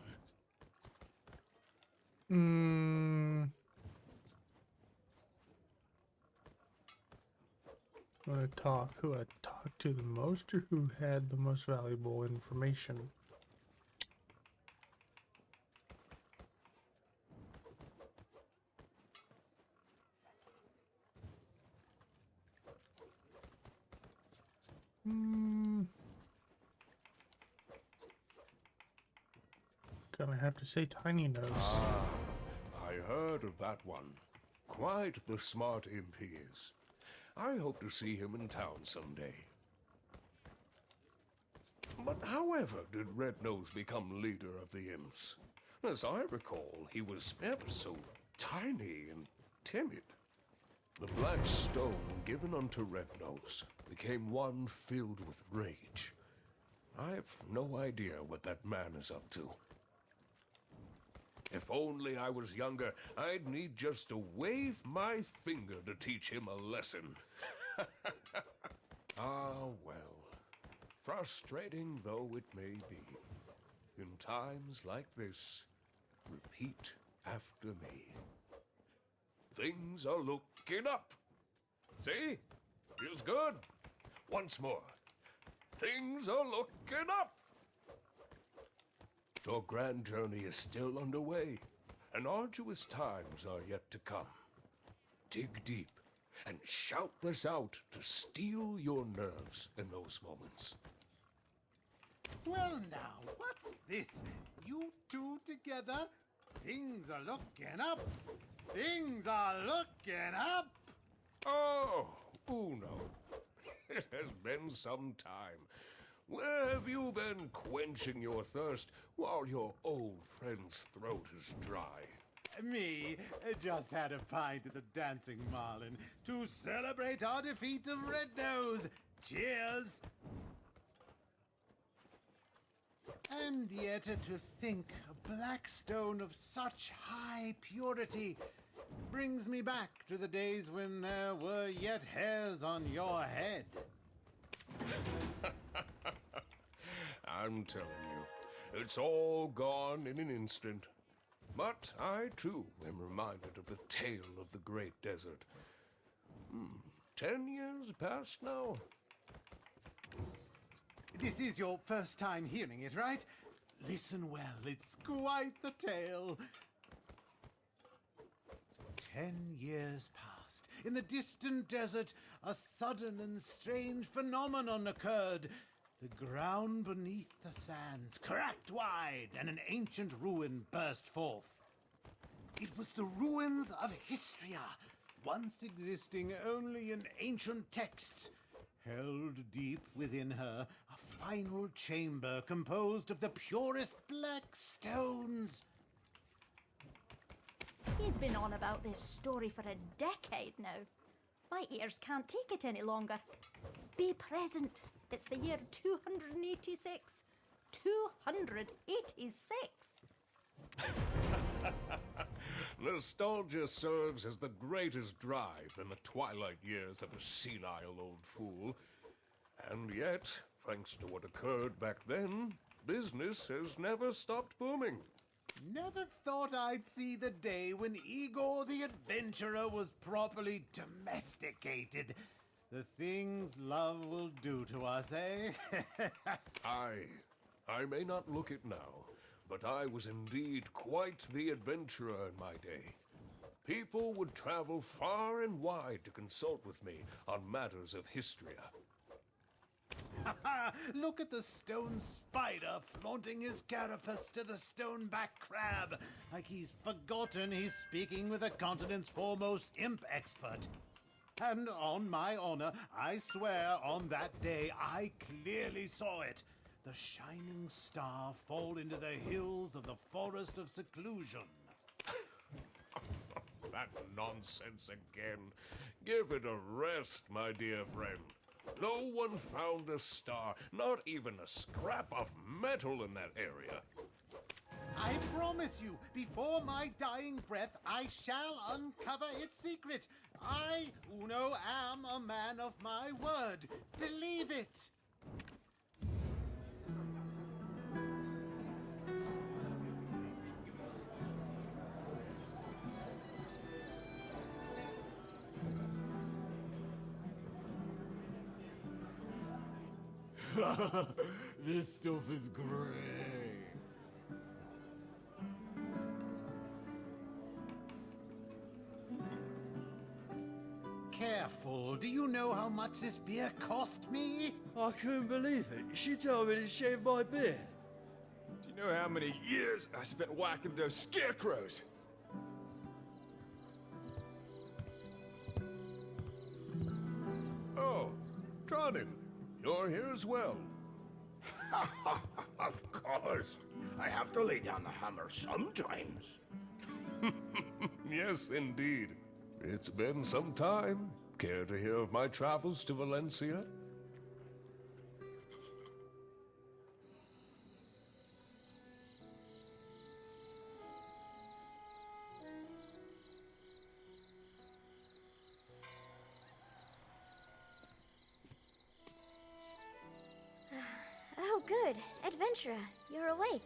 Want to talk? Who I talked to the most, or who had the most valuable information? Gonna have to say Tiny Nose. Ah, I heard of that one. Quite the smart imp he is. I hope to see him in town someday. But however did Red Nose become leader of the imps? As I recall, he was ever so tiny and timid. The black stone given unto Red Nose became one filled with rage. I've no idea what that man is up to. If only I was younger, I'd need just to wave my finger to teach him a lesson. Ah, well. Frustrating though it may be, in times like this, repeat after me. Things are looking up. See? Feels good. Once more. Things are looking up. Your grand journey is still underway, and arduous times are yet to come. Dig deep and shout this out to steel your nerves in those moments. Well now, what's this? You two together? Things are looking up. Things are looking up. Oh, Uno. It has been some time. Where have you been quenching your thirst while your old friend's throat is dry? Me just had a pint at the Dancing Marlin to celebrate our defeat of Red Nose. Cheers! And yet to think a black stone of such high purity brings me back to the days when there were yet hairs on your head. I'm telling you, it's all gone in an instant. But I, too, am reminded of the tale of the Great Desert. 10 years past now? This is your first time hearing it, right? Listen well, it's quite the tale. 10 years passed. In the distant desert, a sudden and strange phenomenon occurred. The ground beneath the sands cracked wide, and an ancient ruin burst forth. It was the ruins of Histria, once existing only in ancient texts. Held deep within her, a final chamber composed of the purest black stones. He's been on about this story for a decade now. My ears can't take it any longer. Be present. It's the year 286. 286! Nostalgia serves as the greatest drive in the twilight years of a senile old fool. And yet, thanks to what occurred back then, business has never stopped booming. Never thought I'd see the day when Igor the Adventurer was properly domesticated. The things love will do to us, eh? I may not look it now, but I was indeed quite the adventurer in my day. People would travel far and wide to consult with me on matters of Histria. Look at the stone spider flaunting his carapace to the stoneback crab, like he's forgotten he's speaking with the continent's foremost imp expert. And on my honor, I swear on that day I clearly saw it. The shining star fall into the hills of the Forest of Seclusion. that nonsense again. Give it a rest, my dear friend. No one found a star, not even a scrap of metal in that area. I promise you, before my dying breath, I shall uncover its secret. I, Uno, am a man of my word. Believe it! This stuff is great. Careful. Do you know how much this beer cost me? I couldn't believe it. She told me to shave my beard. Do you know how many years I spent whacking those scarecrows? Oh, Tronin, you're here as well. Of course. I have to lay down the hammer sometimes. Yes, indeed. It's been some time. Care to hear of my travels to Valencia? Oh, good. Adventurer, you're awake.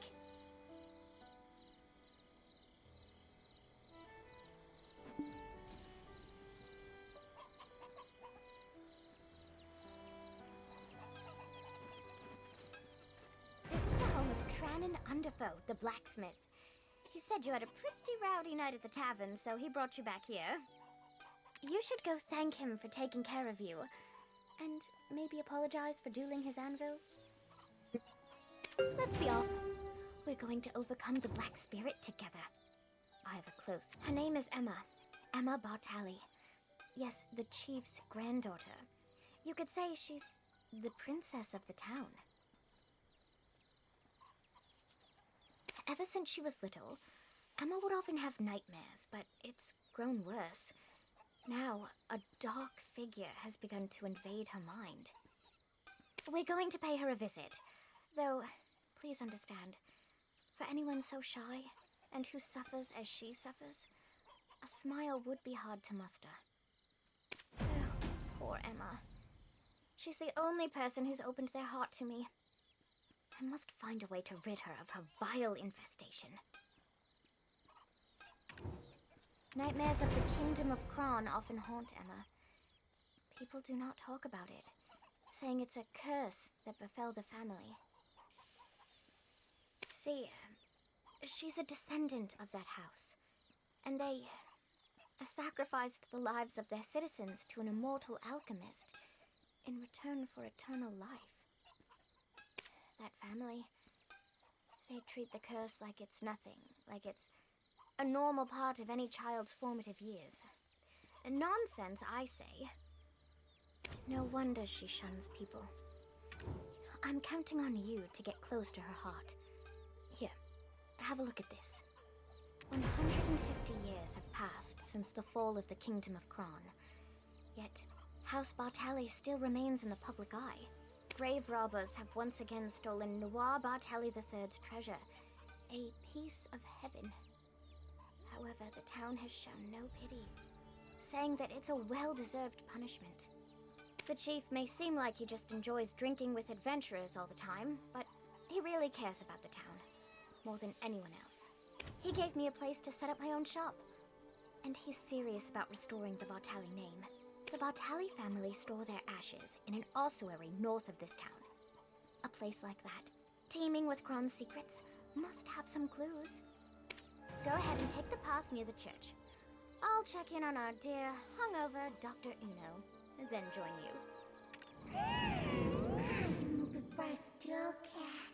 This is the home of Trannon Underfoe, the blacksmith. He said you had a pretty rowdy night at the tavern, so he brought you back here. You should go thank him for taking care of you. And maybe apologize for dueling his anvil. Let's be off. We're going to overcome the Black Spirit together. I have a close. Her name is Emma. Emma Bartali. Yes, the chief's granddaughter. You could say she's the princess of the town. Ever since she was little, Emma would often have nightmares, but it's grown worse. Now, a dark figure has begun to invade her mind. We're going to pay her a visit, though, please understand, for anyone so shy and who suffers as she suffers, a smile would be hard to muster. Oh, poor Emma. She's the only person who's opened their heart to me. I must find a way to rid her of her vile infestation. Nightmares of the Kingdom of Kron often haunt Emma. People do not talk about it, saying it's a curse that befell the family. See, she's a descendant of that house, and they sacrificed the lives of their citizens to an immortal alchemist in return for eternal life. That family, they treat the curse like it's nothing, like it's a normal part of any child's formative years. Nonsense, I say. No wonder she shuns people. I'm counting on you to get close to her heart. Here, have a look at this. 150 years have passed since the fall of the Kingdom of Kron. Yet, House Bartali still remains in the public eye. Grave robbers have once again stolen Noir Bartali III's treasure, a piece of heaven. However, the town has shown no pity, saying that it's a well-deserved punishment. The chief may seem like he just enjoys drinking with adventurers all the time, but he really cares about the town, more than anyone else. He gave me a place to set up my own shop, and he's serious about restoring the Bartali name. The Bartali family store their ashes in an ossuary north of this town. A place like that, teeming with Kron's secrets, must have some clues. Go ahead and take the path near the church. I'll check in on our dear, hungover Dr. Uno, and then join you. Goodbye, still cat.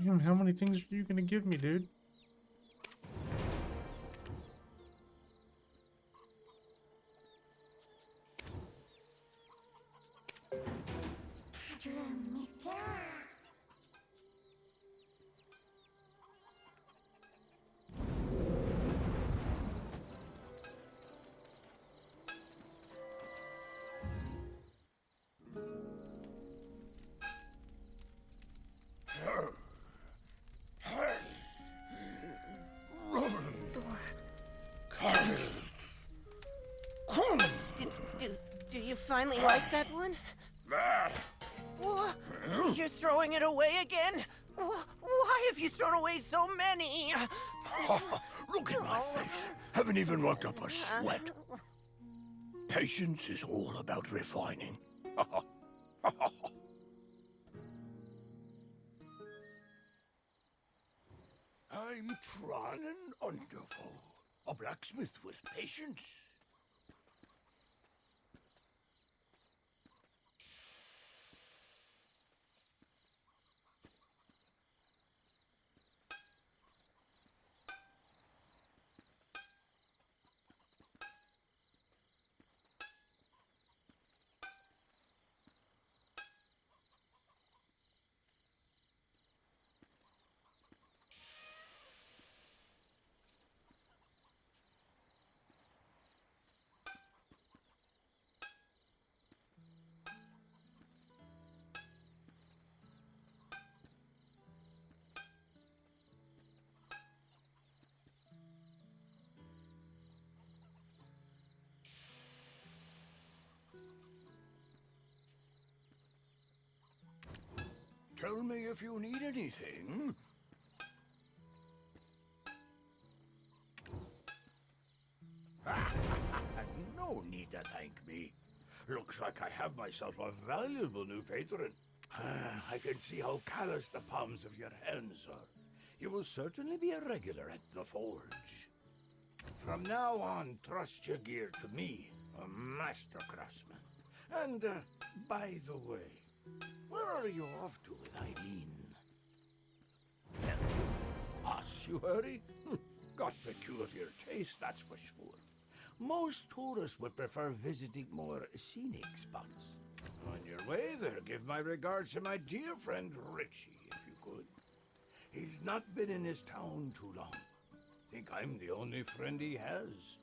Damn, how many things are you gonna give me, dude? Do you finally like that one? You're throwing it away again? Why have you thrown away so many? Look at my face. Haven't even worked up a sweat. Patience is all about refining. I'm Tron and Underfall, a blacksmith with patience. Tell me if you need anything. No need to thank me. Looks like I have myself a valuable new patron. I can see how callous the palms of your hands are. You will certainly be a regular at the forge. From now on, trust your gear to me, a master craftsman. And, by the way, where are you off to with Eileen? Us, you hurry? Got peculiar taste, that's for sure. Most tourists would prefer visiting more scenic spots. On your way there, give my regards to my dear friend Richie, if you could. He's not been in his town too long. Think I'm the only friend he has.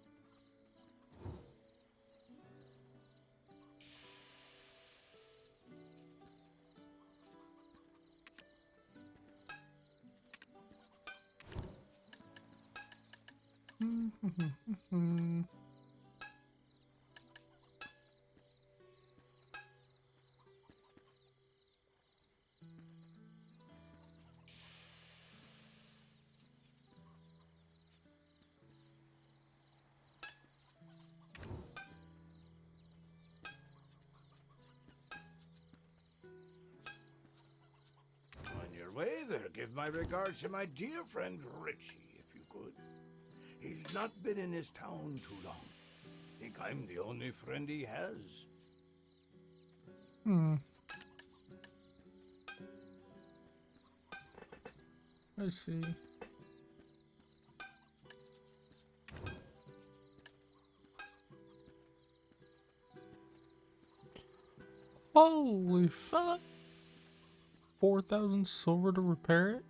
On your way there, give my regards to my dear friend Richie, if you could. He's not been in his town too long. Think I'm the only friend he has. I see. Holy fuck! 4,000 silver to repair it?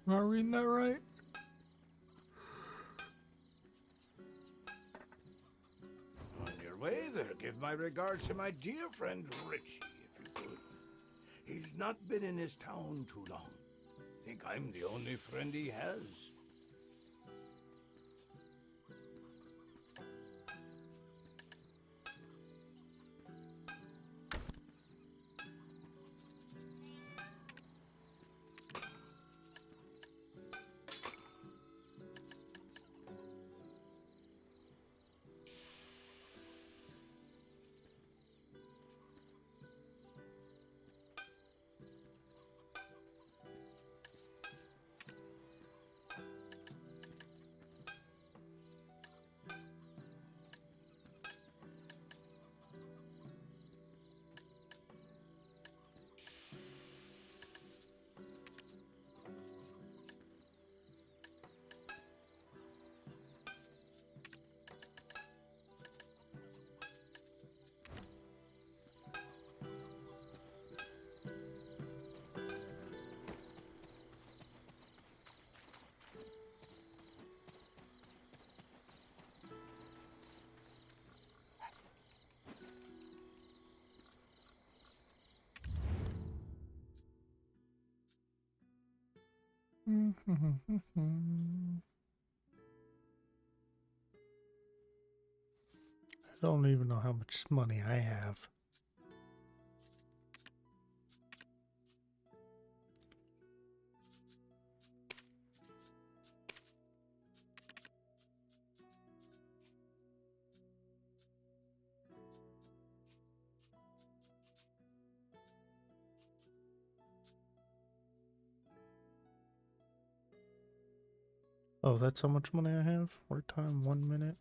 Am I reading that right? On your way there, give my regards to my dear friend Richie, if you could. He's not been in his town too long. Think I'm the only friend he has. I don't even know how much money I have. Oh, that's how much money I have? Work time, 1 minute.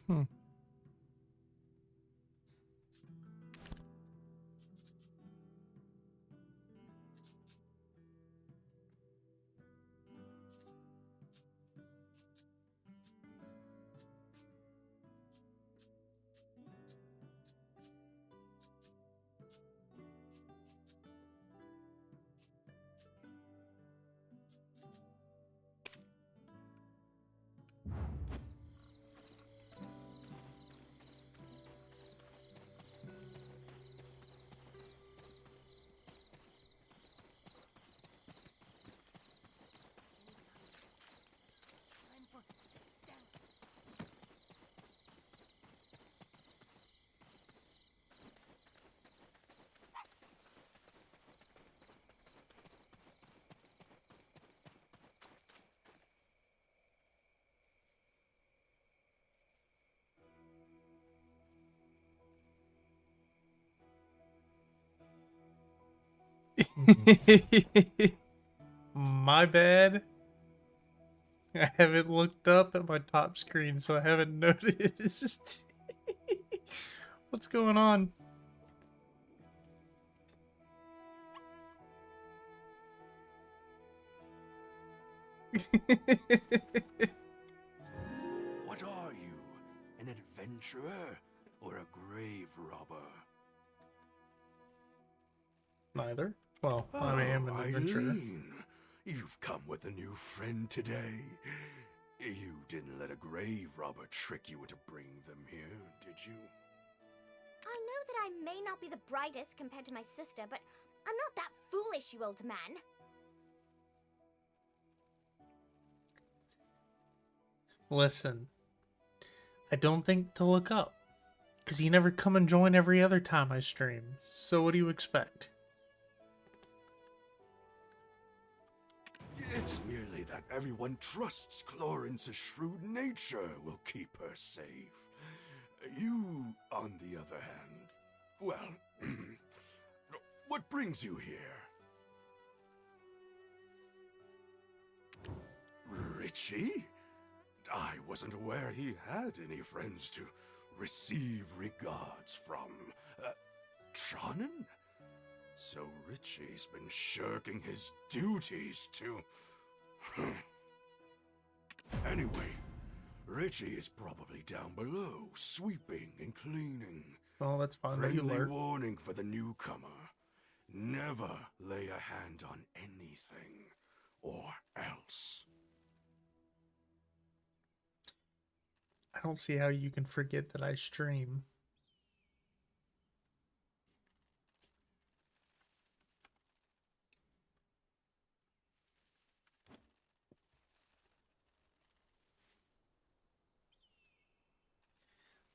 Hmm. My bad. I haven't looked up at my top screen, so I haven't noticed. What's going on? What are you? An adventurer or a grave robber? Neither. Well, I am an adventurer. Eileen, you've come with a new friend today. You didn't let a grave robber trick you into bringing them here, did you? I know that I may not be the brightest compared to my sister, but I'm not that foolish, you old man. Listen, I don't think to look up, because you never come and join every other time I stream. So what do you expect? It's merely that everyone trusts Clorince's shrewd nature will keep her safe. You, on the other hand, well, what brings you here? Richie? I wasn't aware he had any friends to receive regards from. Tronin? So Richie's been shirking his duties to... Anyway, Richie is probably down below, sweeping and cleaning. Oh, that's fine. That you Friendly learn. warning for the newcomer. Never lay a hand on anything, or else. I don't see how you can forget that I stream.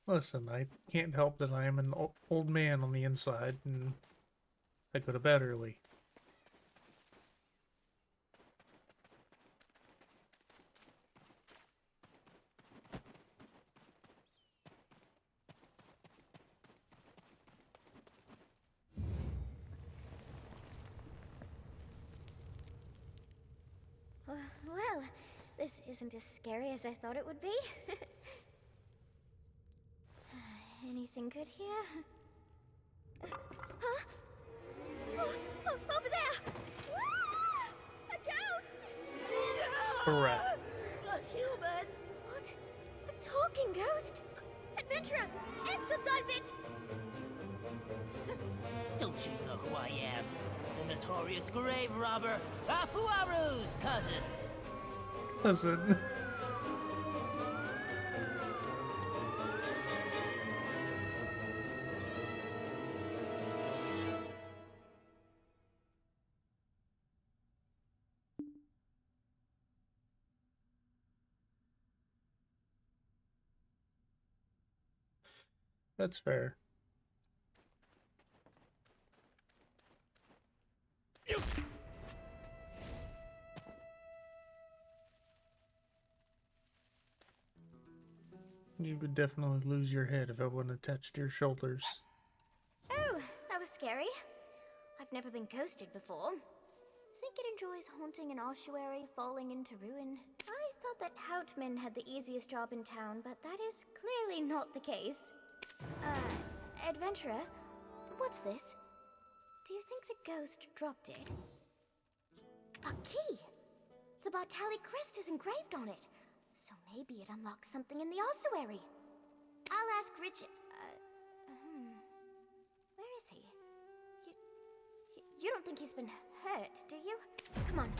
Listen, I can't help that I am an old man on the inside, and I go to bed early. Well, this isn't as scary as I thought it would be. Anything good here? Huh? Over there! A ghost! Correct. A human! What? A talking ghost? Adventurer, exorcise it! Don't you know who I am? The notorious grave robber, Afuaru's cousin. Listen. That's fair. You would definitely lose your head if I wasn't attached to your shoulders. Oh, that was scary. I've never been ghosted before. Think it enjoys haunting an ossuary falling into ruin. I thought that Houtman had the easiest job in town, but that is clearly not the case. Adventurer, what's this? Do you think the ghost dropped it? A key! The Bartali crest is engraved on it, so maybe it unlocks something in the ossuary. I'll ask Richard. Where is he? You don't think he's been hurt, do you? Come on,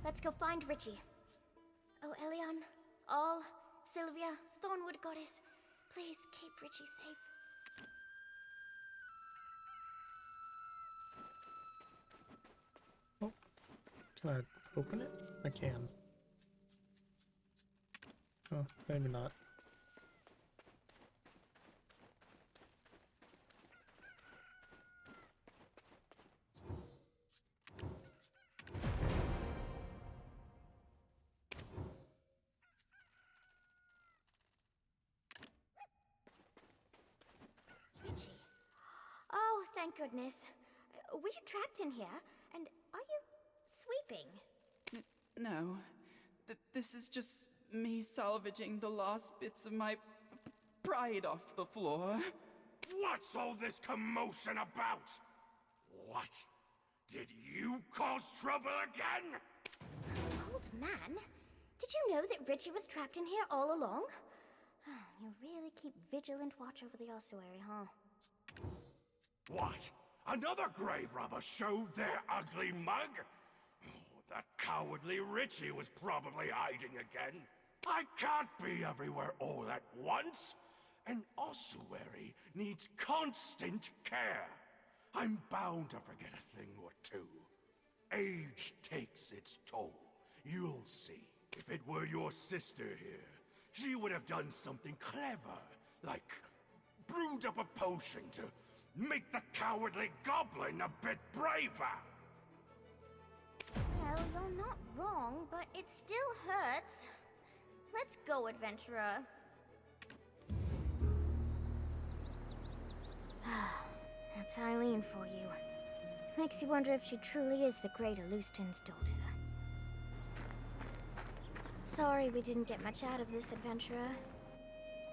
let's go find Richie. Oh, Elion, All, Sylvia, Thornwood Goddess, please keep Richie safe. Oh, can I open it? I can. Oh, maybe not. Richie. Oh, thank goodness. Were you trapped in here? And are you sweeping? No. This is just me salvaging the last bits of my pride off the floor. What's all this commotion about? What? Did you cause trouble again? Old man, did you know that Richie was trapped in here all along? You really keep vigilant watch over the ossuary, huh? What? Another grave robber showed their ugly mug? Oh, that cowardly Richie was probably hiding again. I can't be everywhere all at once. An ossuary needs constant care. I'm bound to forget a thing or two. Age takes its toll. You'll see. If it were your sister here, she would have done something clever, like brewed up a potion to make the cowardly goblin a bit braver. Well, you're not wrong, but it still hurts. Let's go, adventurer. That's Eileen for you. Makes you wonder if she truly is the great Alustin's daughter. Sorry we didn't get much out of this, adventurer.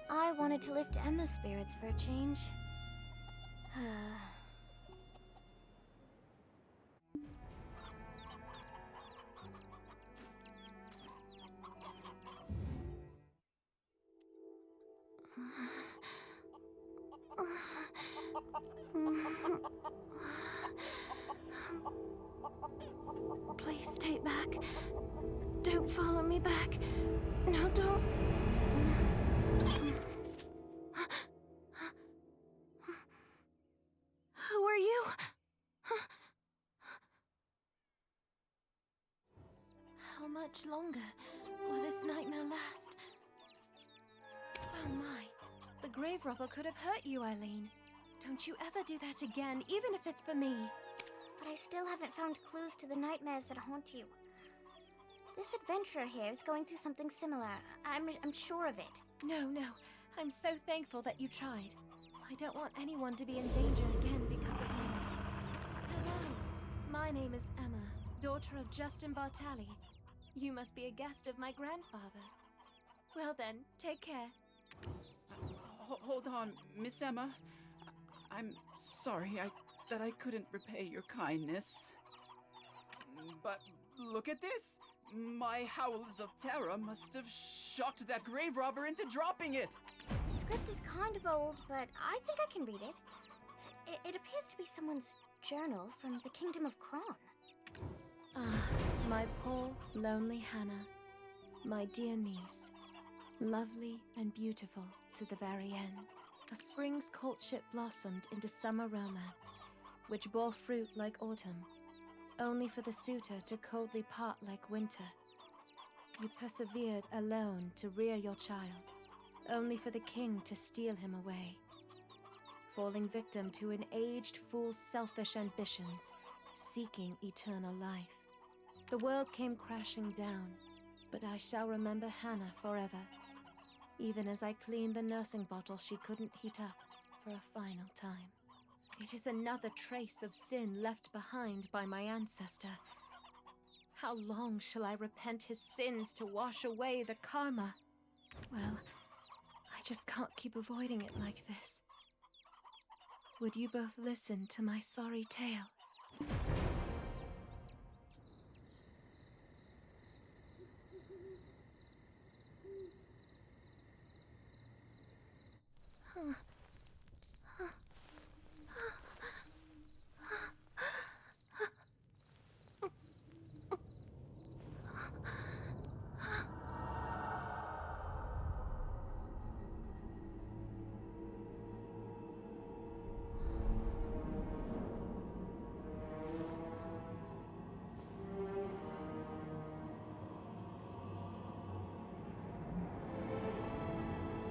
I wanted to lift Emma's spirits for a change. Please stay back. Don't follow me back. No, don't. Who are you? How much longer will this nightmare last? Oh my. The grave robber could have hurt you, Eileen. Don't you ever do that again, even if it's for me. But I still haven't found clues to the nightmares that haunt you. This adventurer here is going through something similar. I'm sure of it. No. I'm so thankful that you tried. I don't want anyone to be in danger again because of me. Hello. My name is Emma, daughter of Justin Bartali. You must be a guest of my grandfather. Well then, take care. Hold on, Miss Emma. I'm sorry that I couldn't repay your kindness. But look at this! My howls of terror must have shocked that grave robber into dropping it! The script is kind of old, but I think I can read it. It appears to be someone's journal from the Kingdom of Kron. Ah, my poor, lonely Hannah. My dear niece. Lovely and beautiful to the very end. A spring's courtship blossomed into summer romance, which bore fruit like autumn, only for the suitor to coldly part like winter. You persevered alone to rear your child, only for the king to steal him away. falling victim to an aged fool's selfish ambitions, seeking eternal life. The world came crashing down, but I shall remember Hannah forever, even as I cleaned the nursing bottle she couldn't heat up for a final time. It is another trace of sin left behind by my ancestor. How long shall I repent his sins to wash away the karma? Well, I just can't keep avoiding it like this. Would you both listen to my sorry tale?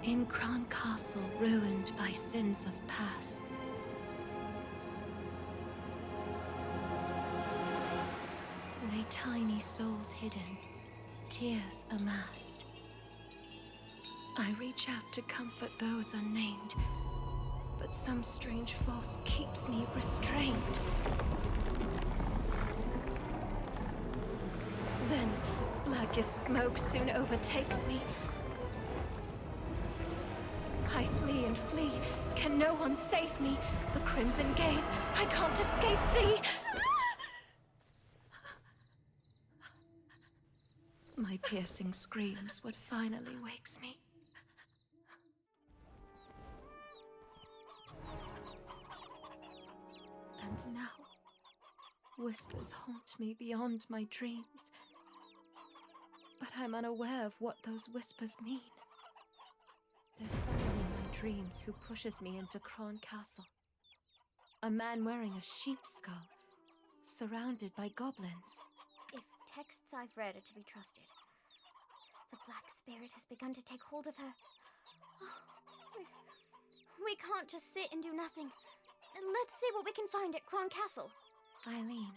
In Kron Castle, ruined by sins of past, lay tiny souls hidden, tears amassed. I reach out to comfort those unnamed, but some strange force keeps me restrained. Then, black as smoke soon overtakes me. I flee and flee. Can no one save me? The crimson gaze. I can't escape thee. My piercing screams what finally wakes me. And now, whispers haunt me beyond my dreams. But I'm unaware of what those whispers mean. There's someone in my dreams who pushes me into Kron Castle. A man wearing a sheep's skull, surrounded by goblins. If texts I've read are to be trusted, the Black Spirit has begun to take hold of her. Oh, we can't just sit and do nothing. Let's see what we can find at Kron Castle. Eileen,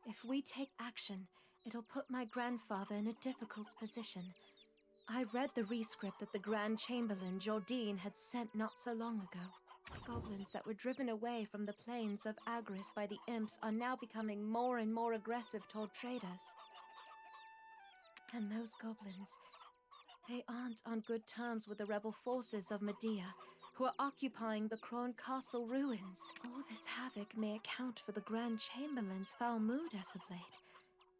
if we take action, it'll put my grandfather in a difficult position. I read the rescript that the Grand Chamberlain, Jordine, had sent not so long ago. Goblins that were driven away from the plains of Agris by the imps are now becoming more and more aggressive toward traders. And those goblins, they aren't on good terms with the rebel forces of Medea, who are occupying the Kron Castle ruins. All this havoc may account for the Grand Chamberlain's foul mood as of late.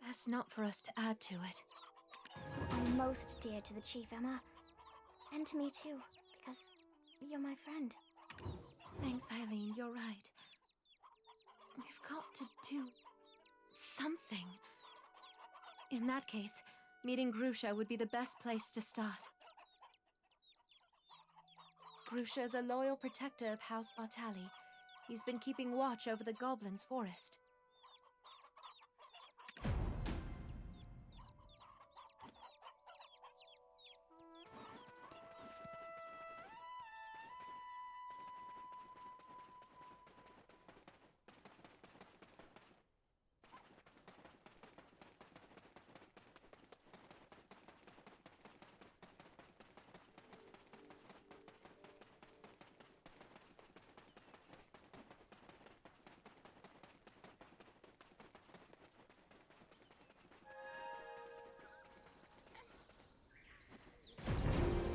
Best not for us to add to it. You are most dear to the Chief, Emma. And to me too, because you're my friend. Thanks, Eileen, you're right. We've got to do something. In that case, meeting Grusha would be the best place to start. Grusha is a loyal protector of House Bartali. He's been keeping watch over the Goblins' forest.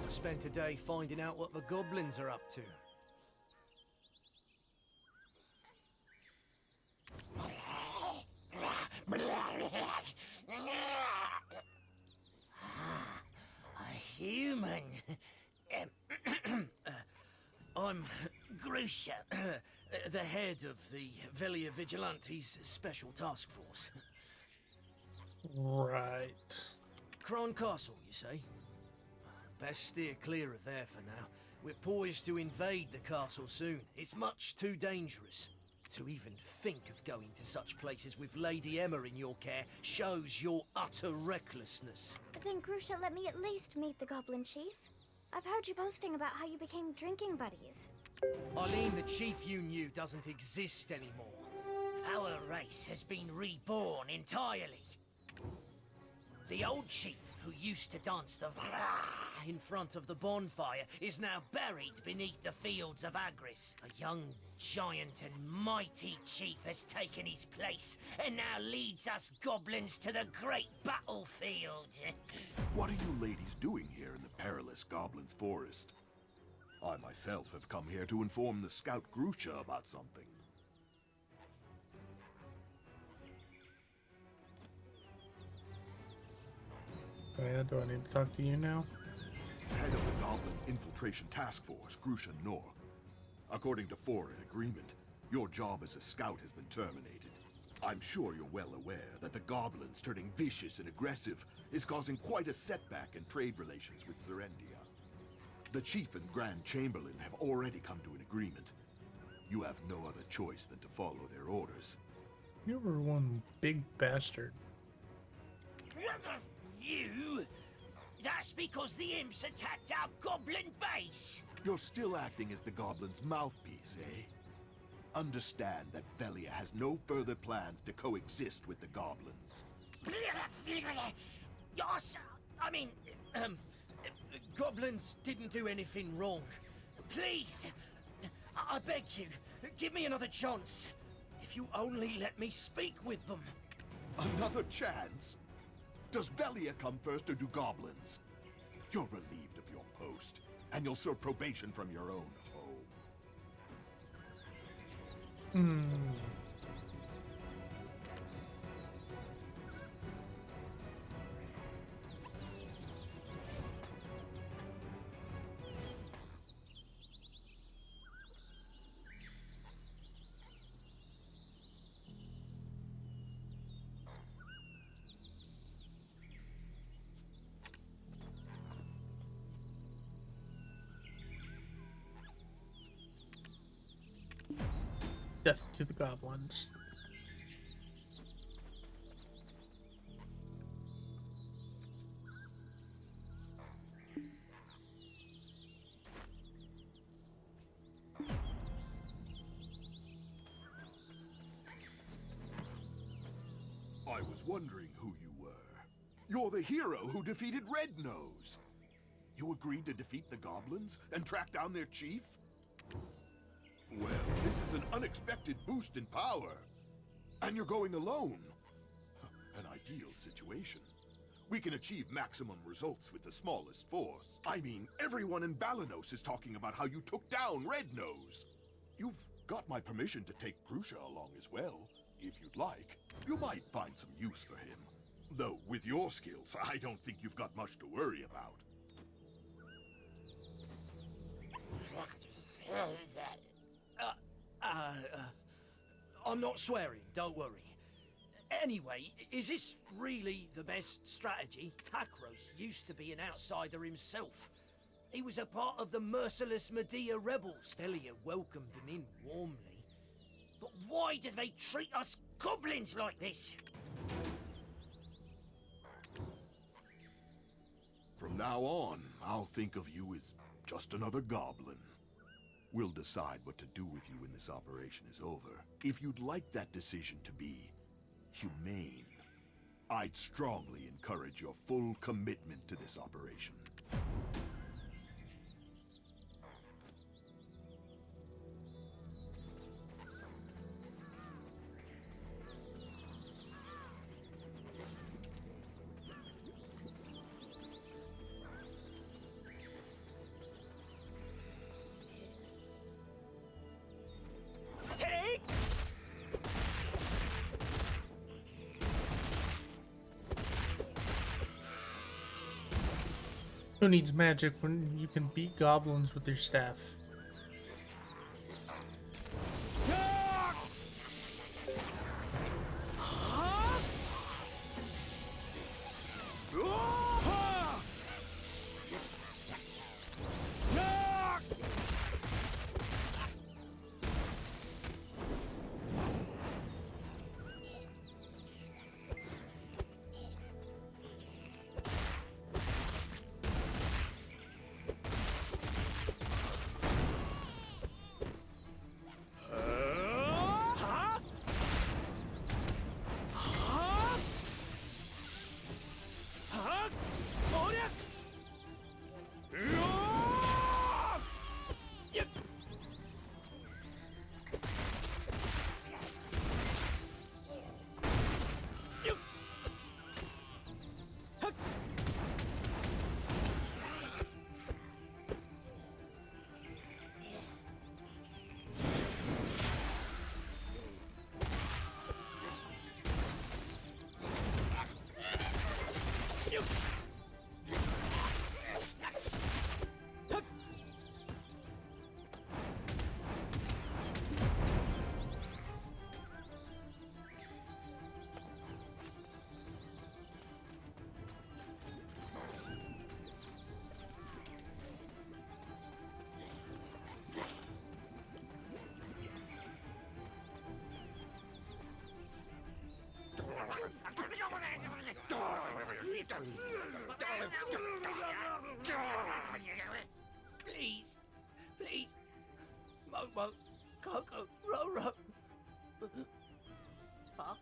Spent a day finding out what the goblins are up to. A human. I'm Grusha, the head of the Velia Vigilantes Special Task Force. Right. Kron Castle, you say? Best steer clear of there for now. We're poised to invade the castle soon. It's much too dangerous. To even think of going to such places with Lady Emma in your care shows your utter recklessness. Then Grusha, let me at least meet the Goblin Chief. I've heard you boasting about how you became drinking buddies. Eileen, the chief you knew doesn't exist anymore. Our race has been reborn entirely. The old chief who used to dance the In front of the bonfire is now buried beneath the fields of Agris. A young giant and mighty chief has taken his place and now leads us goblins to the great battlefield. What are you ladies doing here in the perilous Goblin's Forest? I myself have come here to inform the scout Grusha about something. Oh yeah, do I need to talk to you now? Head of the Goblin Infiltration Task Force, Grusha Nork. According to foreign agreement, your job as a scout has been terminated. I'm sure you're well aware that the goblins turning vicious and aggressive is causing quite a setback in trade relations with Serendia. The Chief and Grand Chamberlain have already come to an agreement. You have no other choice than to follow their orders. You were one big bastard. You? That's because the imps attacked our goblin base! You're still acting as the goblin's mouthpiece, eh? Understand that Velia has no further plans to coexist with the goblins. Yes, I mean, goblins didn't do anything wrong. Please, I beg you, give me another chance. If you only let me speak with them. Another chance? Does Velia come first or do goblins? You're relieved of your post, and you'll serve probation from your own home. Death to the goblins. I was wondering who you were. You're the hero who defeated Red Nose. You agreed to defeat the goblins and track down their chief? Well, this is an unexpected boost in power. And you're going alone. An ideal situation. We can achieve maximum results with the smallest force. I mean, everyone in Balanos is talking about how you took down Red Nose. You've got my permission to take Grusha along as well, if you'd like. You might find some use for him. Though, with your skills, I don't think you've got much to worry about. I'm not swearing, don't worry. Anyway, is this really the best strategy? Takros used to be an outsider himself. He was a part of the merciless Medea rebels. Velia welcomed him in warmly. But why do they treat us goblins like this? From now on, I'll think of you as just another goblin. We'll decide what to do with you when this operation is over. If you'd like that decision to be humane, I'd strongly encourage your full commitment to this operation. Who needs magic when you can beat goblins with your staff? Momo, Coco, Roro. Huh?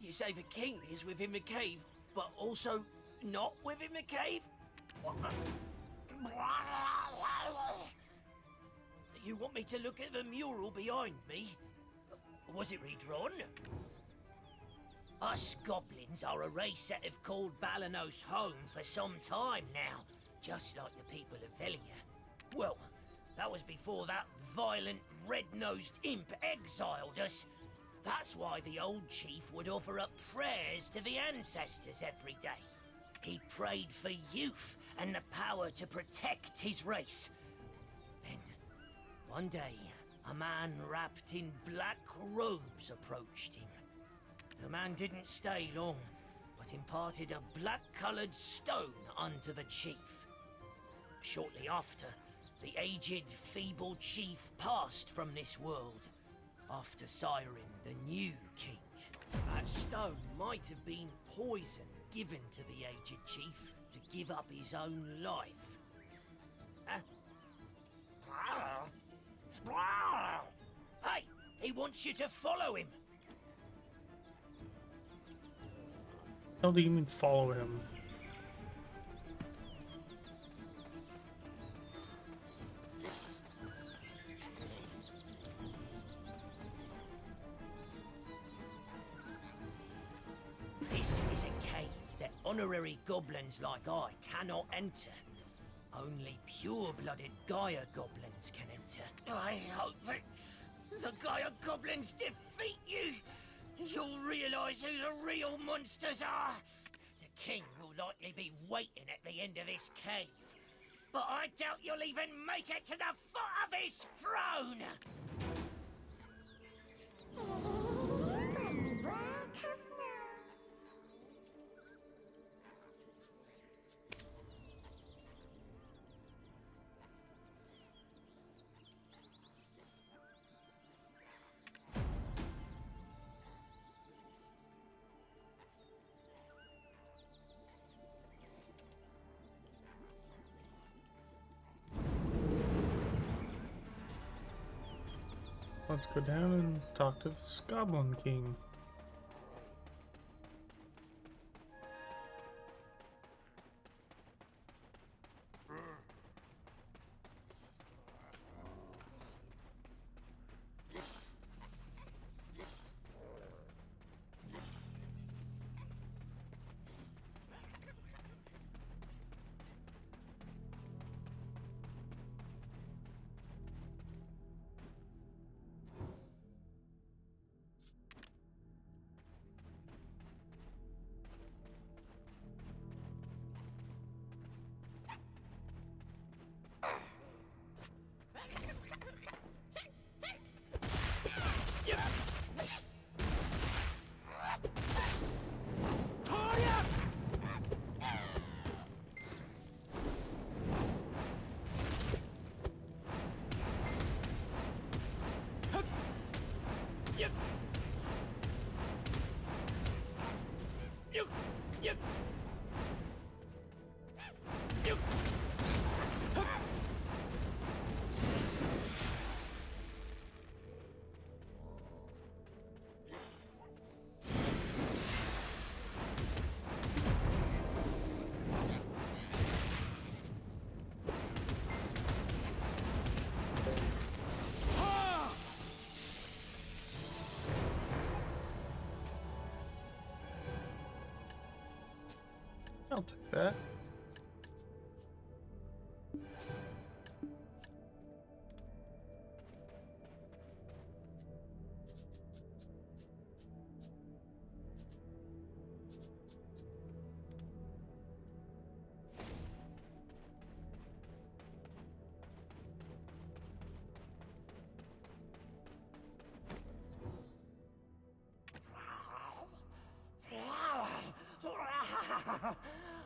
You say the king is within the cave, but also not within the cave? You want me to look at the mural behind me? Was it redrawn? Us goblins are a race that have called Balanos home for some time now, just like the people of Velia. Well, that was before that violent, red-nosed imp exiled us. That's why the old chief would offer up prayers to the ancestors every day. He prayed for youth and the power to protect his race. Then, one day, a man wrapped in black robes approached him. The man didn't stay long, but imparted a black-colored stone unto the chief. Shortly after, the aged, feeble chief passed from this world, after siring the new king. That stone might have been poison given to the aged chief to give up his own life. Hey, he wants you to follow him. How do you mean follow him? This is a cave that honorary goblins like I cannot enter. Only pure-blooded Gaia goblins can enter. I hope that the Gaia goblins defeat you. You'll realize who the real monsters are. The king will likely be waiting at the end of this cave. But I doubt you'll even make it to the foot of his throne! Let's go down and talk to the Goblin King. I'll take that.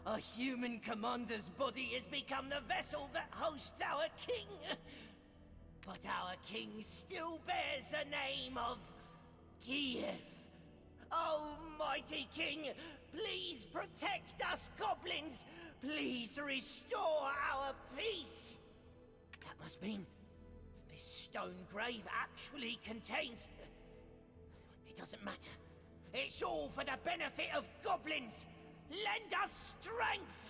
A human commander's body has become the vessel that hosts our king. But our king still bears the name of Kiev. Almighty King, please protect us goblins. Please restore our peace. That must mean this stone grave actually contains... It doesn't matter. It's all for the benefit of goblins! Lend us strength!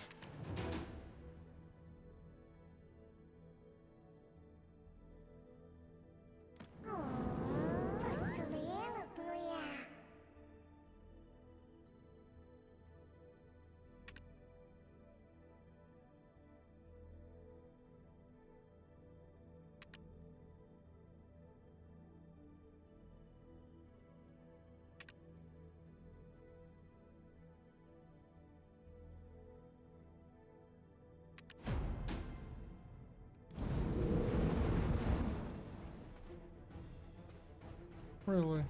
Really?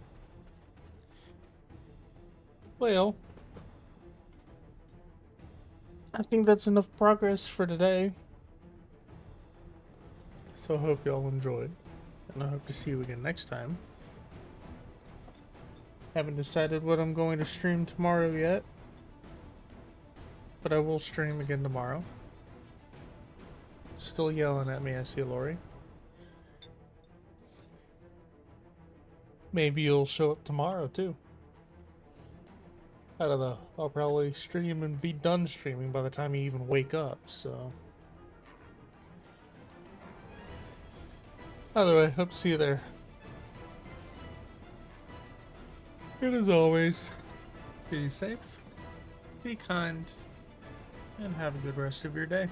Well, I think that's enough progress for today. So I hope y'all enjoyed, and I hope to see you again next time. Haven't decided what I'm going to stream tomorrow yet, but I will stream again tomorrow. Still yelling at me, I see Lori. Maybe you'll show up tomorrow too. I don't know. I'll probably stream and be done streaming by the time you even wake up, so. Either way, hope to see you there. And as always, be safe, be kind, and have a good rest of your day.